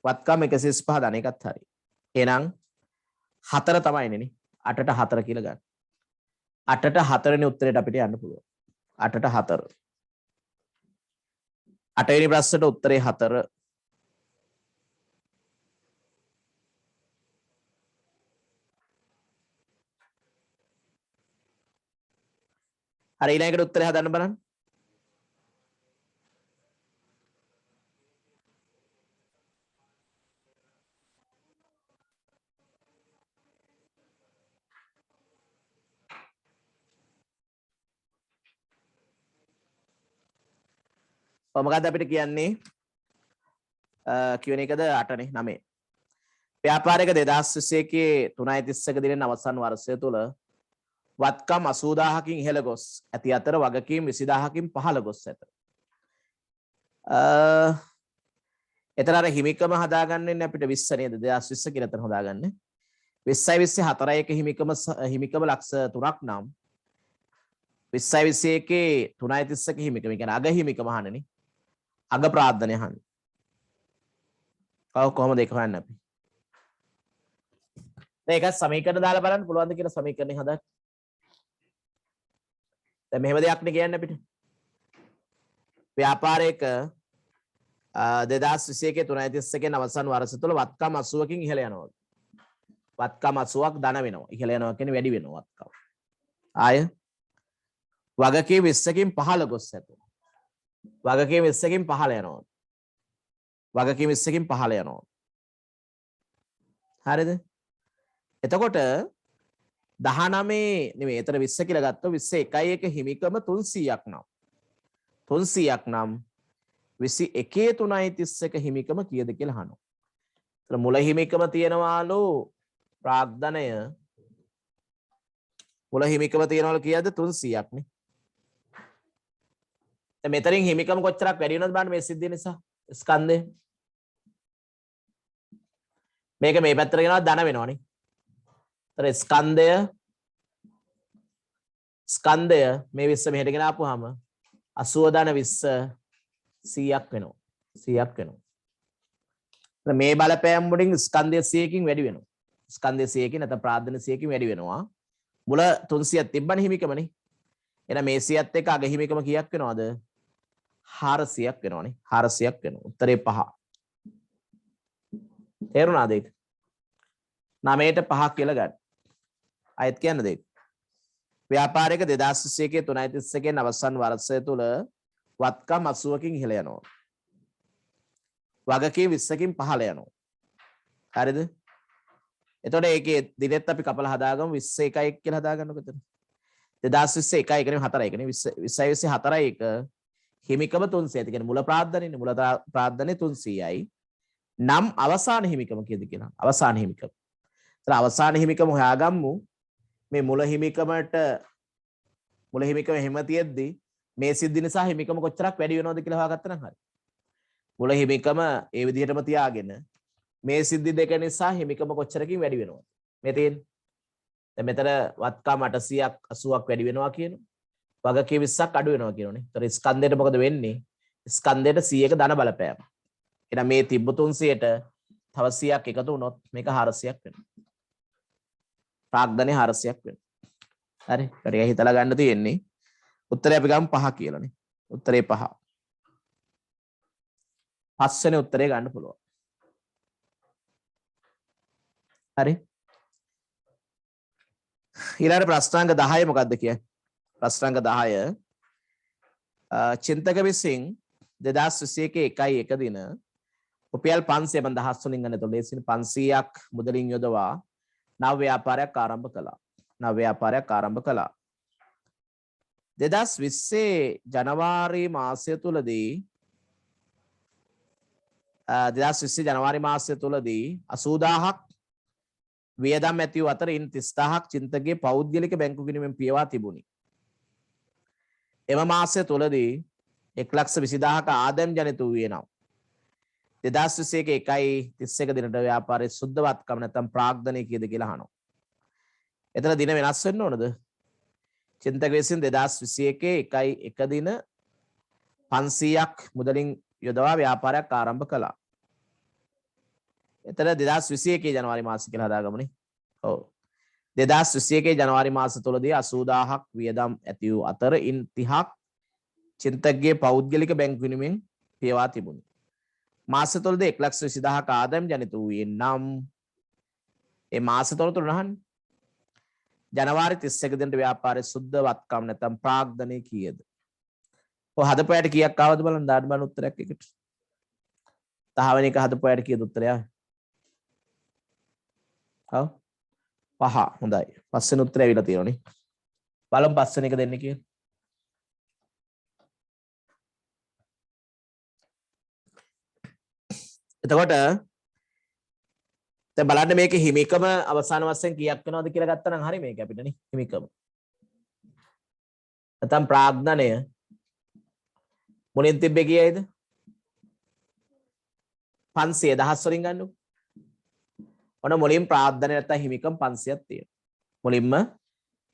වත්කම් 135 ධන එකත් හරි. එහෙනම් 4 තමයිනේ නේ. 8ට 4 කියලා ගන්න. 8ට 4 වෙනි උත්තරේට අපිට යන්න පුළුවන්. 8ට 4. 8 වෙනි ප්‍රශ්නට උත්තරේ 4. හරි ඊළඟට උත්තරේ හදන්න බලන්න. මොකක්ද අපිට කියන්නේ කියන එකද 8නේ 9. ව්‍යාපාරික 2021 3.31 දිනෙන් අවසන් වර්ෂය තුල වත්කම් 80000කින් ඉහළ ගොස් ඇති අතර වගකීම් 20000කින් පහළ ගොස් ඇත. එතන අර හිමිකම හදාගන්නේ අපිට 20 නේද 2020 කියලා එතන හදාගන්නේ. 20යි 24යි එක හිමිකම ලක්ෂ 3ක් නම් 20යි 21 3.31 හිමිකම කියන්නේ අග හිමිකම අහන්නේ. අග ප්‍රාර්ථනය අහන්නේ. කොහොමද ඒක හොයන්නේ අපි? දැන් ඒක සමීකරණ දාලා බලන්න පුළුවන්ද කියලා සමීකරණේ හදන්න. දැන් මෙහෙම දෙයක් නේ කියන්නේ අපිට. ව්‍යාපාරයක 2021 3.31 අවසන් වර්ෂය තුල වත්කම් 80කින් ඉහළ යනවා. වත්කම් 80ක් ධන වෙනවා. ඉහළ යනවා කියන්නේ වැඩි වෙනවා වත්කම්. ආය වගකීම් 20කින් පහළ ගොස් ඇත. වගකීම් 20කින් පහළ යනවා. වගකීම් 20කින් පහළ යනවා. හරිද? එතකොට 19 නෙමෙයි එතන 20 කියලා ගත්තොත් 21 1 හිමිකම 300ක් නම් 300ක් නම් 21 3.31 හිමිකම කීයද කියලා අහනවා. එතන මුල හිමිකම තියනවාලු ප්‍රාග්ධනය මුල හිමිකම තියනවලු කීයද 300ක් නේ. දැන් මෙතනින් හිමිකම කොච්චරක් වැඩි වෙනවද බලන්න මේ සිද්ධිය නිසා ස්කන්ධය. මේක මේ පැත්තට ගෙනවා ධන වෙනවනේ. ඒතර ස්කන්ධය මේ 20 මෙහෙට ගෙන ආපුවාම 80 ධන 20 100ක් වෙනවා. 100ක් වෙනවා. ඒතර මේ බලපෑම් වලින් ස්කන්ධය 100කින් වැඩි වෙනවා. ස්කන්ධය 100කින් නැත්නම් ප්‍රාර්ථන 100කින් වැඩි වෙනවා. මුල 300ක් තිබ්බනේ හිමිකමනේ. එහෙනම් මේ 100ත් එක්ක අග හිමිකම කීයක් වෙනවද? 400ක් වෙනවනේ. 400ක් වෙනවා. උත්තරේ 5. තේරුණාද ඒක? 9ට 5 කියලා ගන්න. අයත් කියන්න දෙයක්. ව්‍යාපාරික 2021 3.31 අවසන් වර්ෂය තුල වත්කම් 80කින් ඉහළ යනවා. වගකීම් 20කින් පහළ යනවා. හරිද? එතකොට ඒකේ දිනෙත් අපි කපලා හදාගමු 21 කියලා හදාගන්නකො එතන. 2021 එකයි කියන්නේ 4යි කියන්නේ 20 4යි එක හිමිකම 300 ඇති කියන්නේ මුල ප්‍රාර්ථනනේ මුල ප්‍රාර්ථනේ 300යි නම් අවසාන හිමිකම කීයද කියලා අවසාන හිමිකම. ඒතර අවසාන හිමිකම හොයාගමු මේ මුල හිමිකමට මුල හිමිකම එහෙම තියෙද්දි මේ සිද්ධි නිසා හිමිකම කොච්චරක් වැඩි වෙනවද කියලා හොයාගත්තා නම් හරි. මුල හිමිකම ඒ විදිහටම තියාගෙන මේ සිද්ධි දෙක නිසා හිමිකම කොච්චරකින් වැඩි වෙනවද? මේ තියෙන්නේ. දැන් මෙතන වත්කම් 800ක් 80ක් වැඩි වෙනවා කියනවා. වගකීම් 20ක් අඩු වෙනවා කියනෝනේ. ඒතර ස්කන්ධයට මොකද වෙන්නේ? ස්කන්ධයට 100ක ධන බලපෑම. එහෙනම් මේ තිබ්බ 300ට තව 100ක් එකතු වුණොත් මේක 400ක් වෙනවා. ප්‍රාග්ධනේ 400ක් වෙනවා. හරි. ටිකක් හිතලා ගන්න තියෙන්නේ. උත්තරය අපි ගමු 5 කියලානේ. උත්තරේ 5. පස්වෙනි උත්තරේ ගන්න පුළුවන්. හරි. ඊළඟ ප්‍රශ්නාංග 10 මොකක්ද කියන්නේ? ප්‍රශ්නාංග 10 චින්තක විසින් 2021 1 දින රුපියල් 500 මන් දහස් වලින් ගන්න. එතකොට ලේසින් 500ක් මුදලින් යොදවා නව ව්‍යාපාරයක් ආරම්භ කළා. නව ව්‍යාපාරයක් ආරම්භ කළා. 2020 ජනවාරි මාසය තුලදී 2020 ජනවාරි මාසය තුලදී 80000ක් වියදම් ඇති වූ අතර ඉන් 30000ක් චින්තකගේ පෞද්ගලික බැංකු ගිණුමෙන් පියවා තිබුණි. එම මාසය තුලදී 120000ක ආදායම් ජනිත වූයේ නම් 2021 1 දිනට ව්‍යාපාරයේ සුද්ධවත්කම නැත්නම් ප්‍රාග්ධනය කීයද කියලා අහනවා. එතන දින වෙනස් වෙන්න ඕනද? චින්තක විසින් 2021 1 දින 500ක් මුදලින් යොදවා ව්‍යාපාරයක් ආරම්භ කළා. එතන 2021 ජනවාරි මාසෙ කියලා හදාගමුනේ. ඔව්. 2021 ජනවාරි මාස තුලදී 80000ක් වියදම් ඇති වූ අතර ඉන් 30ක් චින්තකගේ පෞද්ගලික බැංකු ගිණුමෙන් පියවා තිබුණි. මාස තුලදී 120000ක ආදායම් ජනිත වූයේ නම් ඒ මාස තුල නහන්නේ. ජනවාරි 31 දිනට ව්‍යාපාරයේ සුද්ධවත්කම් නැත්නම් ප්‍රාග්ධනය කීයද? ඔය හදපුවාට කීයක් ආවද බලන්න දාන්න බලන්න උත්තරයක් එකට. 10 වෙනි එක හදපුවාට කීයද උත්තරය? ඔව් 5 හොඳයි. පස්වෙනි උත්තරය ඇවිල්ලා තියෙනවනේ. බලමු පස්වෙනි එක දෙන්නේ කියලා. එතකොට දැන් බලන්න මේකේ හිමිකම අවසාන වශයෙන් කීයක් වෙනවද කියලා ගත්තා නම් හරි මේක අපිටනේ හිමිකම. නැත්නම් ප්‍රාග්ධනය මුලින් තිබ්බේ කීයද? 500 දහස් වලින් ගන්නකො. ඔන්න මුලින් ප්‍රාග්ධනය නැත්නම් හිමිකම් 500ක් තියෙනවා. මුලින්ම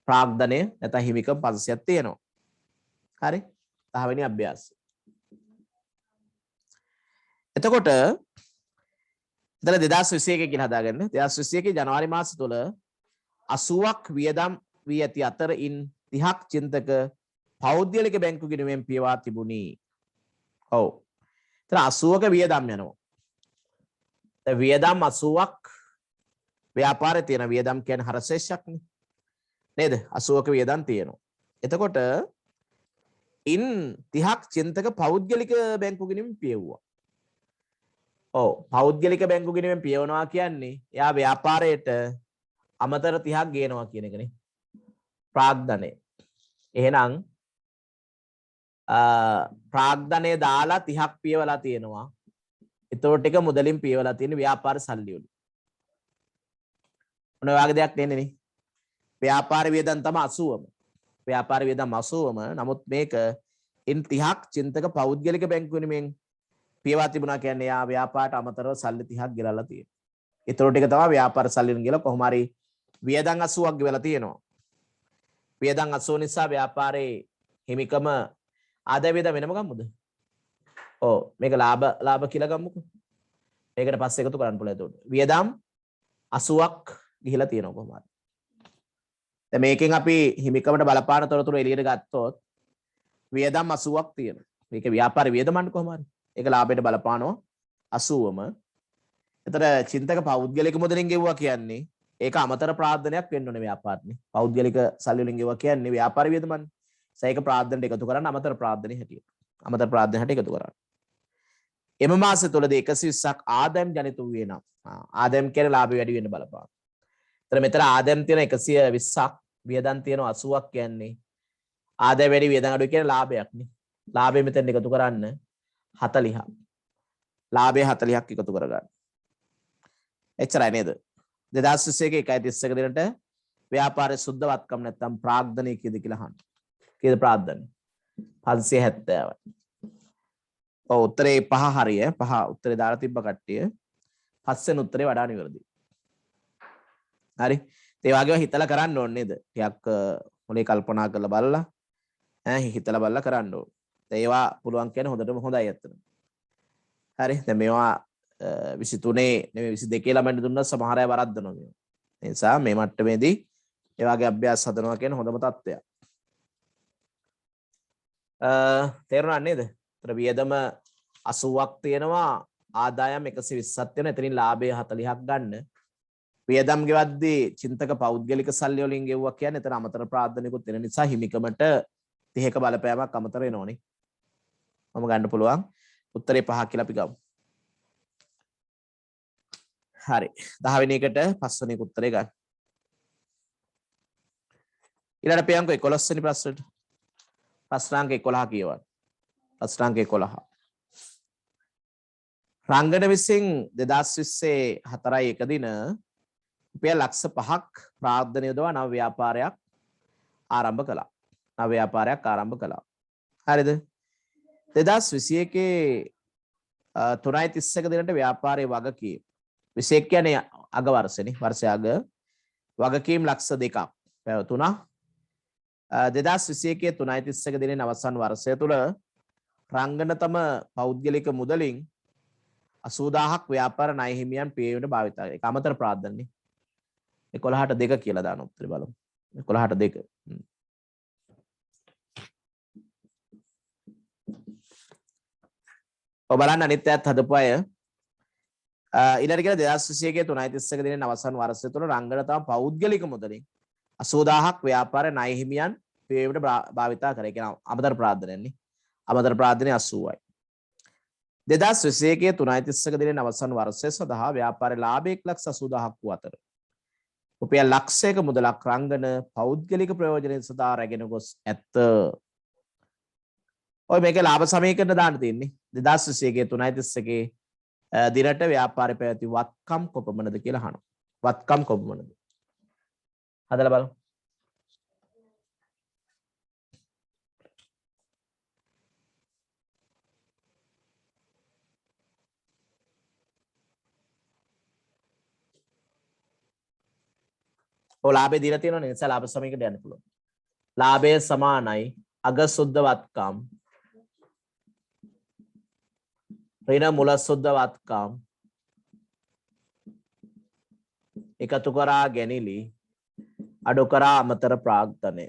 ප්‍රාග්ධනය නැත්නම් හිමිකම් 500ක් තියෙනවා. හරි? 10 වෙනි අභ්‍යාසය. එතකොට ඉතල 2021 කියලා හදාගන්න. 2021 ජනවාරි මාස තුල 80ක් වියදම් වී ඇති අතර ඉන් 30ක් චින්තක පෞද්ගලික බැංකු ගිණුමෙන් පියවා තිබුණි. ඔව්. ඒතර 80ක වියදම් යනවා. දැන් වියදම් 80ක් ව්‍යාපාරේ තියෙන වියදම් කියන්නේ හරශේෂයක්නේ. නේද? 80ක වියදම් තියෙනවා. එතකොට ඉන් 30ක් චින්තක පෞද්ගලික බැංකු ගිණුමෙන් පියවුවා. ඔව් පෞද්ගලික බැංකු ගිණුමෙන් පියවනවා කියන්නේ එයා ව්‍යාපාරයට අමතර 30ක් ගේනවා කියන එකනේ. ප්‍රාග්ධනය. එහෙනම් ප්‍රාග්ධනය දාලා 30ක් පියවලා තියෙනවා. ඒතකොට ටික මුදලින් පියවලා තියෙන ව්‍යාපාර සල්ලි වලින්. මොන වගේ දෙයක් නෙන්නේ නේ. ව්‍යාපාර වියදම් තමයි 80ම. ව්‍යාපාර වියදම් 80ම. නමුත් මේක ඉන් 30ක් චින්තක පෞද්ගලික බැංකු ගිණුමෙන් පියවා තිබුණා කියන්නේ යා ව්‍යාපාරට අමතරව සල්ලි 30ක් ගෙලලා තියෙනවා. ඒතකොට ටික තමයි ව්‍යාපාර සල්ලි වලින් ගෙල කොහොම හරි වියදම් 80ක් ගෙවලා තියෙනවා. වියදම් 80 නිසා ව්‍යාපාරේ හිමිකම ආදාය වියදම් වෙනම ගමුද? ඔව් මේක ලාභ කියලා ගමුකෝ. මේකට පස්සේ එකතු කරන්න පුළුවන් එතකොට. වියදම් 80ක් ගිහිලා තියෙනවා කොහොම හරි. දැන් මේකෙන් අපි හිමිකමට බලපාන තොරතුරු එළියට ගත්තොත් වියදම් 80ක් තියෙනවා. මේක ව්‍යාපාර වියදමන්නේ කොහොම හරි. ඒක ලාභයට බලපානවා 80ම. එතන චින්තක පෞද්ගලික මුදලින් ගෙවුවා කියන්නේ ඒක අමතර ප්‍රාර්ථනයක් වෙන්න ඕනේ ව්‍යාපාරනේ. පෞද්ගලික සල්ලි වලින් ගෙවුවා කියන්නේ ව්‍යාපාර වියදමන්නේ. ඒක ප්‍රාර්ථනට එකතු කරන්න අමතර ප්‍රාර්ථනේ හැටියට. අමතර ප්‍රාර්ථන හැටියට එකතු කරන්න. එම මාසය තුලදී 120ක් ආදායම් ජනිත වූයේ නම් ආදායම් කියන්නේ ලාභය වැඩි වෙන්න බලපාන. එතන මෙතන ආදායම් තියෙන 120ක් වියදම් තියෙන 80ක් කියන්නේ ආදාය වැඩි වියදම් අඩු කියන ලාභයක් නේ. ලාභය මෙතෙන් එකතු කරන්න 40ක්. ලාභය 40ක් එකතු කරගන්න. එච්චරයි නේද? 2021 1.31 දිනට ව්‍යාපාරයේ සුද්ධවත්කම් නැත්තම් ප්‍රාග්ධනය කීයද කියලා අහන්න. කීයද ප්‍රාග්ධනය? 570යි. ඔව් උත්තරේ 5 හරිය. 5 උත්තරේ දාලා තිබ්බ කට්ටිය. පස්වෙනි උත්තරේ වඩා නිවැරදි. හරි. ඒ වගේම හිතලා කරන්න ඕනේ නේද? ටිකක් මොලේ කල්පනා කරලා බලලා හිතලා බලලා කරන්න ඕනේ. ඒවා පුළුවන් කියන්නේ හොඳටම හොඳයි අත්තට. හරි. දැන් මේවා 23 නෙමෙයි 22 ළමයින්ට දුන්නා සමහර අය වරද්දනවා මේවා. ඒ නිසා මේ මට්ටමේදී ඒ වගේ අභ්‍යාස හදනවා කියන හොඳම තත්ත්වයක්. තේරුණා නේද? ඒතර වියදම 80ක් තියෙනවා ආදායම් 120ක් තියෙනවා. එතනින් ලාභය 40ක් ගන්න. වියදම් ගෙවද්දී චින්තක පෞද්ගලික සල්ලි වලින් ගෙවුවා කියන්නේ එතන අමතර ප්‍රාර්ථනිකුත් වෙන නිසා හිමිකමට 30ක බලපෑමක් අමතර වෙනෝනේ. මම ගන්න පුළුවන්. උත්තරේ 5 කියලා අපි ගමු. හරි. 10 වෙනි එකට 5 වෙනි උත්තරේ ගන්න. ඊළඟට අපි යන්කෝ 11 වෙනි ප්‍රශ්නෙට. ප්‍රශ්නාංක 11 කියවන්න. ප්‍රශ්නාංක 11. රංගන විසින් 2020 4.1 දින රුපියල් ලක්ෂ 5ක් ප්‍රාර්ථනීය යොදවා නව ව්‍යාපාරයක් ආරම්භ කළා. නව ව්‍යාපාරයක් ආරම්භ කළා. හරිද? 2021 3.31 දිනට ව්‍යාපාරයේ වගකීම් 21 කියන්නේ අග වර්ෂනේ. වර්ෂය අග වගකීම් ලක්ෂ 2ක් පැවතුණා. 2021 3.31 දිනේ අවසන් වර්ෂය තුල රංගන තම පෞද්ගලික මුදලින් 80000ක් ව්‍යාපාර ණය හිමියන් පියවීමට භාවිත කරා. ඒක අමතර ප්‍රාර්ථනනේ. 11ට 2 කියලා දාන උත්තරේ බලමු. 11ට 2. ඔබ බලන්න අනිත් අයත් හදපු අය ඊළඟට කියලා 2021 3.31 දිනේ අවසන් වර්ෂය තුල රංගන තම පෞද්ගලික මුදලින් 80000ක් ව්‍යාපාර ණය හිමියන් පියවීමට භාවිත කරා. ඒක අමතර ප්‍රාර්ථනනේ. අමතර ප්‍රාර්ථනය 80යි. 2021 3.31 දිනේ අවසන් වර්ෂය සඳහා ව්‍යාපාරයේ ලාභ 1,80,000ක් වූ අතර රුපියල් ලක්ෂයක මුදලක් රංගන පෞද්ගලික ප්‍රයෝජනයෙන් සඳහා රැගෙන ගොස් ඇත. ඔය මේකේ ලාභ සමීකරණ දාන්න තියෙන්නේ. 2021 3.31 දිනට ව්‍යාපාරයේ පැවති වත්කම් කොපමණද කියලා අහනවා. වත්කම් කොපමණද? හදලා බලමු. ඔය ලාභය දීලා තියෙනවනේ නිසා ලාභ සමීකරණයට යන්න පුළුවන්. ලාභය සමානයි අග සුද්ධ වත්කම් ඍණ මුල සුද්ධ වත්කම් එකතු කරා ගැනිලි අඩු කරා අමතර ප්‍රාග්ධනය.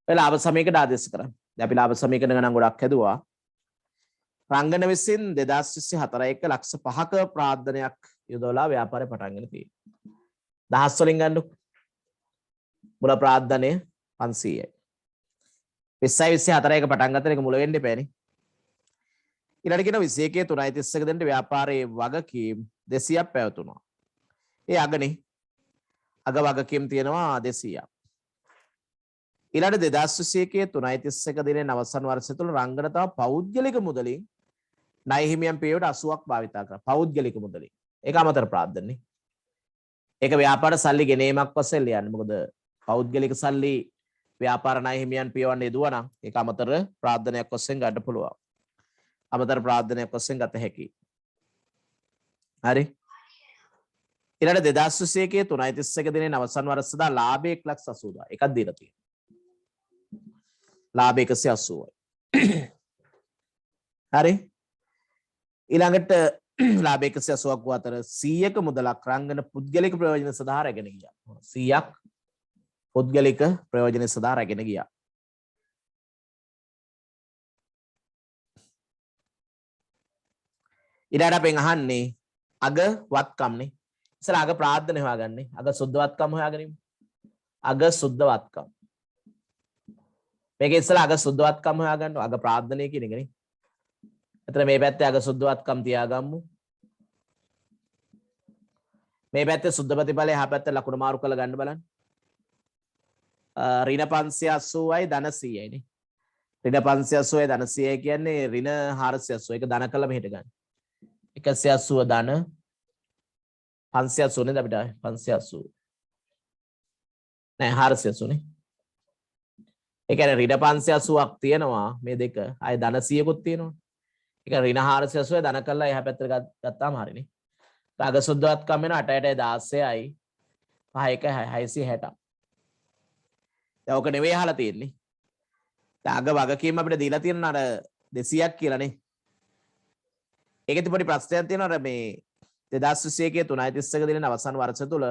ඔය ලාභ සමීකරණ ආදේශ කරා. දැන් අපි ලාභ සමීකරණ ගණන් ගොඩක් හැදුවා. රංගන විසින් 2024 ලක්ෂ 5ක ප්‍රාර්ථනයක් යොදවලා ව්‍යාපාරය පටන් ගන්න තියෙනවා. දහස් වලින් ගන්නකො. මුල ප්‍රාර්ථනය 500යි. 2024 පටන් ගත්ත එක මුල වෙන්න එපානේ. ඊළඟට කියන 21 3.31 දෙනට ව්‍යාපාරයේ වගකීම් 200ක් පැවතුණා. ඒ අගනේ. අග වගකීම් තියෙනවා 200ක්. ඊළඟට 2021 3.31 දිනේ අවසන් වර්ෂය තුල රංගන තම පෞද්ගලික මුදලින් ණය හිමියන් පියවට 80ක් භාවිත කරා. පෞද්ගලික මුදලින්. ඒක අමතර ප්‍රාර්ථනනේ. ඒක ව්‍යාපාර සල්ලි ගෙනීමක් වශයෙන් ලියන්න. මොකද පෞද්ගලික සල්ලි ව්‍යාපාර ණය හිමියන් පියවන්න යෙදුවා නම් ඒක අමතර ප්‍රාර්ථනයක් වශයෙන් ගන්න පුළුවන්. අමතර ප්‍රාර්ථනයක් වශයෙන් ගත හැකියි. හරි. ඊළඟට 2021 3.31 දිනේ අවසන් වර්ෂය සඳහා ලාභය 1,80,000 එකක් දීලා තියෙනවා. ලාභ 180යි. හරි. ඊළඟට ලාභ 180ක් වූ අතර 100ක මුදලක් රංගන පුද්ගලික ප්‍රයෝජන සඳහා රැගෙන ගියා. 100ක් පුද්ගලික ප්‍රයෝජන සඳහා රැගෙන ගියා. ඊළඟට අපෙන් අහන්නේ අග වත්කම්නේ. ඉතින් අග ප්‍රාර්ථන හොයාගන්නේ. අග සුද්ධ වත්කම් හොයාගනිමු. අග සුද්ධ වත්කම්. මේක ඉස්සලා අග සුද්ධ වත්කම් හොයාගන්න අග ප්‍රාර්ථනය කියන එකනේ. එතන මේ පැත්තේ අග සුද්ධ වත්කම් තියාගමු. මේ පැත්තේ සුද්ධ ප්‍රතිඵලය එහා පැත්තේ ලකුණු මාරු කරලා ගන්න බලන්න. ඍණ 580යි ධන 100යි නේ. ඍණ 580යි ධන 100යි කියන්නේ ඍණ 480. ඒක ධන කළා මෙහෙට ගන්න. 180 ධන 580 නේද අපිට 580. නෑ 480 නේ. ඒ කියන්නේ ඍණ 580ක් තියෙනවා මේ දෙක. ආයේ ධන 100කුත් තියෙනවා. ඒක ඍණ 480 ධන කළා එහා පැත්තට ගත්තාම හරිනේ. අග සුද්ධවත්කම් වෙන 8යි 16යි 5යි 660. දැන් ඔක නෙවෙයි අහලා තියෙන්නේ. දැන් අග වගකීම් අපිට දීලා තියෙන අර 200ක් කියලානේ. ඒකෙත් පොඩි ප්‍රශ්නයක් තියෙනවා අර මේ 2021 3.31 දින අවසන් වර්ෂ තුල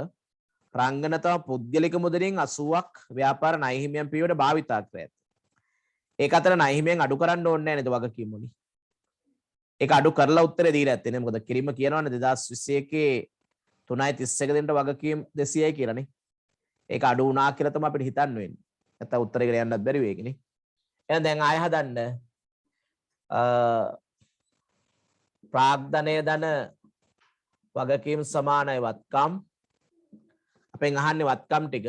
රංගනතම පුද්ගලික මුදලින් 80ක් ව්‍යාපාර ණය හිමියන් පියවර භාවිතා කර ඇත. ඒක අතර ණය හිමියන් අඩු කරන්න ඕනේ නැහැ නේද වගකීම් වලින්. ඒක අඩු කරලා උත්තරේ දීලා ඇත්තේ නේ. මොකද කිරිම කියනවනේ 2021 3.31 දිනට වගකීම් 200යි කියලානේ. ඒක අඩු වුණා කියලා තමයි අපිට හිතන්න වෙන්නේ. නැත්නම් උත්තරේකට යන්නත් බැරි වෙයි ඒකනේ. එහෙනම් දැන් ආය හදන්න ප්‍රාග්ධනය ධන වගකීම් සමානයි වත්කම්. අපෙන් අහන්නේ වත්කම් ටික.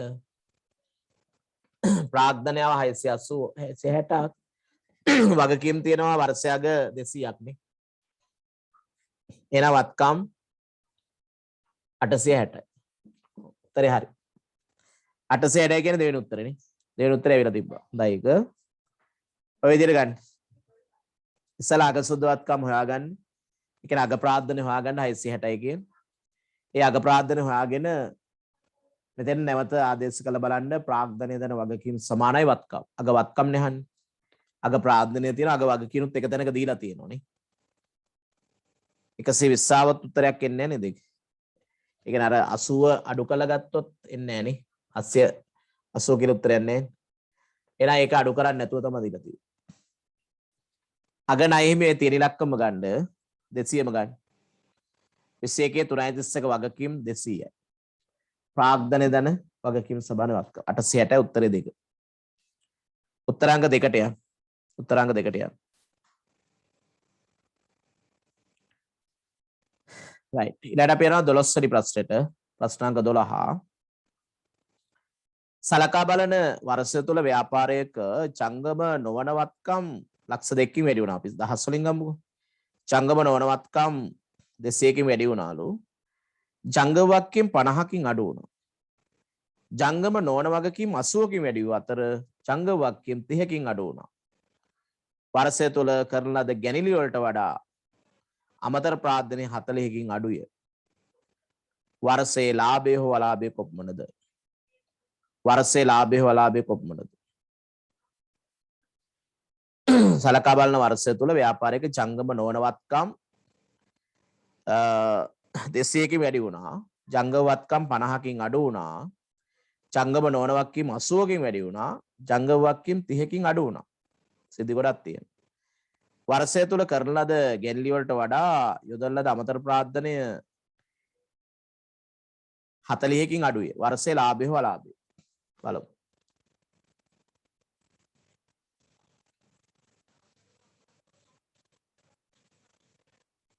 ප්‍රාග්ධනයව 680 660ක් වගකීම් තියෙනවා වර්ෂයක 200ක් නේ. එහෙනම් වත්කම් 860යි. උත්තරේ හරි. 860 කියන්නේ දෙවෙනි උත්තරේ නේ. දෙවෙනි උත්තරේ ඇවිල්ලා තිබ්බා. හොඳයි ඒක. ඔය විදිහට ගන්න. ඉස්සලා අග සුද්ධවත්කම් හොයාගන්න. ඒ කියන්නේ අග ප්‍රාග්ධනය හොයාගන්න 660යි කියන්නේ. ඒ අග ප්‍රාග්ධනය හොයාගෙන මෙතෙන් නැවත ආදේශ කළ බලන්න ප්‍රාග්ධනය දන වගකීම් සමානයි වත්කම්. අග වත්කම් නෙහන්නේ. අග ප්‍රාග්ධනය තියෙන අග වගකීනුත් එක තැනක දීලා තියෙනවා නේ. 120වත් උත්තරයක් එන්නේ නැහැ නේද? ඒ කියන්නේ අර 80 අඩු කළා ගත්තොත් එන්නේ නැහැ නේ. 80 කියලා උත්තරයක් නැහැ. එහෙනම් ඒක අඩු කරන්නේ නැතුව තමයි දීලා තියෙන්නේ. අග ණය හිමියේ තියෙන ඉලක්කම ගන්න 200ම ගන්න. 21 331 වගකීම් 200යි. ප්‍රාග්ධනය ධන වගකීම් සමාන වත්කම් 860යි උත්තරේ 2. උත්තරාංග 2ට යන්න. උත්තරාංග 2ට යන්න. right. ඊළඟට අපි යනවා 12 වෙනි ප්‍රශ්නෙට. ප්‍රශ්නාංග 12. සලකා බලන වර්ෂය තුල ව්‍යාපාරයක ජංගම නොවන වත්කම් ලක්ෂ 2කින් වැඩි වුණා. අපි දහස් වලින් ගමුකෝ. ජංගම නොවන වත්කම් 200කින් වැඩි වුණාලු. ජංගම වත්කම් 50කින් අඩු වුණා. ජංගම නොවන වගකීම් 80කින් වැඩි වූ අතර ජංගම වත්කම් 30කින් අඩු වුණා. වර්ෂය තුල කරන ලද ගැනිලි වලට වඩා අමතර ප්‍රාර්ථනය 40කින් අඩුය. වර්ෂයේ ලාභය හෝ අලාභය කොපමණද? වර්ෂයේ ලාභය හෝ අලාභය කොපමණද? සලකා බලන වර්ෂය තුල ව්‍යාපාරයක ජංගම නොවන වත්කම් 200කින් වැඩි වුණා. ජංගම වත්කම් 50කින් අඩු වුණා. ජංගම නොවන වත්කම් 80කින් වැඩි වුණා. ජංගම වත්කම් 30කින් අඩු වුණා. සිද්ධි ගොඩක් තියෙනවා. වර්ෂය තුල කරන ලද ගැන්ලි වලට වඩා යොදන ලද අමතර ප්‍රාර්ථනය 40කින් අඩුයි. වර්ෂයේ ලාභය හෝ අලාභය බලමු.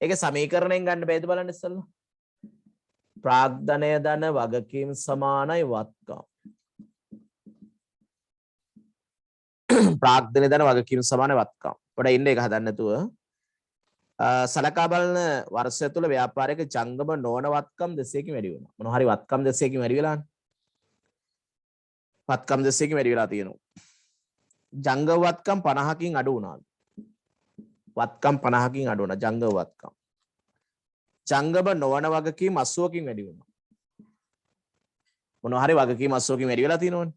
ඒක සමීකරණයෙන් ගන්න බෑද බලන්න ඉස්සෙල්ලා. ප්‍රාග්ධනය ධන වගකීම් සමානයි වත්කම්. ප්‍රාග්ධනය ධන වගකීම් සමානයි වත්කම්. පොඩ ඉන්න එක හදන්න නැතුව සලකා බලන වර්ෂය තුල ව්‍යාපාරයක ජංගම නොවන වත්කම් 200කින් වැඩි වෙනවා. මොන හරි වත්කම් 200කින් වැඩි වෙලානේ. වත්කම් 200කින් වැඩි වෙලා තියෙනවා. ජංගම වත්කම් 50කින් අඩු වුණා. වත්කම් 50කින් අඩු වුණා ජංගම වත්කම්. ජංගම නොවන වගකීම් 80කින් වැඩි වුණා. මොන හරි වගකීම් 80කින් වැඩි වෙලා තියෙනවනේ.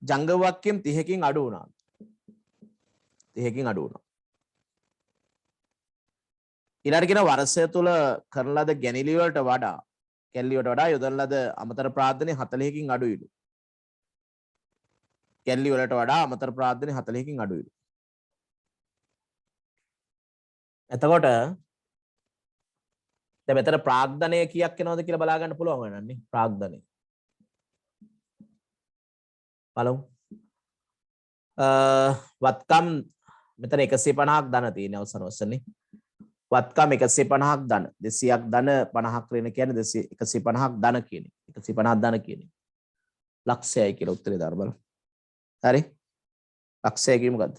ජංගම වත්කම් 30කින් අඩු වුණා. 30කින් අඩු වුණා. ඊළඟට කියන වර්ෂය තුල කරන ලද ගැනිලි වලට වඩා යොදන ලද අමතර ප්‍රාර්ථනය 40කින් අඩුයිලු. ගැනිලි වලට වඩා අමතර ප්‍රාර්ථනය 40කින් අඩුයිලු. එතකොට දැන් මෙතන ප්‍රාග්ධනය කීයක් වෙනවද කියලා බලා ගන්න පුළුවන් වෙනන්නේ. ප්‍රාග්ධනය බලමු. වත්කම් මෙතන 150ක් ධන තියෙන අවසන් වශයෙන්නේ. වත්කම් 150ක් ධන 200ක් ධන 50ක් ඍණ කියන්නේ 150ක් ධන කියන්නේ 150ක් ධන කියන්නේ ලක්ෂයයි කියලා උත්තරේ දාන්න බලන්න. හරි? ලක්ෂය කිය මොකද්ද?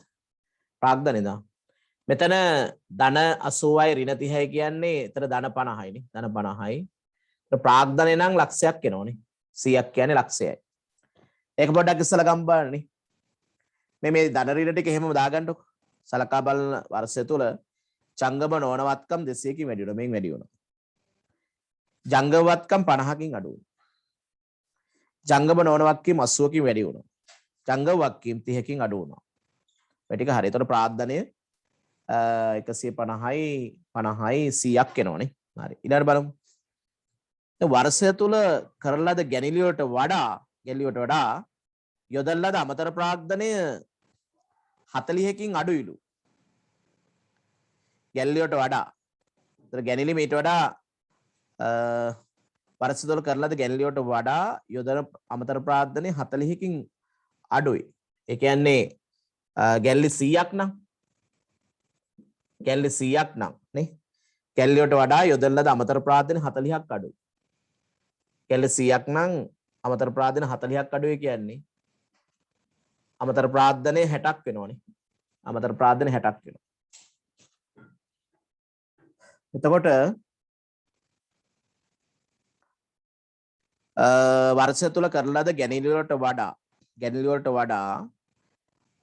ප්‍රාග්ධනේ දා. මෙතන ධන 80යි ඍණ 30යි කියන්නේ එතන ධන 50යි නේ. ධන 50යි. ඒක ප්‍රාග්ධනේ නම් ලක්ෂයක් එනෝනේ. 100ක් කියන්නේ ලක්ෂයයි. ඒක පොඩ්ඩක් ඉස්සලා ගම් බලන්නනේ. මේ ධන ඍණ ටික එහෙමම දාගන්නකො. සලකා බලන වර්ෂය තුල ජංගම නොවන වත්කම් 200කින් වැඩි වෙනවා. මේන් වැඩි වෙනවා. ජංගම වත්කම් 50කින් අඩු වෙනවා. ජංගම නොවන වත්කම් 80කින් වැඩි වෙනවා. ජංගම වත්කම් 30කින් අඩු වෙනවා. මේ ටික හරිය. ඒතකොට ප්‍රාග්ධනය 150යි 100ක් එනවනේ. හරි. ඊළඟට බලමු. වර්ෂය තුල කරන ලද ගැනිලි වලට වඩා යොදන ලද අමතර ප්‍රාග්ධනය 40කින් අඩුයිලු. ගැනිලි වලට වඩා. ඒතර ගැනිලි මීට වඩා වර්ෂය තුල කරන ලද ගැනිලි වලට වඩා යොදන අමතර ප්‍රාග්ධනය 40කින් අඩුයි. ඒ කියන්නේ ගැනිලි 100ක් නම් ගැනිලි 100ක් නම් නේ ගැනිලි වලට වඩා යොදන ලද අමතර ප්‍රාග්ධනය 40ක් අඩුයි. ගැනිලි 100ක් නම් අමතර ප්‍රාග්ධනය 40ක් අඩුයි කියන්නේ අමතර ප්‍රාග්ධනය 60ක් වෙනවනේ. අමතර ප්‍රාග්ධනය 60ක් වෙනවා. එතකොට වර්ෂය තුල කරන ලද ගැනිලි වලට වඩා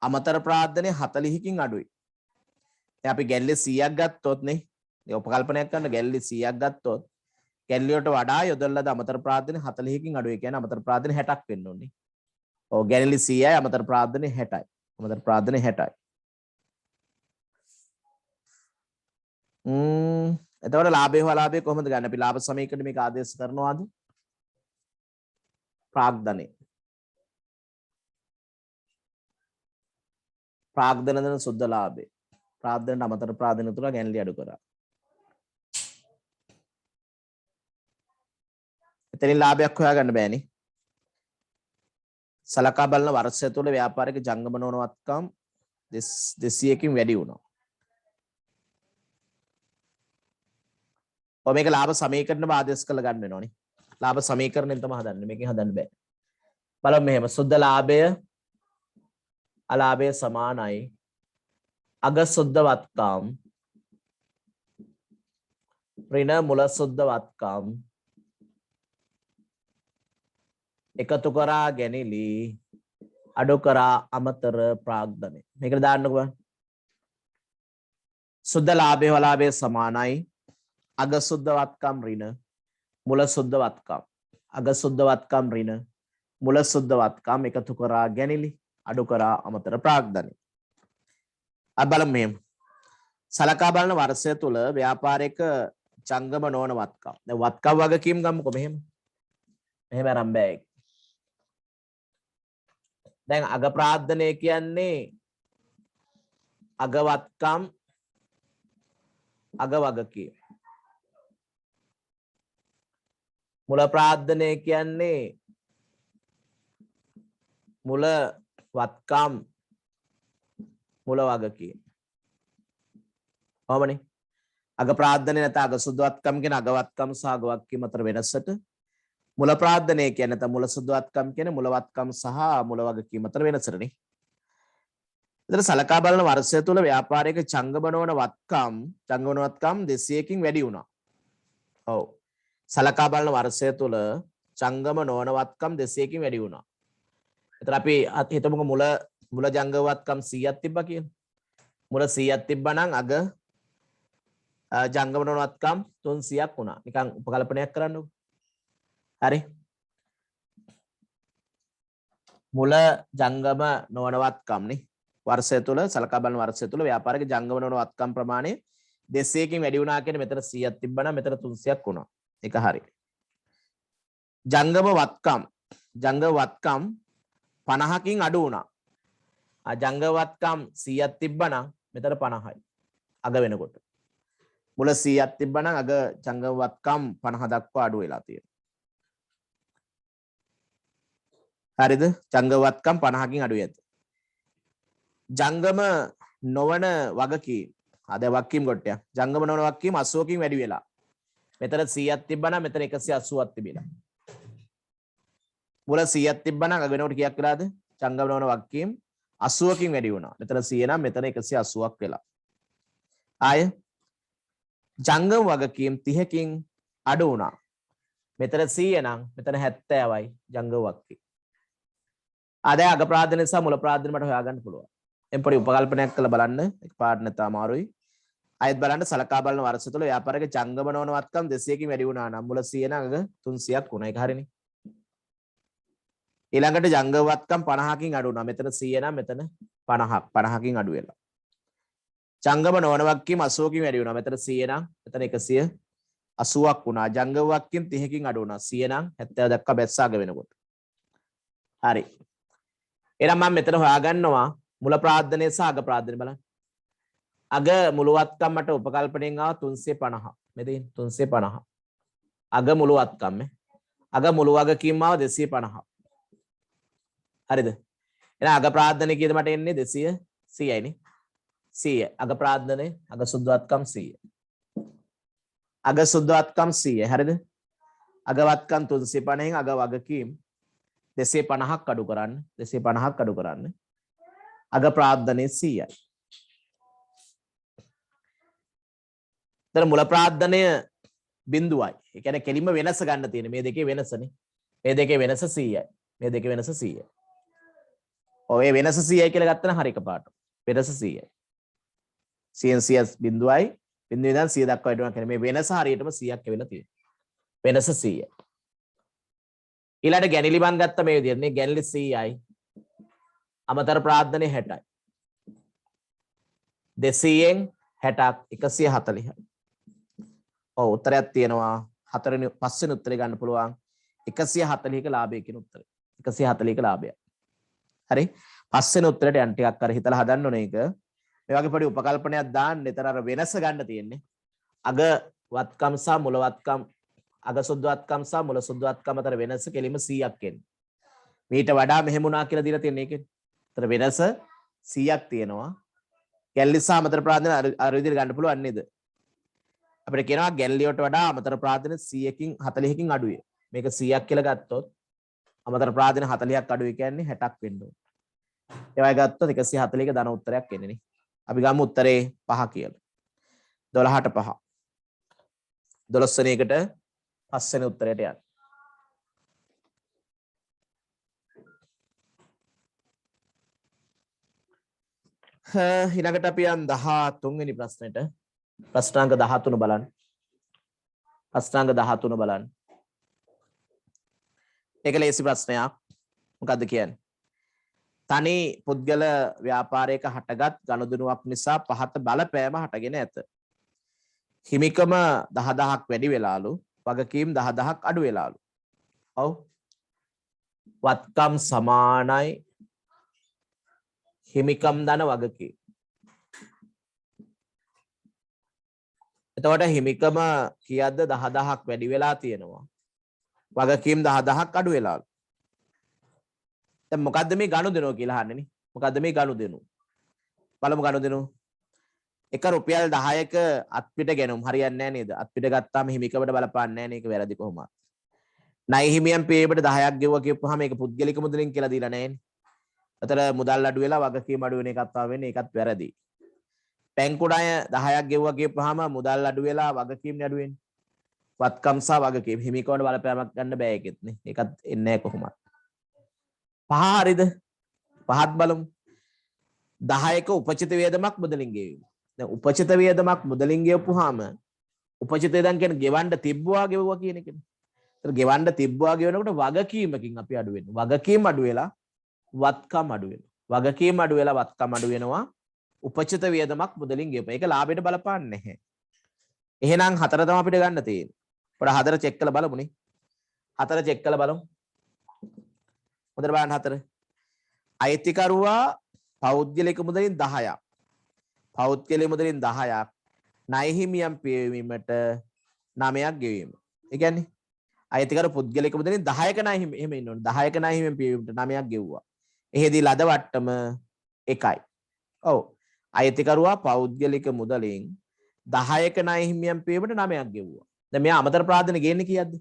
අමතර ප්‍රාග්ධනය 40කින් අඩුයි. දැන් අපි ගැනිලි 100ක් ගත්තොත් නේ. මේ උපකල්පනයක් කරන්න ගැනිලි 100ක් ගත්තොත් ගැනිලි වලට වඩා යොදන ලද අමතර ප්‍රාග්ධනය 40කින් අඩුයි. කියන්නේ අමතර ප්‍රාග්ධනය 60ක් වෙන්න ඕනේ. ඔව් ගැනිලි 100යි අමතර ප්‍රාග්ධනය 60යි. අමතර ප්‍රාග්ධනය 60යි. එතකොට ලාභය හෝ අලාභය කොහොමද ගන්න? අපි ලාභ සමීකරණ මේක ආදේශ කරනවාද? ප්‍රාග්ධනය. ප්‍රාග්ධනන සුද්ධ ලාභය. ප්‍රාග්ධනට අමතර ප්‍රාග්ධනය තුල ගැනිලි අඩු කරා. එතනින් ලාභයක් හොයාගන්න බෑනේ. සලකා බලන වර්ෂය තුල ව්‍යාපාරික ජංගම නොවන වත්කම් 200කින් වැඩි වුණා. ඔය මේක ලාභ සමීකරණව ආදේශ කරලා ගන්න වෙනවනේ. ලාභ සමීකරණයෙන් තමයි හදන්නේ. මේකෙන් හදන්න බෑ. බලමු මෙහෙම. සුද්ධ ලාභය අලාභය සමානයි. අග සුද්ධ වත්කම් ඍණ මුල සුද්ධ වත්කම් එකතු කරා ගැනිලි අඩු කරා අමතර ප්‍රාග්ධනය. මේකට දාන්නකෝ බලන්න. සුද්ධ ලාභය අලාභය සමානයි. අග සුද්ධ වත්කම් ඍණ මුල සුද්ධ වත්කම්. අග සුද්ධ වත්කම් ඍණ මුල සුද්ධ වත්කම් එකතු කරා ගැනිලි අඩු කරා අමතර ප්‍රාග්ධනය. අපි බලමු මෙහෙම. සලකා බලන වර්ෂය තුල ව්‍යාපාරික ජංගම නොවන වත්කම්. දැන් වත්කම් වගකීම් ගමුකෝ මෙහෙම. මෙහෙම අරන් බෑ. දැන් අග ප්‍රාග්ධනය කියන්නේ අග වත්කම් අග වගකීම්. මුල ප්‍රාග්ධනය කියන්නේ මුල වත්කම් මුල වගකීම්. කොහොමනේ? අග ප්‍රාග්ධනය නැත්නම් අග සුද්ධ වත්කම් කියන අග වත්කම් සහ අග වගකීම් අතර වෙනසට මුල ප්‍රාග්ධනය කියන්නේ නැත්නම් මුල සුද්ධ වත්කම් කියන්නේ මුල වත්කම් සහ මුල වගකීම් අතර වෙනසටනේ. එතන සලකා බලන වර්ෂය තුල ව්‍යාපාරික ජංගම නොවන වත්කම් 200කින් වැඩි වුණා. ඔව්. සලකා බලන වර්ෂය තුල ජංගම නොවන වත්කම් 200කින් වැඩි වුණා. එතන අපි හිතමුකෝ මුල ජංගම වත්කම් 100ක් තිබ්බා කියලා. මුල 100ක් තිබ්බා නම් අග ජංගම නොවන වත්කම් 300ක් වුණා. නිකන් උපකල්පනයක් කරන්නකෝ. හරි. මුල ජංගම නොවන වත්කම් නේ. වර්ෂය තුල සලකා බලන වර්ෂය තුල ව්‍යාපාරික ජංගම නොවන වත්කම් ප්‍රමාණය 200කින් වැඩි වුණා කියන්නේ මෙතන 100ක් තිබ්බා නම් මෙතන 300ක් වුණා. ඒක හරි. ජංගම වත්කම් 50කින් අඩු වුණා. ජංගම වත්කම් 100ක් තිබ්බා නම් මෙතන 50යි. අග වෙනකොට. මුල 100ක් තිබ්බා නම් අග ජංගම වත්කම් 50 දක්වා අඩු වෙලා තියෙනවා. හරිද? ජංගම වත්කම් 50කින් අඩු යද්දී. ජංගම නොවන වගකීම් අද වක්කීම් කොටයක්. ජංගම නොවන වක්කීම් 80කින් වැඩි වෙලා. මෙතන 100ක් තිබ්බනම් මෙතන 180ක් තිබිලා. මුල 100ක් තිබ්බනම් අග වෙනකොට කීයක් වෙලාද? ජංගම නොවන වක්කීම් 80කින් වැඩි වුණා. මෙතන 100 නම් මෙතන 180ක් වෙලා. ආය ජංගම වගකීම් 30කින් අඩු වුණා. මෙතන 100 නම් මෙතන 70යි ජංගම වක්කීම්. ආද අග ප්‍රාර්ථන නිසා මුල ප්‍රාර්ථන මට හොයාගන්න පුළුවන්. එම් පොඩි උපකල්පනයක් කරලා බලන්න. එකපාරට නැත අමාරුයි. ආයෙත් බලන්න සලකා බලන වර්ෂ තුල ව්‍යාපාරික ජංගම නොවන වත්කම් 200කින් වැඩි වුණා නම් මුල 100 නම් අග 300ක් වුණා. ඒක හරිනේ. ඊළඟට ජංගම වත්කම් 50කින් අඩු වුණා. මෙතන 100 නම් මෙතන 50කින් අඩු වෙලා. ජංගම නොවන වක්කීම් 80කින් වැඩි වුණා. මෙතන 100 නම් මෙතන 180ක් වුණා. ජංගම වක්කීම් 30කින් අඩු වුණා. 100 නම් 70 දක්වා බැස්සාග වෙනකොට. හරි. එහෙනම් මම මෙතන හොයාගන්නවා මුල ප්‍රාර්ථනයේ සහ අග ප්‍රාර්ථනය බලන්න. අග මුළු වත්කම් මට උපකල්පනයෙන් ආව 350. මෙතන 350. අග මුළු වත්කම් අග මුළු වගකීම් ආව 250. හරිද? එහෙනම් අග ප්‍රාර්ථනය කීයද මට එන්නේ 230යි නේ. 100. අග ප්‍රාර්ථනයේ අග සුද්ධ වත්කම් 100. අග සුද්ධ වත්කම් 100. හරිද? අග වත්කම් 350න් අග වගකීම් 250ක් අඩු කරන්න. 250ක් අඩු කරන්න. අග ප්‍රාර්ථනයේ 100යි. මුල ප්‍රාර්ථනය බිඳුවයි. ඒ කියන්නේ කෙලින්ම වෙනස ගන්න තියෙන මේ දෙකේ වෙනසනේ. මේ දෙකේ වෙනස 100යි. මේ දෙකේ වෙනස 100යි. ඔය වෙනස 100යි කියලා ගත්තා නම් හරි එකපාරට. වෙනස 100යි. 100 බිඳුවයි බිඳුවේ ඉඳන් 100 දක්වා වැඩිවෙනවා කියන්නේ මේ වෙනස හරියටම 100ක් වෙලා තියෙනවා. වෙනස 100යි. ඊළඟට ගැනිලි මන් ගත්ත මේ විදිහට නේ ගැනිලි 100යි. අමතර ප්‍රාර්ථනය 60යි. 200න් 60ක් 140යි. ඔව් උත්තරයක් තියෙනවා. පස්වෙනි උත්තරේ ගන්න පුළුවන් 140ක ලාභයකින් උත්තරේ. 140ක ලාභය. හරි. පස්වෙනි උත්තරේට යන් ටිකක් අර හිතලා හදන්න ඕනේ ඒක. මේ වගේ පොඩි උපකල්පනයක් දාන්න එතන අර වෙනස ගන්න තියෙන්නේ. අග වත්කම් සහ මුල වත්කම් අග සුද්ධ වත්කම් සහ මුල සුද්ධ වත්කම් අතර වෙනස කෙලිම 100ක් එන්නේ. මීට වඩා මෙහෙම වුණා කියලා දීලා තියෙන එකේ. අතර වෙනස 100ක් තියෙනවා. ගැල්ලි සහ අමතර ප්‍රාර්ථන අර විදිහට ගන්න පුළුවන් නේද? අපිට කියනවා ගැල්ලි වලට වඩා අමතර ප්‍රාර්ථන 100කින් 40කින් අඩුයි. මේක 100ක් කියලා ගත්තොත් අමතර ප්‍රාර්ථන 40ක් අඩුයි කියන්නේ 60ක් වෙන්න ඕනේ. ඒ වගේ ගත්තොත් 140ක ධන උත්තරයක් එන්නේ නේ. අපි ගමු උත්තරේ 5 කියලා. 12ට 5. 12 වෙනි එකට 5 වෙනි උත්තරයට යන්න. ඊළඟට අපි යන් 13 වෙනි ප්‍රශ්නෙට. ප්‍රශ්නාංක 13 බලන්න. ප්‍රශ්නාංක 13 බලන්න. ඒක ලේසි ප්‍රශ්නයක්. මොකද්ද කියන්නේ? තනි පුද්ගල ව්‍යාපාරයක හටගත් ගනුදෙනුවක් නිසා පහත බලපෑම හටගෙන ඇත. හිමිකම 10000ක් වැඩි වෙලාලු, වගකීම් 10000ක් අඩු වෙලාලු. ඔව්. වත්කම් සමානයි, හිමිකම් දන වගකීම්. එතකොට හිමිකම කීයක්ද 10000ක් වැඩි වෙලා තියෙනවා. වගකීම් 10000ක් අඩු වෙලාලු. දැන් මොකද්ද මේ ගනුදෙනුව කියලා අහන්නේ නේ? මොකද්ද මේ ගනුදෙනුව? බලමු ගනුදෙනුව. එක රුපියල් 10ක අත්පිට ගැනුම් හරියන්නේ නැහැ නේද? අත්පිට ගත්තාම හිමිකමට බලපාන්නේ නැහැ නේ. ඒක වැරදි කොහොමද? ණය හිමියන් පේබට 10ක් ගෙවුවා කියපුවාම මේක පුද්ගලික මුදලින් කියලා දීලා නැහැ නේ. අතර මුදල් අඩු වෙලා වගකීම් අඩු වෙන එකක් තමයි වෙන්නේ. ඒකත් වැරදි. බැංකු ණය 10ක් ගෙවුවා කියපුවාම මුදල් අඩු වෙලා වගකීම් අඩු වෙන්නේ. වත්කම් සහ වගකීම් හිමිකමට බලපෑමක් ගන්න බෑ ඒකෙත් නේ. ඒකත් එන්නේ නැහැ කොහොමද? පහ හරිද? පහත් බලමු. 10ක උපචිත වේදමක් මුදලින් ගෙවීම. දැන් උපචිත වේදමක් මුදලින් ගෙවපුවාම උපචිත වේදම් කියන්නේ ගෙවන්න තිබ්බවා ගෙවුවා කියන එකනේ. ඒතර ගෙවන්න තිබ්බවා ගෙවනකොට වගකීමකින් අපි අඩු වෙනවා. වගකීම් අඩු වෙලා වත්කම් අඩු වෙනවා. වගකීම් අඩු වෙලා වත්කම් අඩු වෙනවා. උපචිත වේදමක් මුදලින් ගෙවපුවා. ඒක ලාභයට බලපාන්නේ නැහැ. එහෙනම් 4 තමයි අපිට ගන්න තියෙන්නේ. පොඩ 4 චෙක් කරලා බලමුනේ. 4 චෙක් කරලා බලමු. හොඳට බලන්න 4. අයිතිකරුවා පෞද්ගලික මුදලින් 10ක්. පෞද්ගලික මුදලින් 10ක්. ණය හිමියන් පියවීමට 9ක් ගෙවීම. ඒ කියන්නේ අයිතිකරු පුද්ගලික මුදලින් 10ක ණය හිමි එහෙම ඉන්න ඕනේ. 10ක ණය හිමියන් පියවීමට 9ක් ගෙවුවා. එහෙදී ලද වට්ටම 1යි. ඔව්. අයිතිකරුවා පෞද්ගලික මුදලින් 10ක ණය හිමියන් පියවීමට 9ක් ගෙවුවා. දැන් මෙයා අමතර ප්‍රාර්ථන ගේන්නේ කීයක්ද?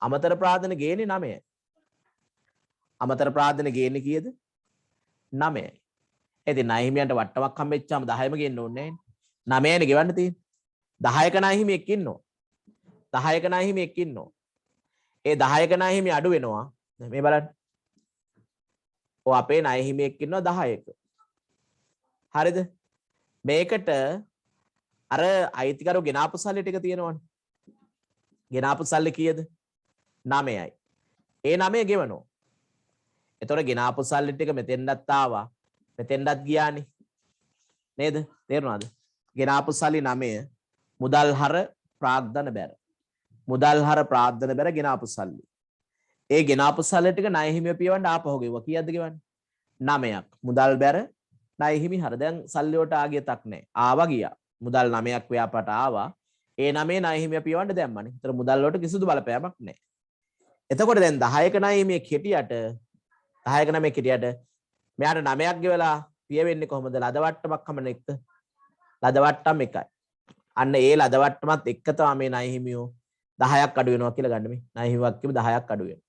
අමතර ප්‍රාර්ථන ගේන්නේ 9යි. අමතර ප්‍රාර්ථන ගේන්නේ කීයද? 9යි. ඉතින් ණය හිමියන්ට වට්ටමක් හම්බෙච්චාම 10ම ගේන්න ඕනේ නැහැ නේ. 9යිනේ ගෙවන්න තියෙන්නේ. 10ක ණය හිමියෙක් ඉන්නවා. 10ක ණය හිමියෙක් ඉන්නවා. ඒ 10ක ණය හිමිය අඩු වෙනවා. මේ බලන්න. ඔය අපේ ණය හිමියෙක් ඉන්නවා 10ක. හරිද? මේකට අර අයිතිකරු ගෙනාපු සල්ලි ටික තියෙනවනේ. ගෙනාපු සල්ලි කීයද? 9යි. ඒ 9 ගෙවනවා. එතකොට ගෙනාපු සල්ලි ටික මෙතෙන්ටත් ආවා. මෙතෙන්ටත් ගියානේ. නේද? තේරුණාද? ගෙනාපු සල්ලි 9 මුදල් හර ප්‍රාග්ධන බැර. මුදල් හර ප්‍රාග්ධන බැර ගෙනාපු සල්ලි. ඒ ගෙනාපු සල්ලි ටික ණය හිමිය පියවන්න ආපහු ගෙවුවා. කීයක්ද ගෙවන්නේ? 9ක්. මුදල් බැර ණය හිමි හර. දැන් සල්ලි වලට ආගියතක් නැහැ. ආවා ගියා. මුදල් 9ක් ව්‍යාපාරට ආවා. ඒ 9 ණය හිමිය පියවන්න දැම්මනේ. ඒතර මුදල් වලට කිසිදු බලපෑමක් නැහැ. එතකොට දැන් 10ක ණය හිමිය කෙටියට 10ක ණය කෙටියට මෙයාට 9ක් ගෙවලා පියවෙන්නේ කොහොමද? ලද වට්ටමක් හමන එක්ක. ලද වට්ටම් එකයි. අන්න ඒ ලද වට්ටමත් එක්ක තමයි මේ ණය හිමියෝ 10ක් අඩු වෙනවා කියලා ගන්න මේ. ණය හිමියක් කිව්ව 10ක් අඩු වෙනවා.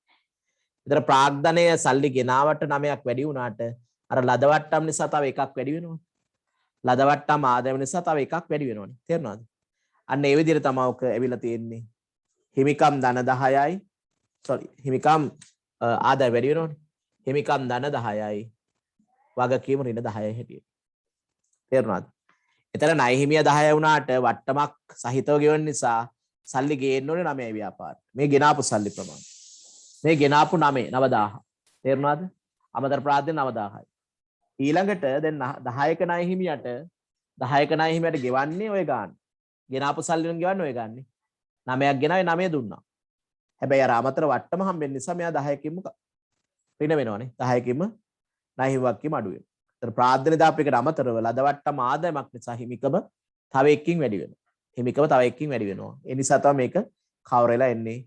ඒතර ප්‍රාග්ධනය සල්ලි ගෙනාවට 9ක් වැඩි වුණාට අර ලද වට්ටම් නිසා තව එකක් වැඩි වෙනවා. ලද වට්ටම් ආදායම නිසා තව එකක් වැඩි වෙනවනේ. තේරුණාද? අන්න ඒ විදිහට තමයි ඔක ඇවිල්ලා තියෙන්නේ. හිමිකම් ධන 10යි. හිමිකම් ආදාය වැඩි වෙනවනේ. හිමිකම් ධන 10යි. වගකීම ඍණ 10යි හැටියට. තේරුණාද? එතන ණය හිමිය 10 වුණාට වට්ටමක් සහිතව ගෙවන නිසා සල්ලි ගේන්න ඕනේ 9යි ව්‍යාපාරට. මේ ගෙනාපු සල්ලි ප්‍රමාණය. මේ ගෙනාපු 9000. තේරුණාද? අමතර ප්‍රාර්ථන 9000යි. ඊළඟට දැන් 10ක ණය හිමියට 10ක ණය හිමියට ගෙවන්නේ ඔය ගන්න. ගෙනාපු සල්ලි වලින් ගෙවන්නේ ඔය ගන්නේ. 9ක් ගෙනාවේ 9 දුන්නා. හැබැයි අර අමතර වට්ටම හම්බෙන්න නිසා මෙයා 10කින්ම ඍණ වෙනවනේ. 10කින්ම ණය හිමියක්කින්ම අඩු වෙනවා. ඒතර ප්‍රාර්ථන දාපු එකට අමතරව ලද වට්ටම ආදායමක් නිසා හිමිකම තව එකකින් වැඩි වෙනවා. හිමිකම තව එකකින් වැඩි වෙනවා. ඒ නිසා තමයි මේක කවර වෙලා එන්නේ.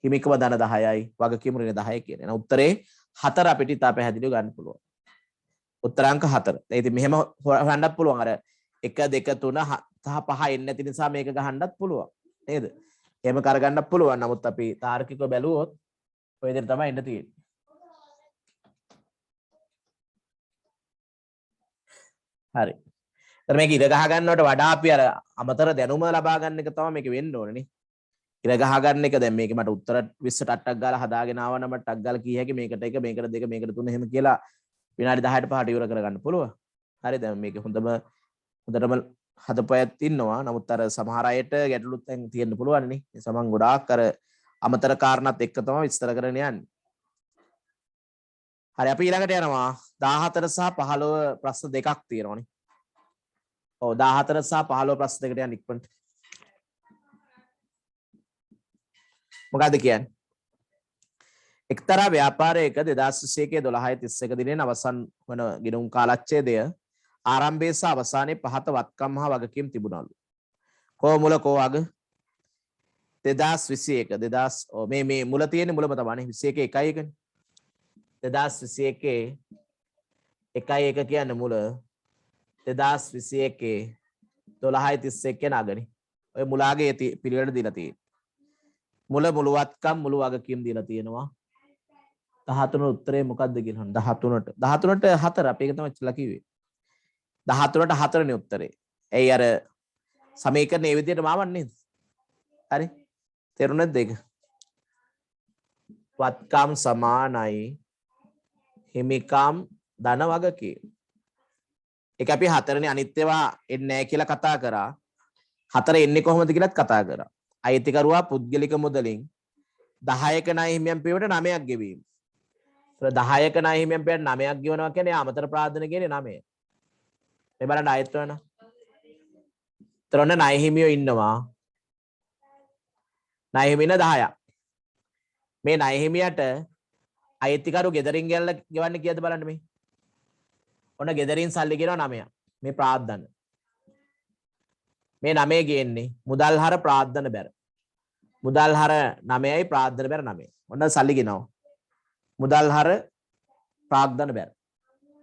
හිමිකම ධන 10යි වගකීම ඍණ 10යි කියන. එහෙනම් උත්තරේ 4 අපිට ඉතා පැහැදිලිව ගන්න පුළුවන්. උත්තරාංක 4. ඉතින් මෙහෙම හොයන්නත් පුළුවන්. අර 1 2 3 සහ 5 එන්නේ නැති නිසා මේක ගහන්නත් පුළුවන්. නේද? එහෙම කරගන්නත් පුළුවන්. නමුත් අපි තාර්කිකව බැලුවොත් ඔය විදිහට තමයි එන්න තියෙන්නේ. හරි. ඒතර මේක ඉර ගහ ගන්නවට වඩා අපි අර අමතර දැනුම ලබා ගන්න එක තමයි මේක වෙන්න ඕනේ නේ. ඉර ගහ ගන්න එක දැන් මේක මට උත්තර 20ට අට්ටක් ගාලා හදාගෙන ආවා නම් මට ටක් ගාලා කී හැකි මේකට එක මේකට දෙක මේකට තුන එහෙම කියලා විනාඩි 10ට 5ට ඉවර කරගන්න පුළුවන්. හරි දැන් මේක හොඳටම හදපයත් ඉන්නවා. නමුත් අර සමහර අයට ගැටලුත් තියෙන්න පුළුවන් නේ. ඒ සමන් ගොඩාක් අර අමතර කාරණාත් එක්ක තමයි විස්තර කරගෙන යන්නේ. හරි අපි ඊළඟට යනවා 14 සහ 15 ප්‍රශ්න දෙකක් තියෙනවානේ. ඔව් 14 සහ 15 ප්‍රශ්න දෙකට යන්න ඉක්මනට. මොකද්ද කියන්නේ? එක්තරා ව්‍යාපාරයක 2021 12/31 දිනෙන් අවසන් වන ගිණුම් කාලච්ඡේදය ආරම්භයේ සහ අවසානයේ පහත වත්කම් හා වගකීම් තිබුණලු. කෝ මුල කෝ අග 2021 මේ මුල තියෙන්නේ මුලම තමයි 21 1 1නේ. 2021 1 1 කියන්නේ මුල 2021 12/31 කියන අගනේ. ඔය මුලාගේ පිළිවෙලට දීලා තියෙන්නේ. මුල මුලවත්කම් මුළු වගකීම් දීලා තියෙනවා. 13 උත්තරේ මොකක්ද කියලා 13ට 4 අපි ඒක තමයි ඉස්සලා කිව්වේ. 13ට 4 නේ උත්තරේ. එයි අර සමීකරණ මේ විදිහට මාවන්නේ නේද? හරි. තේරුණාද ඒක? වත්කම් සමානයි හිමිකම් ධන වගකීම්. ඒක අපි 4නේ අනිත් ඒවා එන්නේ නැහැ කියලා කතා කරා. 4 එන්නේ කොහොමද කියලාත් කතා කරා. අයිතිකරුවා පුද්ගලික මුදලින් 10ක ණය හිමියන් පියවට 9ක් ගෙවීම. 10ක ණය හිමියන් පියවට 9ක් ගෙවනවා කියන්නේ අමතර ප්‍රාර්ථන කියන්නේ 9. මේ බලන්න ආයත වෙන. තරොන්න ණය හිමියෝ ඉන්නවා. ණය හිමින 10ක්. මේ ණය හිමියට අයිතිකරු ගෙදරින් ගෙවන්නේ කීයද බලන්න මේ. ඔන්න ගෙදරින් සල්ලි ගෙනවා 9ක්. මේ ප්‍රාර්ථන. මේ 9 ගේන්නේ මුදල් හර ප්‍රාර්ථන බැර. මුදල් හර 9යි ප්‍රාර්ථන බැර 9. ඔන්න සල්ලි ගෙනවා. මුදල් හර ප්‍රාර්ථන බැර.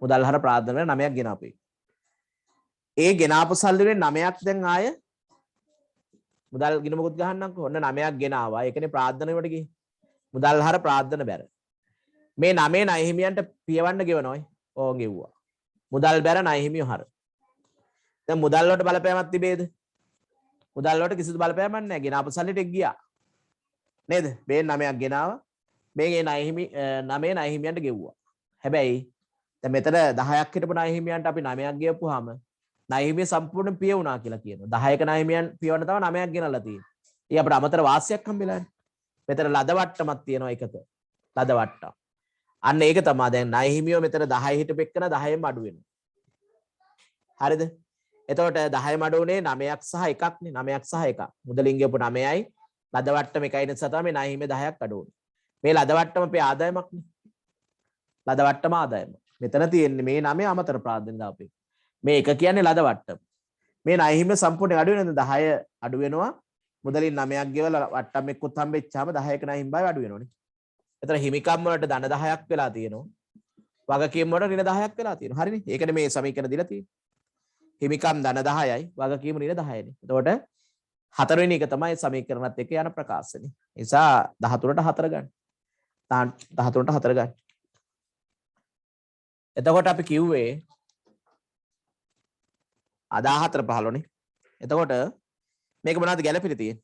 මුදල් හර ප්‍රාර්ථන බැර 9ක් ගෙනාපේ. ඒ ගෙනාපු සල්ලි වලින් 9ක් දැන් ආය මුදල් ගිණුමකුත් ගහන්නම්කෝ. ඔන්න 9ක් ගෙනාවා. ඒකනේ ප්‍රාර්ථන වලට ගියේ. මුදල් හර ප්‍රාර්ථන බැර. මේ 9 ණය හිමියන්ට පියවන්න ගෙවනෝයි. ඕන් ගෙව්වා. මුදල් බැර ණය හිමියෝ හර. දැන් මුදල් වලට බලපෑමක් තිබේද? මුදල් වලට කිසිදු බලපෑමක් නැහැ. ගෙනාපු සල්ලිට ගියා. නේද? මේ 9ක් ගෙනාවා. මේ ණය හිමි 9 ණය හිමියන්ට ගෙව්වා. හැබැයි දැන් මෙතන 10ක් හිටපු ණය හිමියන්ට අපි 9ක් ගෙවපුවාම ණය හිමිය සම්පූර්ණයෙන් පිය වුණා කියලා කියනවා. 10ක ණය හිමියන් පියවන්න තව 9ක් ගෙනල්ලා තියෙනවා. ඊ අපිට අමතර වාසියක් හම්බෙලානේ. මෙතන ලද වට්ටමක් තියෙනවා එකක. ලද වට්ටම්. අන්න ඒක තමයි දැන් ණය හිමියෝ මෙතන 10 හිටපු එක්කන 10ෙන් අඩු වෙනවා. හරිද? එතකොට 10ම අඩු උනේ 9ක් සහ 1ක් නේ. 9ක් සහ 1ක්. මුදලින් ගෙවපු 9යි ලද වට්ටම 1යි නිසා තමයි ණය හිමිය 10ක් අඩු උනේ. මේ ලද වට්ටම අපේ ආදායමක් නේ. ලද වට්ටම ආදායම. මෙතන තියෙන්නේ මේ 9 අමතර ප්‍රාර්ථන දාපේ. මේ එක කියන්නේ ලද වට්ටම. මේ ණය හිමිය සම්පූර්ණයෙන් අඩු වෙනද 10 අඩු වෙනවා. මුදලින් 9ක් ගෙවලා වට්ටම් එක්කුත් හම්බෙච්චාම 10ක ණය හිමිය අඩු වෙනවනේ. එතන හිමිකම් වලට ධන 10ක් වෙලා තියෙනවා. වගකීම් වලට ඍණ 10ක් වෙලා තියෙනවා. හරිනේ. ඒකනේ මේ සමීකරණ දීලා තියෙන්නේ. හිමිකම් ධන 10යි වගකීම් ඍණ 10යිනේ. එතකොට හතරවෙනි එක තමයි සමීකරණත් එක්ක යන ප්‍රකාශනේ. ඒ නිසා 13ට 4 ගන්න. 13ට 4 ගන්න. එතකොට අපි කිව්වේ 14 15නේ. එතකොට මේක මොනවද ගැළපෙලි තියෙන්නේ?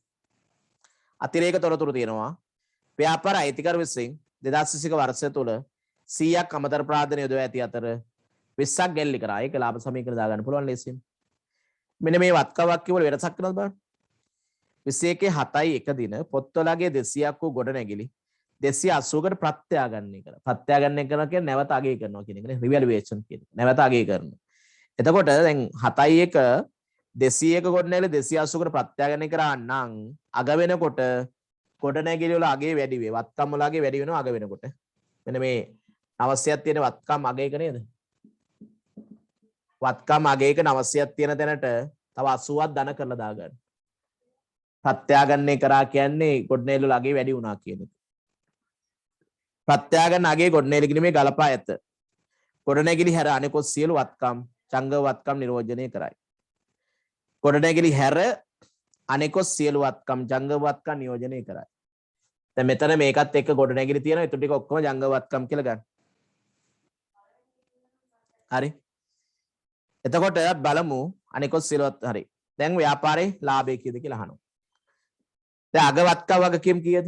අතිරේක තොරතුරු තියෙනවා. ව්‍යාපාර අයිතිකරු විසින් 2021 වර්ෂය තුල 100ක් අමතර ප්‍රාර්ථන යොදවා ඇති අතර 20ක් ගැල්ලි කරා. ඒක ලාභ සමීකරණ දාගන්න පුළුවන් ලේසියෙන්. මෙන්න මේ වත්කවක් කිව්වල වෙනසක් වෙනවද බලන්න. 21 7යි 1 දින පොත්වලගේ 200ක් වූ ගොඩනැගිලි 280කට ප්‍රත්‍යාගන්නේ කරා. ප්‍රත්‍යාගන්නේ කරනවා කියන්නේ නැවත අගය කරනවා කියන එකනේ. රිවැලුවේෂන් කියන්නේ. නැවත අගය කරනවා. එතකොට දැන් 7යි 1 200ක ගොඩනැගිලි 280කට ප්‍රත්‍යාගන්නේ කරා නම් අග වෙනකොට ගොඩනැගිලි වල අගේ වැඩි වේ. වත්කම් වල අගේ වැඩි වෙනවා අග වෙනකොට. මෙන්න මේ 900ක් තියෙන වත්කම් අගයක නේද? වත්කම් අගයක 900ක් තියෙන තැනට තව 80ක් ධන කරලා දාගන්න. ප්‍රත්‍යාගන්නේ කරා කියන්නේ ගොඩනැගිලි වල අගේ වැඩි වුණා කියන එක. ප්‍රත්‍යාගන්න අගේ ගොඩනැගිලි කිරීමේ ගලපා ඇත. ගොඩනැගිලි හැර අනෙකුත් සියලු වත්කම් ජංගම වත්කම් නිරෝධනය කරයි. ගොඩනැගිලි හැර අනෙකුත් සියලු වත්කම් ජංගම වත්කම් නියෝජනය කරයි. දැන් මෙතන මේකත් එක්ක ගොඩනැගිලි තියෙනවා. ඒතු ටික ඔක්කොම ජංගම වත්කම් කියලා ගන්න. හරි. එතකොට බලමු අනෙකුත් සියලු හරි. දැන් ව්‍යාපාරේ ලාභය කීයද කියලා අහනවා. දැන් අග වත්කම් වගකීම් කීයද?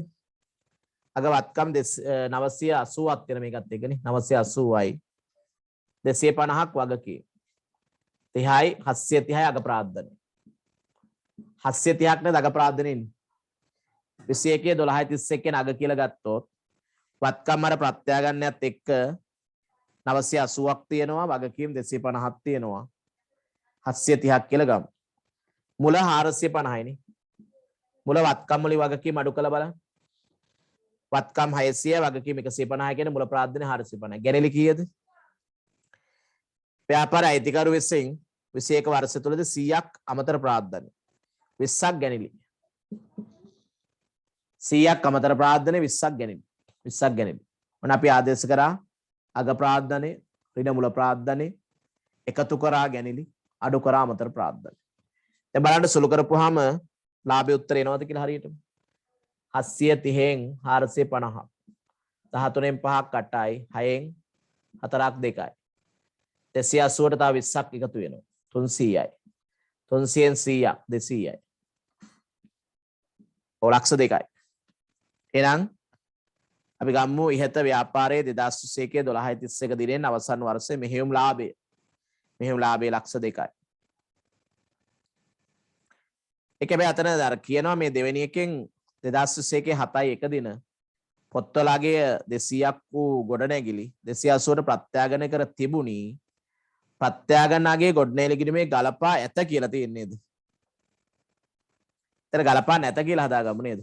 අග වත්කම් 980ක් තියෙන මේකත් එක්කනේ 980යි 250ක් වගකීම් 30යි 730යි අග ප්‍රාර්ථන 730ක් නේද අග ප්‍රාර්ථනෙන්නේ 21 12යි 31 අග කියලා ගත්තොත් වත්කම් අර ප්‍රත්‍යාගන්නයත් එක්ක 980ක් තියෙනවා වගකීම් 250ක් තියෙනවා 730ක් කියලා ගමු මුල 450යිනේ මුල වත්කම් වලින් වගකීම් අඩු කළා බලන්න වත්කම් 600 වගකීම් 150 කියන මුල ප්‍රාර්ථන 450 ගැනෙලි කීයද ව්‍යාපාර අයිතිකරු විසින් 21 වර්ෂ තුලදී 100ක් අමතර ප්‍රාර්ථන 20ක් ගැනෙලි 100ක් අමතර ප්‍රාර්ථන 20ක් ගැනෙලි 20ක් ගැනෙලි මොන අපි ආදේශ කරා අග ප්‍රාර්ථනේ ඍණ මුල ප්‍රාර්ථනේ එකතු කරා ගැනෙලි අඩු කරා අමතර ප්‍රාර්ථන දැන් බලන්න සුළු කරපුවාම ලාභය උත්තර එනවද කියලා හරියටම 730න් 450 13න් 5ක් 8යි 6න් 4ක් 2යි 280ට තව 20ක් එකතු වෙනවා 300යි 300න් 100ක් 200යි ඔය ලක්ෂ 2යි එහෙනම් අපි ගම්මු ඉහත ව්‍යාපාරයේ 2021 12/31 දිනෙන් අවසන් වර්ෂයේ මෙහෙයුම් ලාභය ලක්ෂ 2යි ඒකේ අතන අර කියනවා මේ දෙවෙනි එකෙන් 2021 7යි 1 දින පොත්වලගේ 200ක් වූ ගොඩනැගිලි 280ට ප්‍රත්‍යාගන කර තිබුණි ප්‍රත්‍යාගනගේ ගොඩනැගිලි කිරීමේ ගලපා ඇත කියලා තියෙන්නේ නේද? ඒතර ගලපා නැත කියලා හදාගමු නේද?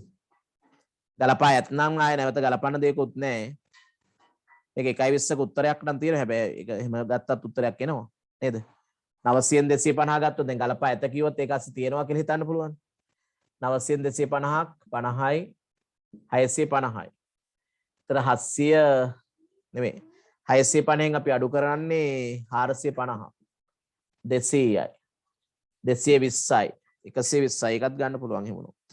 ගලපා ඇතනම් ආයේ නැවත ගලපන්න දෙයක්වත් නැහැ. මේක 1.20ක උත්තරයක් නම් තියෙනවා. හැබැයි ඒක එහෙම ගත්තත් උත්තරයක් එනවා නේද? 900න් 250 ගත්තොත් දැන් ගලපා ඇත කිව්වොත් ඒක ASCII තියෙනවා කියලා හිතන්න පුළුවන්. 900න් 250ක් 50යි 650යි. ඒතර 700 නෙමෙයි 650න් අපි අඩු කරන්නේ 450. 200යි. 220යි 120යි එකත් ගන්න පුළුවන් එහෙම වුණොත්.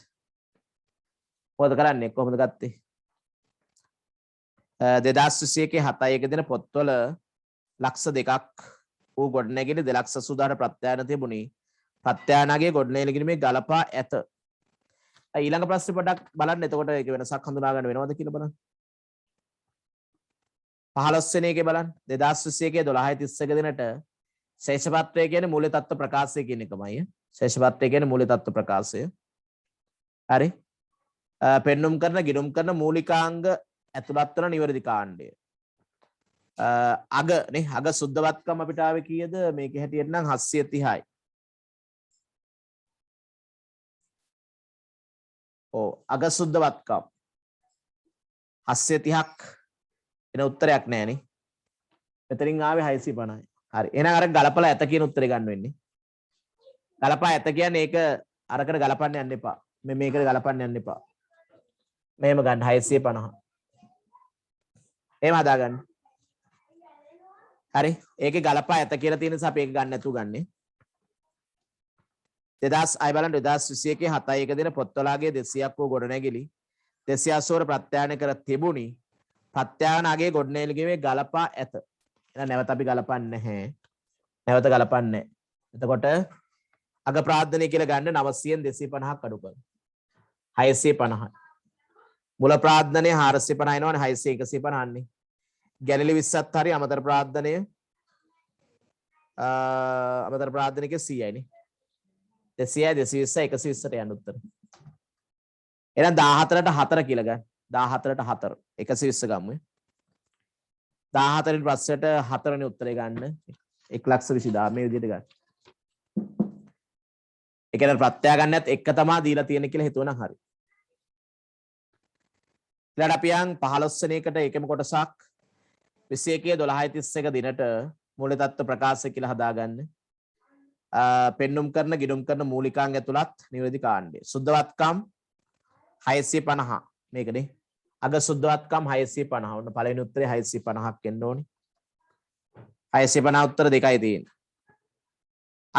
මොකද කරන්නේ කොහොමද ගත්තේ? 2021 7යි එක දින පොත්වල ලක්ෂ 2ක් වූ ගොඩනැගිලි 2,80,000 ප්‍රත්‍යායන තිබුණි. ප්‍රත්‍යායනගේ ගොඩනැගිලි ගලපා ඇත. ඊළඟ ප්‍රශ්නේ පොඩ්ඩක් බලන්න. එතකොට ඒක වෙනසක් හඳුනා ගන්න වෙනවද කියලා බලන්න. 15 වෙනි එකේ බලන්න. 2021 12:31 දිනට ශේෂපත්‍රය කියන්නේ මූල්‍ය තත්ත්ව ප්‍රකාශය කියන එකමයි. ශේෂපත්‍රය කියන්නේ මූල්‍ය තත්ත්ව ප්‍රකාශය. හරි. පෙන්눔 කරන ගිණුම් කරන මූලිකාංග ඇතුළත් වන නිවැරදි කාණ්ඩය. අග නේ අග සුද්ධවත්කම අපිට ආවේ කීයද? මේකේ හැටියට නම් 730යි. ඔව් අග සුද්ධවත්කම් 730ක් එන උත්තරයක් නෑ නේ. මෙතනින් ආවේ 650යි. හරි. එහෙනම් අර ගලපලා ඇත කියන උත්තරේ ගන්න වෙන්නේ. ගලපා ඇත කියන්නේ ඒක අරකට ගලපන්න යන්න එපා. මේකට ගලපන්න යන්න එපා. මෙහෙම ගන්න 650. එහෙම හදාගන්න. හරි. ඒකේ ගලපා ඇත කියලා තියෙන නිසා අපි ඒක ගන්න නැතුව ගන්නෙ. 2000 බලන්න 2021 7යි එක දින පොත්වලාගේ 200ක් වූ ගොඩනැගිලි 280 ප්‍රත්‍යායන කර තිබුණි. ප්‍රත්‍යායනගේ ගොඩනැගිලිගේ ගලපා ඇත. එහෙනම් නැවත අපි ගලපන්නේ නැහැ. නැවත ගලපන්නේ. එතකොට අග ප්‍රාර්ථනය කියලා ගන්න 900න් 250ක් අඩු කරමු. 650යි. මුල ප්‍රාර්ථනය 450 එනවනේ 600 150 නේ. ගැලලි 20ත් හරි අමතර ප්‍රාර්ථනය අමතර ප්‍රාර්ථනික 100යි නේ. 200 220 120ට යන උත්තර. එහෙනම් 14ට 4 කියලා ගන්න. 14ට 4 120 ගමු. 14 වෙනි ප්‍රශ්නෙට 4 වෙනි උත්තරේ ගන්න. 1,20,000 මේ විදිහට ගන්න. ඒ කියන්නේ ප්‍රත්‍යා ගන්නත් එක තමයි දීලා තියෙන්නේ කියලා හිතුවනම් හරි. ඊළඟට අපි යන් 15 වෙනි එකට ඒකම කොටසක් 21 12:31 දිනට මූල්‍ය තත්ත්ව ප්‍රකාශ කියලා හදාගන්න. පෙන්눔 කරන ගිණුම් කරන මූලිකාංග ඇතුළත් නිවැරදි කාණ්ඩය. සුද්ධවත්කම් 650 මේකනේ. අග සුද්ධවත්කම් 650. ඔන්න පළවෙනි උත්තරේ 650ක් එන්න ඕනේ. 650 උත්තර දෙකයි තියෙන්නේ.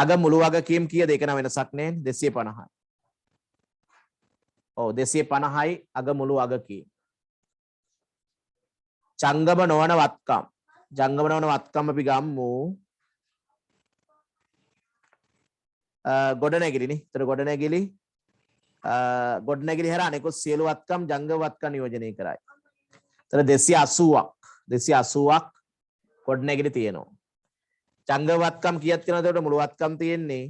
අග මුළු වගකීම් කීයද? ඒක නම් වෙනසක් නෑ. 250යි. ඔව් 250යි අග මුළු වගකීම්. ජංගම නොවන වත්කම්. ජංගම නොවන වත්කම් අපි ගම්මු. ගොඩනැගිලිනේ. ඒතර ගොඩනැගිලි හැර අනෙකුත් සියලු වත්කම් ජංගම වත්කම් නියෝජනය කරයි. ඒතර 280ක් ගොඩනැගිලි තියෙනවා. ජංගම වත්කම් කීයක් තියෙනවද? ඒකට මුළු වත්කම් තියෙන්නේ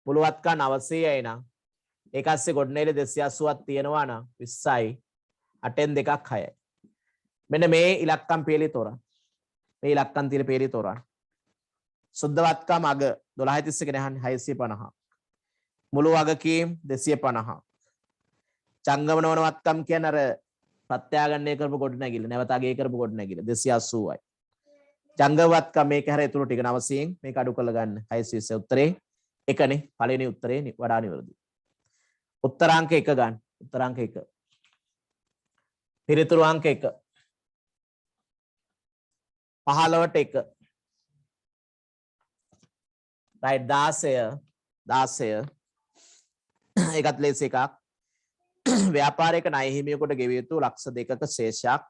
මුළු වත්කම් 900යි නම් ඒක ඇස්සේ ගොඩනැගිලි 280ක් තියෙනවා නම් 20යි 8න් 2ක් 6යි. මෙන්න මේ ඉලක්කම් පෙළේ තෝරන්න. මේ ඉලක්කම් තියෙන පෙළේ තෝරන්න. සුද්ධවත්කම් අග 12:31 නේ 650. මුළු වගකීම් 250. ජංගම නොවන වත්කම් කියන්නේ අර ප්‍රත්‍යාගණනය කරපු ගොඩනැගිල්ල නැවත අගය කරපු ගොඩනැගිල්ල 280යි. ජංගම වත්කම් මේක හැර ඊටු ටික 900න් මේක අඩු කරලා ගන්න 620 උත්තරේ එකනේ. පළවෙනි උත්තරේ වඩා නිවැරදි. උත්තරාංක 1 ගන්න. උත්තරාංක 1. පිළිතුරු අංක 1. 15ට 1. right 16 ඒකත් ලේස එකක්. ව්‍යාපාරයක ණය හිමියෙකුට ගෙවිය යුතු ලක්ෂ 2ක ශේෂයක්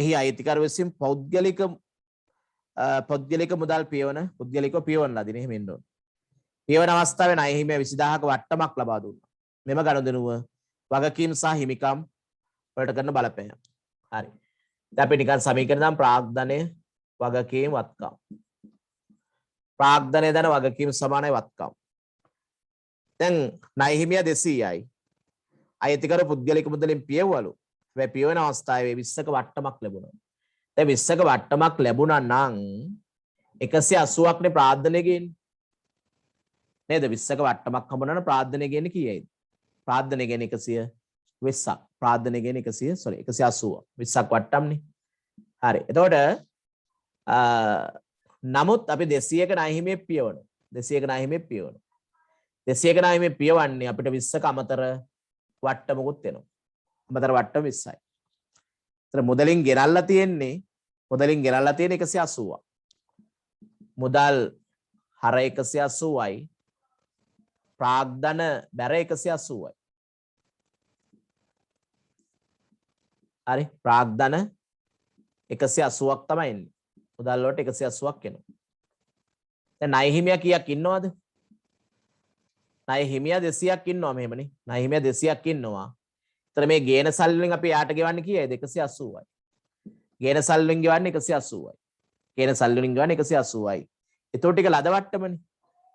එහි අයිතිකරු විසින් පෞද්ගලික මුදල් පුද්ගලිකව පියවන ලදී නේ. එහෙම ඉන්න ඕන. පියවන අවස්ථාවේ ණය හිමියා 20000ක වට්ටමක් ලබා දුන්නා. මෙම ගනුදෙනුව වගකීම් සහ හිමිකම් වලට කරන බලපෑම. හරි. දැන් අපි නිකන් සමීකරණ දාමු. ප්‍රාග්ධනය වගකීම් වත්කම්. ප්‍රාග්ධනය දන වගකීම් සමානයි වත්කම්. දැන් ණය හිමියා 200යි. අයිතිකරු පුද්ගලික මුදලින් පියවලු. හැබැයි පියවන අවස්ථාවේ 20ක වට්ටමක් ලැබුණා. දැන් 20ක වට්ටමක් ලැබුණා නම් 180ක් නේ ප්‍රාග්ධනය ගේන්නේ. නේද? 20ක වට්ටමක් හම්බුනා නම් ප්‍රාග්ධනය ගේන්නේ කීයයිද? ප්‍රාග්ධනය ගේන්නේ 120ක්. ප්‍රාග්ධනය ගේන්නේ 180. 20ක් වට්ටම්නේ. හරි. එතකොට නමුත් අපි 200ක ණය හිමියෙක් පියවනවා. 200ක ණය හිමියෙක් පියවනවා. 200ක ණය හිමියෙක් පියවන්නේ අපිට 20ක අමතර වට්ටමකුත් එනවා. අමතර වට්ටම 20යි. ඒතර මුදලින් ගෙනල්ලා තියෙන්නේ 180ක්. මුදල් හර 180යි ප්‍රාග්ධන බැර 180යි. හරි ප්‍රාග්ධන 180ක් තමයි එන්නේ. මුදල් වලට 180ක් එනවා. දැන් ණය හිමියා කීයක් ඉන්නවද? ණය හිමියා 200ක් ඉන්නවා මෙහෙමනේ. ණය හිමියා 200ක් ඉන්නවා. ඒතර මේ ගේන සල්ලි වලින් අපි යාට ගෙවන්නේ කීයද? 180යි. ගේන සල්ලි වලින් ගෙවන්නේ 180යි. ගේන සල්ලි වලින් ගෙවන්නේ 180යි. ඒතකොට ටික ලද වට්ටමනේ.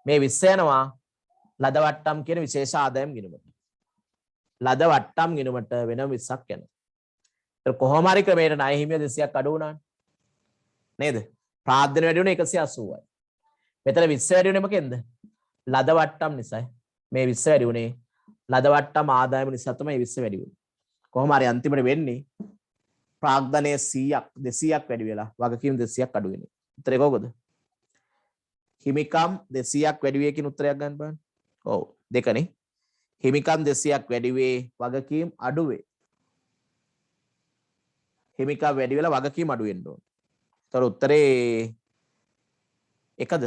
මේ 20 යනවා ලද වට්ටම් කියන විශේෂ ආදායම් ගිණුමට. ලද වට්ටම් ගිණුමට වෙනම 20ක් යනවා. ඒතර කොහොම හරි ක්‍රමයට ණය හිමියා 200ක් අඩු වුණානේ. නේද? ප්‍රාග්ධන වැඩි වුණේ 180යි. මෙතන 20 වැඩි වුණේ මොකෙන්ද? ලද වට්ටම් නිසායි. මේ 20 වැඩි වුණේ ලද වට්ටම් ආදායම නිසා තමයි 20 වැඩි වුණේ. කොහොම හරි අන්තිමට වෙන්නේ ප්‍රාග්ධනයේ 100ක් 200ක් වැඩි වෙලා වගකීම් 200ක් අඩු වෙන්නේ. උත්තරේ කොහොමද? හිමිකම් 200ක් වැඩි වේ කියන උත්තරයක් ගන්න බලන්න. ඔව් දෙකනේ. හිමිකම් 200ක් වැඩි වේ වගකීම් අඩු වේ. හිමිකම් වැඩි වෙලා වගකීම් අඩු වෙන්න ඕන. ඒතර උත්තරේ එකද?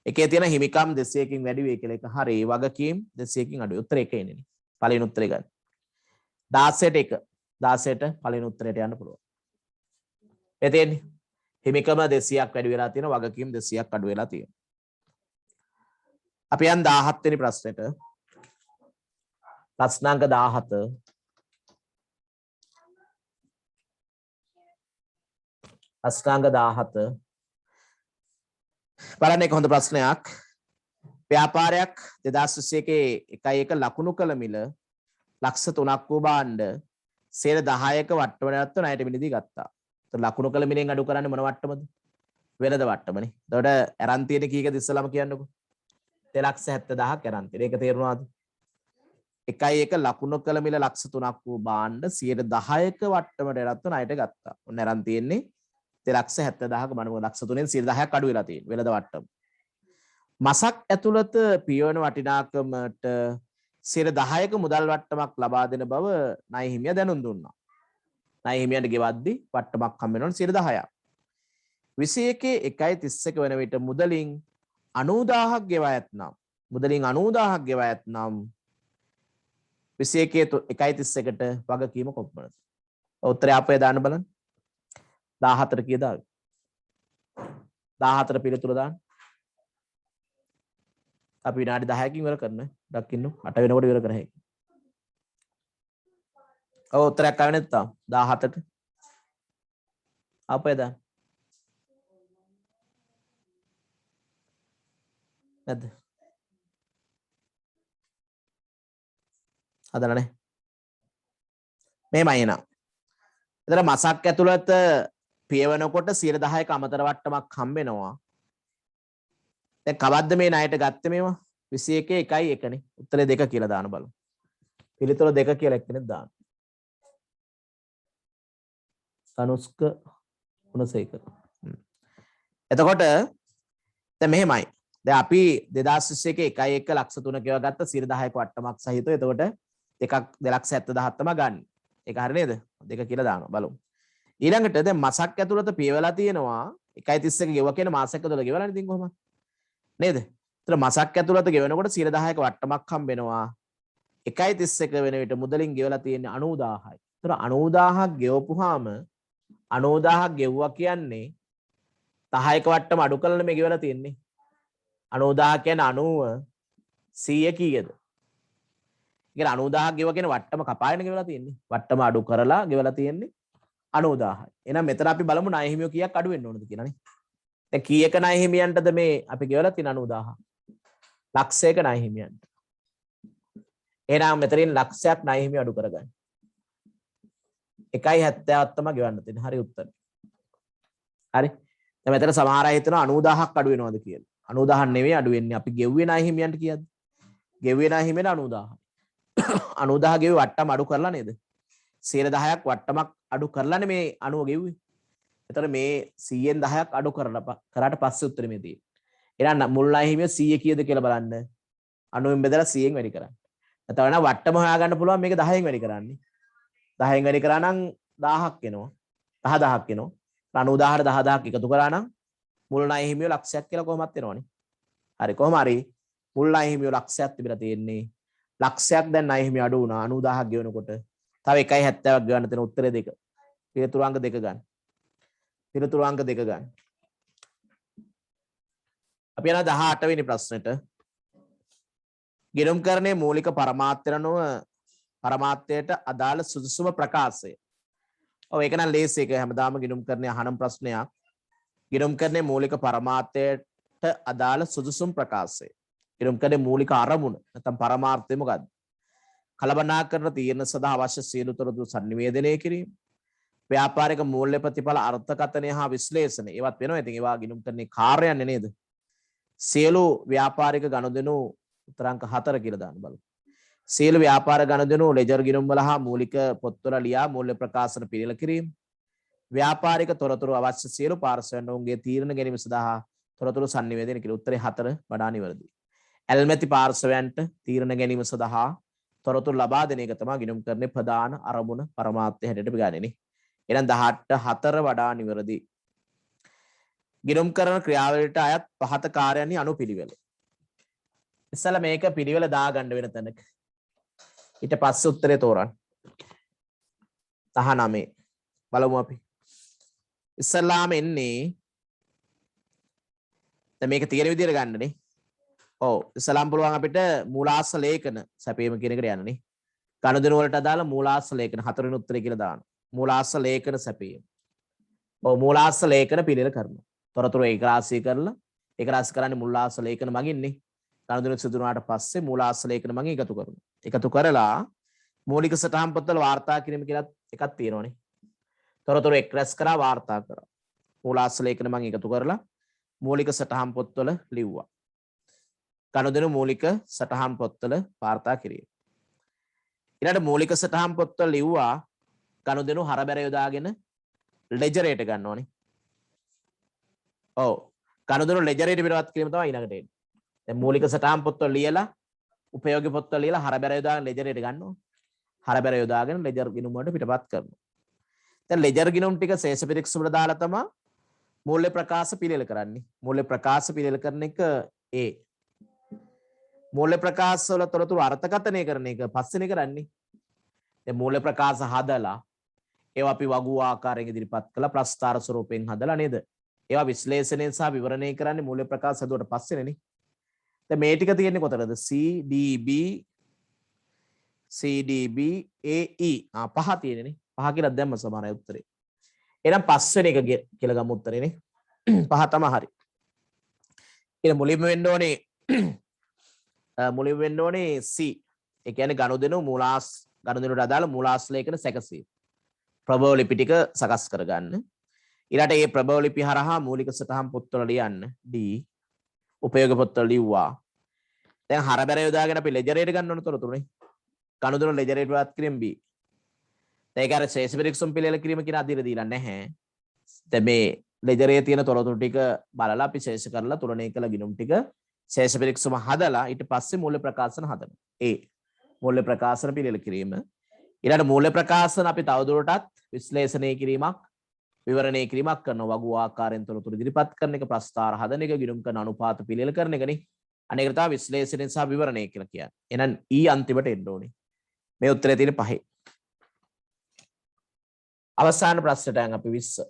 එකේ තියෙන හිමිකම් 200කින් වැඩි වේ කියලා එක හරි වගකීම් 200කින් අඩු වේ. උත්තරේ එක එන්නේ නේ. පළවෙනි උත්තරේ ගන්න. 16ට 1. 16ට පළවෙනි උත්තරයට යන්න පුළුවන්. ඒ තියෙන්නේ හිමිකම 200ක් වැඩි වෙලා තියෙනවා වගකීම් 200ක් අඩු වෙලා තියෙනවා. අපි යන් 17 වෙනි ප්‍රශ්නෙට. ප්‍රශ්නාංක 17. ප්‍රශ්නාංක 17. බලන්න එක හොඳ ප්‍රශ්නයක්. ව්‍යාපාරයක් 2021 1 ලකුණු කළ මිල ලක්ෂ 3ක් වූ භාණ්ඩ 10%ක වට්ටමකට ණයට මිලදී ගත්තා. ඒතර ලකුණු කළ මිලෙන් අඩු කරන්නේ මොන වට්ටමද? වෙනද වට්ටමනේ. එතකොට අරන් තියෙන කීකද ඉස්සලම කියන්නකෝ. 2,70,000ක් අරන් තියෙන. ඒක තේරුණාද? 1 ලකුණු කළ මිල ලක්ෂ 3ක් වූ භාණ්ඩ 10%ක වට්ටමකට ණයට ගත්තා. ඔන්න අරන් තියෙන්නේ 2,70,000ක මනම ලක්ෂ 3ෙන් 10%ක් අඩු වෙලා තියෙන වෙනද වට්ටම. මසක් ඇතුළත පියවන වටිනාකමට 10%ක මුදල් වට්ටමක් ලබා දෙන බව ණය හිමියා දැනුම් දුන්නා. ණය හිමියන්ට ගෙවද්දි වට්ටමක් හම්බ වෙනවනේ 10%ක්. 21 1.31 වන විට මුදලින් 90000ක් ගෙවා ඇතනම් 21 1.31ට වගකීම කොපමණද? උත්තරය අපේ දාන්න බලන්න. 14 කීයද ආවේ? 14 පිළිතුර දාන්න. අපි විනාඩි 10කින් ඉවර කරන්න. දකින්න 8 වෙනකොට ඉවර කර හැකියි. ඔව් උත්තරයක් ආවේ නැත්නම් 17ට. අපේ දාන්න. නැද්ද? හදලානේ. මේමයි එනවා. එතන මසක් ඇතුළත පියවනකොට 10%ක අමතර වට්ටමක් හම්බ වෙනවා. දැන් කවද්ද මේ ණයට ගත්තේ මේවා? 21 1 නේ. උත්තරේ 2 කියලා දාන්න බලමු. පිළිතුර 2 කියලා එක්කෙනෙක් දාන්න. තනුස්ක ගුණසේකර. එතකොට දැන් මෙහෙමයි. දැන් අපි 2021 1 ලක්ෂ 3ක ඒවා ගත්ත 10%ක වට්ටමක් සහිතව. එතකොට එකක් 2,70,000 තමයි ගන්න. ඒක හරි නේද? 2 කියලා දානවා බලමු. ඊළඟට දැන් මසක් ඇතුළත පියවලා තියෙනවා 1.31 ගෙව කියන මාසයක් ඇතුළත ගෙවලානේ ඉතින් කොහොමද? නේද? ඒතර මසක් ඇතුළත ගෙවනකොට 10%ක වට්ටමක් හම්බ වෙනවා. 1.31 වෙන විට මුදලින් ගෙවලා තියෙන්නේ 90000යි. ඒතර 90000ක් ගෙවපුවාම 90000ක් ගෙවුවා කියන්නේ 10ක වට්ටම අඩු කරලා මේ ගෙවලා තියෙන්නේ. 90000 කියන්නේ 90 100 කීයද? ඒ කියන්නේ 90000ක් ගෙව කියන වට්ටම කපාගෙන ගෙවලා තියෙන්නේ. වට්ටම අඩු කරලා ගෙවලා තියෙන්නේ 90000යි. එහෙනම් මෙතන අපි බලමු ණය හිමියෝ කීයක් අඩු වෙන්න ඕනද කියලා නේ. දැන් කීයක ණය හිමියන්ටද මේ අපි ගෙවලා තියෙන 90000? ලක්ෂයක ණය හිමියන්ට. එහෙනම් මෙතනින් ලක්ෂයක් ණය හිමිය අඩු කරගන්න. 1.70ක් තමයි ගෙවන්න තියෙන්නේ. හරි උත්තරය. හරි. දැන් මෙතන සමහර අය හිතනවා 90000ක් අඩු වෙනවද කියලා. 90000 නෙවෙයි අඩු වෙන්නේ. අපි ගෙව්වේ ණය හිමියන්ට කියද්දි. ගෙව්වේ ණය හිමියට 90000. 90000 ගෙව්වේ වට්ටම අඩු කරලා නේද? 10%ක් වට්ටමක් අඩු කරලානේ මේ 90 ගෙව්වේ. එතකොට මේ 100න් 10ක් අඩු කරාට පස්සේ උත්තරෙ මේ තියෙන්නේ. එහෙනම් මුල් ණය හිමිය 100 කීයද කියලා බලන්න. 90න් බෙදලා 100න් වැඩි කරන්න. එතකොට නම් වට්ටම හොයාගන්න පුළුවන් මේක 10න් වැඩි කරන්නේ. 10න් වැඩි කරා නම් 1000ක් එනවා. 10000ක් එනවා. 90000ට 10000ක් එකතු කරා නම් මුල් ණය හිමිය ලක්ෂයක් කියලා කොහොමත් එනවනේ. හරි කොහොම හරි මුල් ණය හිමියෝ ලක්ෂයක් තිබිලා තියෙන්නේ. ලක්ෂයක් දැන් ණය හිමියෝ අඩු වුණා. 90000ක් ගෙවනකොට තව 1.70ක් ගෙවන්න තියෙන උත්තරේ දෙක. පිළිතුරු අංක දෙක ගන්න. පිළිතුරු අංක දෙක ගන්න. අපි යන 18 වෙනි ප්‍රශ්නෙට. ගිණුම්කරණයේ මූලික පරමාර්ථය නොව පරමාර්ථයට අදාළ සුදුසුම ප්‍රකාශය. ඔව් ඒක නම් ලේසි එක හැමදාම ගිණුම්කරණයේ අහන ප්‍රශ්නයක්. ගිණුම්කරණයේ මූලික පරමාර්ථයට අදාළ සුදුසුම් ප්‍රකාශය. ගිණුම්කරණයේ මූලික අරමුණ නැත්නම් පරමාර්ථය මොකක්ද? කළමනාකරන තීරණ සඳහා අවශ්‍ය සියලු තොරතුරු sannivedanaya කිරීම. ව්‍යාපාරික මූල්‍ය ප්‍රතිඵල අර්ථකථනය හා විශ්ලේෂණය. ඒවත් වෙනවා. ඉතින් ඒවා ගිණුම්කරණයේ කාර්යයන්නේ නේද? සියලු ව්‍යාපාරික ගනුදෙනු උත්තරාංක 4 කියලා දාන්න බලමු. සියලු ව්‍යාපාර ගනුදෙනු ලෙජර් ගිණුම් වල හා මූලික පොත්වල ලියා මූල්‍ය ප්‍රකාශන පිළිල කිරීම. ව්‍යාපාරික තොරතුරු අවශ්‍ය සියලු පාර්ශ්වයන් ඔවුන්ගේ තීරණ ගැනීම සඳහා තොරතුරු sannivedana කියලා. උත්තරේ 4 වඩා නිවැරදියි. ඇල්මැති පාර්ශ්වයන්ට තීරණ ගැනීම සඳහා තොරතුරු ලබා දෙන එක තමයි ගිණුම්කරණයේ ප්‍රධාන අරමුණ පරමාර්ථය හැටියට අපි ගන්නෙ. එහෙනම් 18 4 වඩා නිවැරදි. ගිණුම්කරන ක්‍රියාවලියට අයත් පහත කාර්යයන්හි අනුපිළිවෙල. ඉස්සලා මේක පිළිවෙල දාගන්න වෙන තැනක. ඊට පස්සේ උත්තරේ තෝරන්න. 19 බලමු අපි. ඉස්සලාම එන්නේ දැන් මේක තියෙන විදිහට ගන්නනේ. ඔව් ඉස්සලාම් පුළුවන් අපිට මූලාශ්‍ර ලේඛන සැපීම කියන එකට යන්නනේ. ගනුදෙනු වලට අදාළ මූලාශ්‍ර ලේඛන හතරවෙනි උත්තරේ කියලා දාන්න. මූලාශ්‍ර ලේඛන සැපීම. ඔව් මූලාශ්‍ර ලේඛන පිළිවෙල කරනවා. තොරතුරු ඒක රාශී කරලා ඒක රාශී කරන්නේ මූලාශ්‍ර ලේඛන මගින්නේ. ගනුදෙනු සිදු වුණාට පස්සේ මූලාශ්‍ර ලේඛන මගින් එකතු කරනවා. එකතු කරලා මූලික සටහන් පොත්වල වාර්තා කිරීම කියලා එකක් තියෙනවනේ. තොරතුරු එක් රැස් කරා වාර්තා කරා. මූලාශ්‍ර ලේඛන මගින් එකතු කරලා මූලික සටහන් පොත්වල ලිව්වා. ගනුදෙනු මූලික සටහන් පොත්වල වාර්තා කිරීම. ඊළඟට මූලික සටහන් පොත්වල ලිව්වා ගනුදෙනු හරබැර යොදාගෙන ලෙජරේට ගන්න ඕනේ. ඔව් ගනුදෙනු ලෙජරේට පිටවත් කිරීම තමයි ඊළඟට එන්නේ. දැන් මූලික සටහන් පොත්වල ලියලා උපයෝගී පොත්වල ලියලා හරබැර යොදාගෙන ලෙජරේට ගන්න ඕනේ. හරබැර යොදාගෙන ලෙජර් ගිණුම් වලට පිටපත් කරනවා. දැන් ලෙජර් ගිණුම් ටික ශේෂ පිරික්ස වල දාලා තමයි මූල්‍ය ප්‍රකාශ පිළියෙල කරන්නේ. මූල්‍ය ප්‍රකාශ පිළියෙල කරන එක A. මූල්‍ය ප්‍රකාශ වල තොරතුරු අර්ථකථනය කරන එක පස්වෙනි කරන්නේ. දැන් මූල්‍ය ප්‍රකාශ හදලා ඒවා අපි වගු ආකාරයෙන් ඉදිරිපත් කළා ප්‍රස්තාර ස්වරූපයෙන් හදලා නේද? ඒවා විශ්ලේෂණය සහ විවරණය කරන්නේ මූල්‍ය ප්‍රකාශ හදුවට පස්සේනේ. දැන් මේ ටික තියෙන්නේ කොතනද? CDB AE පහ තියෙන්නේ. පහ කියලා දැම්ම සමහර අය උත්තරේ. එහෙනම් පස්වෙනි එක කියලා ගමු උත්තරේනේ. පහ තමයි හරි. ඊට මුලින්ම වෙන්න ඕනේ C. ඒ කියන්නේ ගනුදෙනු ගනුදෙනුට අදාළ මූලාශ්‍ර ලේඛන සැකසීම. ප්‍රභව ලිපි ටික සකස් කරගන්න. ඊළාට මේ ප්‍රභව ලිපි හරහා මූලික සටහන් පොත්වල ලියන්න D. උපයෝග පොත්වල ලිව්වා. දැන් හරබැර යොදාගෙන අපි ලෙජරේට ගන්න ඕන තොරතුරුනේ. ගනුදෙනු ලෙජරේට වත් කිරීම B. දැන් ඒක අර ශේෂ පිරික්සම් පිළිවෙල කිරීම කියන අදිර දීලා නැහැ. දැන් මේ ලෙජරේ තියෙන තොරතුරු ටික බලලා අපි ශේෂ කරලා තුලණය කළ ගිණුම් ටික ශේෂ පිරික්සම හදලා ඊට පස්සේ මූල්‍ය ප්‍රකාශන හදනවා. A. මූල්‍ය ප්‍රකාශන පිළිවෙල කිරීම. ඊළඟ මූල්‍ය ප්‍රකාශන අපි තවදුරටත් විශ්ලේෂණය කිරීමක් විවරණය කිරීමක් කරනවා. වගු ආකාරයෙන් තොරතුරු ඉදිරිපත් කරන එක, ප්‍රස්තාර හදන එක, ගිණුම් කරන අනුපාත පිළිවෙල කරන එකනේ. අනේකට තමයි විශ්ලේෂණය සහ විවරණය කියලා කියන්නේ. එහෙනම් E අන්තිමට එන්න ඕනේ. මේ උත්තරේ තියෙන පහේ. අවසාන ප්‍රශ්නට යන් අපි 20.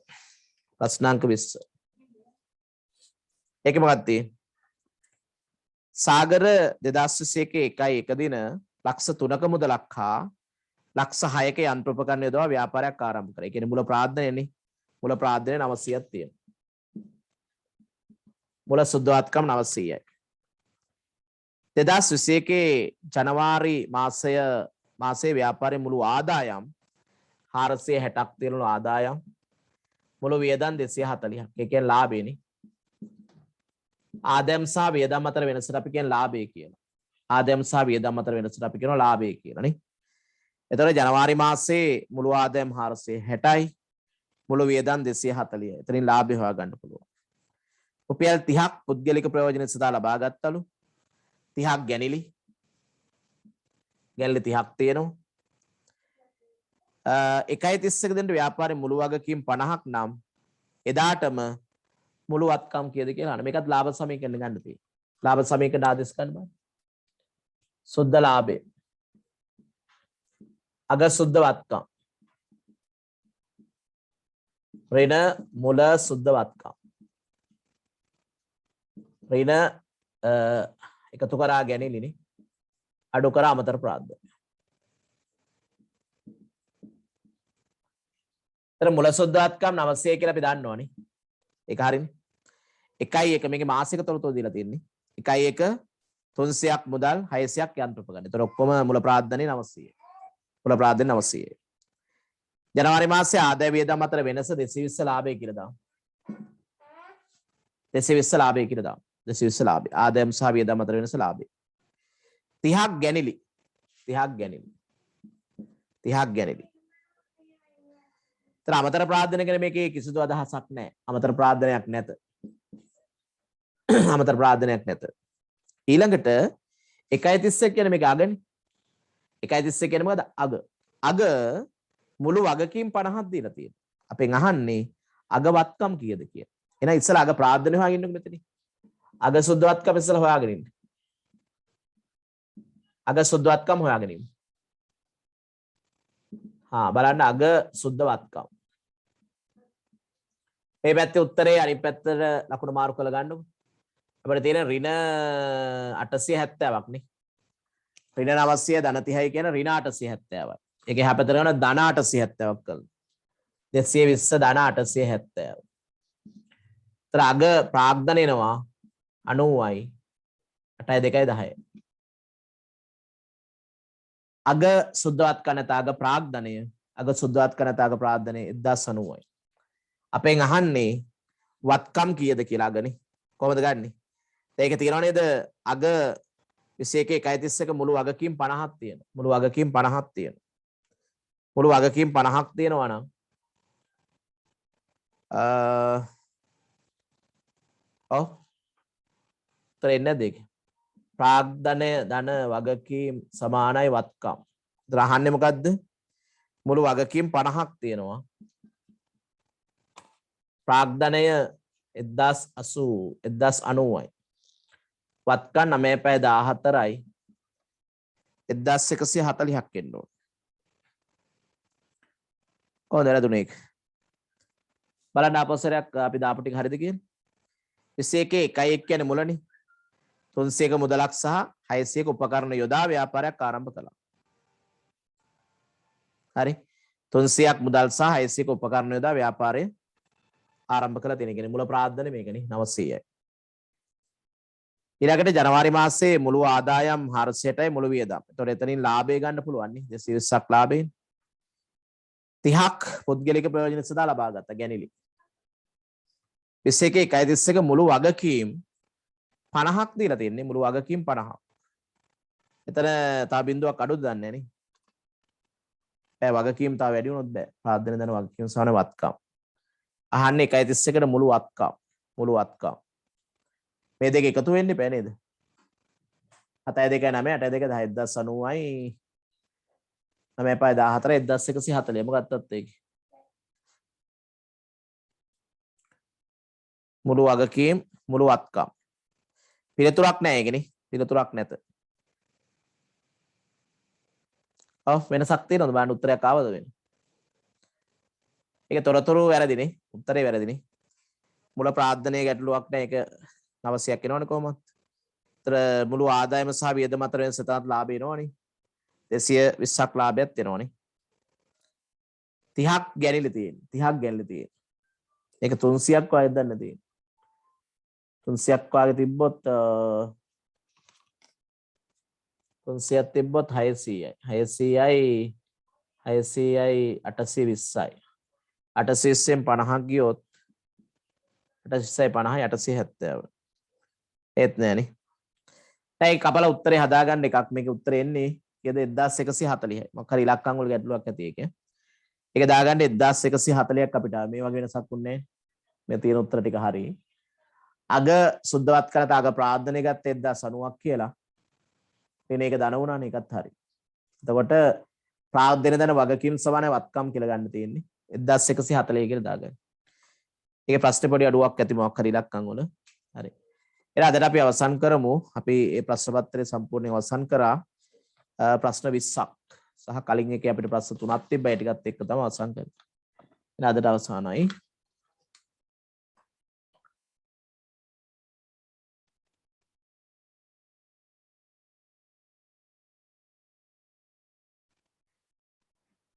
ප්‍රශ්නාංක 20. ඒක මොකක්ද තියෙන්නේ? සාගර 2021 දින ලක්ෂ 3ක මුදලක් හා ලක්ෂ 6ක යන්ත්‍රෝපකරණ යොදවා ව්‍යාපාරයක් ආරම්භ කරා. ඒ කියන්නේ මුල ප්‍රාර්ථනයනේ. මුල ප්‍රාර්ථනය 900ක් තියෙනවා. මුල සුද්ධවත්කම් 900යි. 2021 ජනවාරි මාසයේ ව්‍යාපාරයේ මුළු ආදායම් 460ක් තියෙන ආදායම් මුළු වියදම් 240ක්. ඒ කියන්නේ ලාභේනේ. ආදායම් සහ වියදම් අතර වෙනසට අපි කියන්නේ ලාභය කියලා. ආදායම් සහ වියදම් අතර වෙනසට අපි කියනවා ලාභය කියලා නේ. එතකොට ජනවාරි මාසයේ මුළු ආදායම් 460යි. මුළු වියදම් 240යි. එතනින් ලාභය හොයාගන්න පුළුවන්. රුපියල් 30ක් පුද්ගලික ප්‍රයෝජන සඳහා ලබා ගත්තලු. 30ක් ගැනිලි. ගැනිලි 30ක් තියෙනවා. 1.31 දෙනට ව්‍යාපාරේ මුළු වගකීම් 50ක් නම් එදාටම මුළු වත්කම් කීයද කියලා අහන්න. මේකත් ලාභ සමීකරණ ගන්න තියෙනවා. ලාභ සමීකරණ ආදේශ ගන්න බෑ. සුද්ධ ලාභය. අග සුද්ධ වත්කම්. ඍණ මුල සුද්ධ වත්කම්. ඍණ එකතු කරා ගැනීමනේ. අඩු කර අමතර ප්‍රාද්‍ය. තර මුල සුද්ධ වත්කම් 900 කියලා අපි දන්න ඕනේ. ඒක හරිනේ. 1.1 මේකේ මාසික තොරතුරු දීලා තියෙන්නේ. 1.1 300ක් මුදල් 600ක් යන්ත්‍ර උපකරණ. ඒතර ඔක්කොම මුල ප්‍රාද්‍යනේ 900. මුල ප්‍රාද්‍යනේ 900. ජනවාරි මාසයේ ආදාය වියදම් අතර වෙනස 220 ලාභය කියලා දාමු. 220 ලාභය කියලා දාමු. 220 ලාභය. ආදායම් සහ වියදම් අතර වෙනස ලාභය. 30ක් ගැනිලි. 30ක් ගැනිලි. 30ක් ගැනිලි. ඒතර අමතර ප්‍රාද්‍යන කියන මේකේ කිසිදු අදහසක් නැහැ. අමතර ප්‍රාද්‍යනයක් නැත. අමතර ප්‍රාද්‍යනයක් නැත. ඊළඟට 1.31 කියන මේක අගනේ. 1.31 කියන්නේ මොකද? අග. අග මුළු වගකීම් 50ක් දීලා තියෙනවා. අපෙන් අහන්නේ අග වත්කම් කීයද කියලා. එහෙනම් ඉස්සලා අග ප්‍රාද්‍යන හොයාගෙන ඉන්නකො මෙතන. අග සුද්ධ වත්කම් ඉස්සලා හොයාගෙන ඉන්න. අග සුද්ධ වත්කම් හොයාගෙන ඉන්න. බලන්න අග සුද්ධ වත්කම්. මේ පැත්තේ උත්තරේ අනිත් පැත්තට ලකුණු මාරු කරලා ගන්නකො. අපිට තියෙන ඍණ 870ක් නේ. ඍණ 900 ධන 30යි කියන ඍණ 870යි. ඒකේ හැපතර ගන්න ධන 870ක් කරලා. 220 ධන 870. ඒතර අග ප්‍රාග්ධන එනවා 90යි 8යි 2යි 10යි. අග සුද්ධවත් කනත අග ප්‍රාග්ධනය අග සුද්ධවත් කනත අග ප්‍රාග්ධනය 1090යි. අපෙන් අහන්නේ වත්කම් කීයද කියලා අගනේ. කොහොමද ගන්නෙ? ඒක තියෙනව නේද? අග 21 131 මුළු වගකීම් 50ක් තියෙනවා. මුළු වගකීම් 50ක් තියෙනවා. මුළු වගකීම් 50ක් තියෙනවා නම් තර එන්නේ නැද්ද ඒක? ප්‍රාග්ධනය ධන වගකීම් සමානයි වත්කම්. ඒතර අහන්නේ මොකද්ද? මුළු වගකීම් 50ක් තියෙනවා. ප්‍රාග්ධනය 1080යි. වත්කම් 9/14යි. 1140ක් එන්න ඕන. කොහොමද ලැබුණේ ඒක? බලන්න අපසරයක් අපි දාපු ටික හරිද කියන්නේ? 21 1.1 කියන්නේ මුලනේ. 300ක මුදලක් සහ 600ක උපකරණ යොදා ව්‍යාපාරයක් ආරම්භ කළා. හරි. 300ක් මුදල් සහ 600ක උපකරණ යොදා ව්‍යාපාරය ආරම්භ කළා තියෙන කියන්නේ මුල ප්‍රාග්ධන මේකනේ 900යි. ඊළඟට ජනවාරි මාසයේ මුළු ආදායම් 400ටයි මුළු වියදම්. ඒතකොට එතනින් ලාභය ගන්න පුළුවන් නේ 220ක් ලාභයෙන්. 30ක් පුද්ගලික ප්‍රයෝජන සඳහා ලබා ගත්තා ගැනිලි. 21 131 මුළු වගකීම් 50ක් දීලා තියෙන්නේ මුළු වගකීම් 50ක්. එතන තව බිඳුවක් අඩුද දන්නේ නේ. බෑ වගකීම් තව වැඩි වුණොත් බෑ. ප්‍රාර්ථන දන වගකීම් සාන වත්කම්. අහන්නේ 1.31කට මුළු වත්කම්. මුළු වත්කම්. මේ දෙක එකතු වෙන්නේ බෑ නේද? 7.2 9 8.2 1090යි 9/14 1140 මොකක්දත් ඒක. මුළු වගකීම් මුළු වත්කම්. පිළිතුරක් නැහැ ඒකනේ. පිළිතුරක් නැත. වෙනසක් තියෙනවද බලන්න උත්තරයක් ආවද වෙන්නේ? ඒක තොරතුරු වැරදිනේ. උත්තරේ වැරදිනේ. මුල ප්‍රාර්ථනයේ ගැටලුවක් නැහැ. ඒක 900ක් එනවනේ කොහොමද? ඒතර මුළු ආදායම සහ වියදම අතර වෙනස තාත් ලාභය එනවනේ. 220ක් ලාභයක් එනවනේ. 30ක් ගැනිලි තියෙන්නේ. 30ක් ගැනිලි තියෙන්නේ. ඒක 300ක් වගේ දන්න තියෙන්නේ. 300ක් වගේ තිබ්බොත් 300ක් තිබ්බොත් 600යි 820යි 820ෙන් 50ක් ගියොත් 820යි 50යි 870 ඒත් නෑනේ. දැන් කපලා උත්තරේ හදාගන්න එකක් මේකේ උත්තරේ එන්නේ කීයද 1140යි. මොකක් හරි ඉලක්කම් වල ගැටලුවක් ඇති ඒකේ. ඒක දාගන්න 1140ක් අපිට මේ වගේ වෙනසක් උන්නේ මේ තියෙන උත්තර ටික හරි. අග සුද්ධවත් කරත අග ප්‍රාර්ථනය ගත්තේ 1090ක් කියලා. එතන ඒක දන වුණානේ ඒකත් හරි. එතකොට ප්‍රාර්ථන දන වගකීම් සමාන වත්කම් කියලා ගන්න තියෙන්නේ 1140 කියලා දාගන්න. ඒකේ ප්‍රශ්නේ පොඩි අඩුවක් ඇති මොකක් හරි ඉලක්කම් වල. හරි. එහෙනම් අදට අපි අවසන් කරමු. අපි මේ ප්‍රශ්න පත්‍රය සම්පූර්ණයෙන් අවසන් කරා. ප්‍රශ්න 20ක් සහ කලින් එකේ අපිට ප්‍රශ්න 3ක් තිබ්බා. ඒ ටිකත් එක්ක තමයි අවසන් කරේ. එහෙනම් අදට අවසానයි.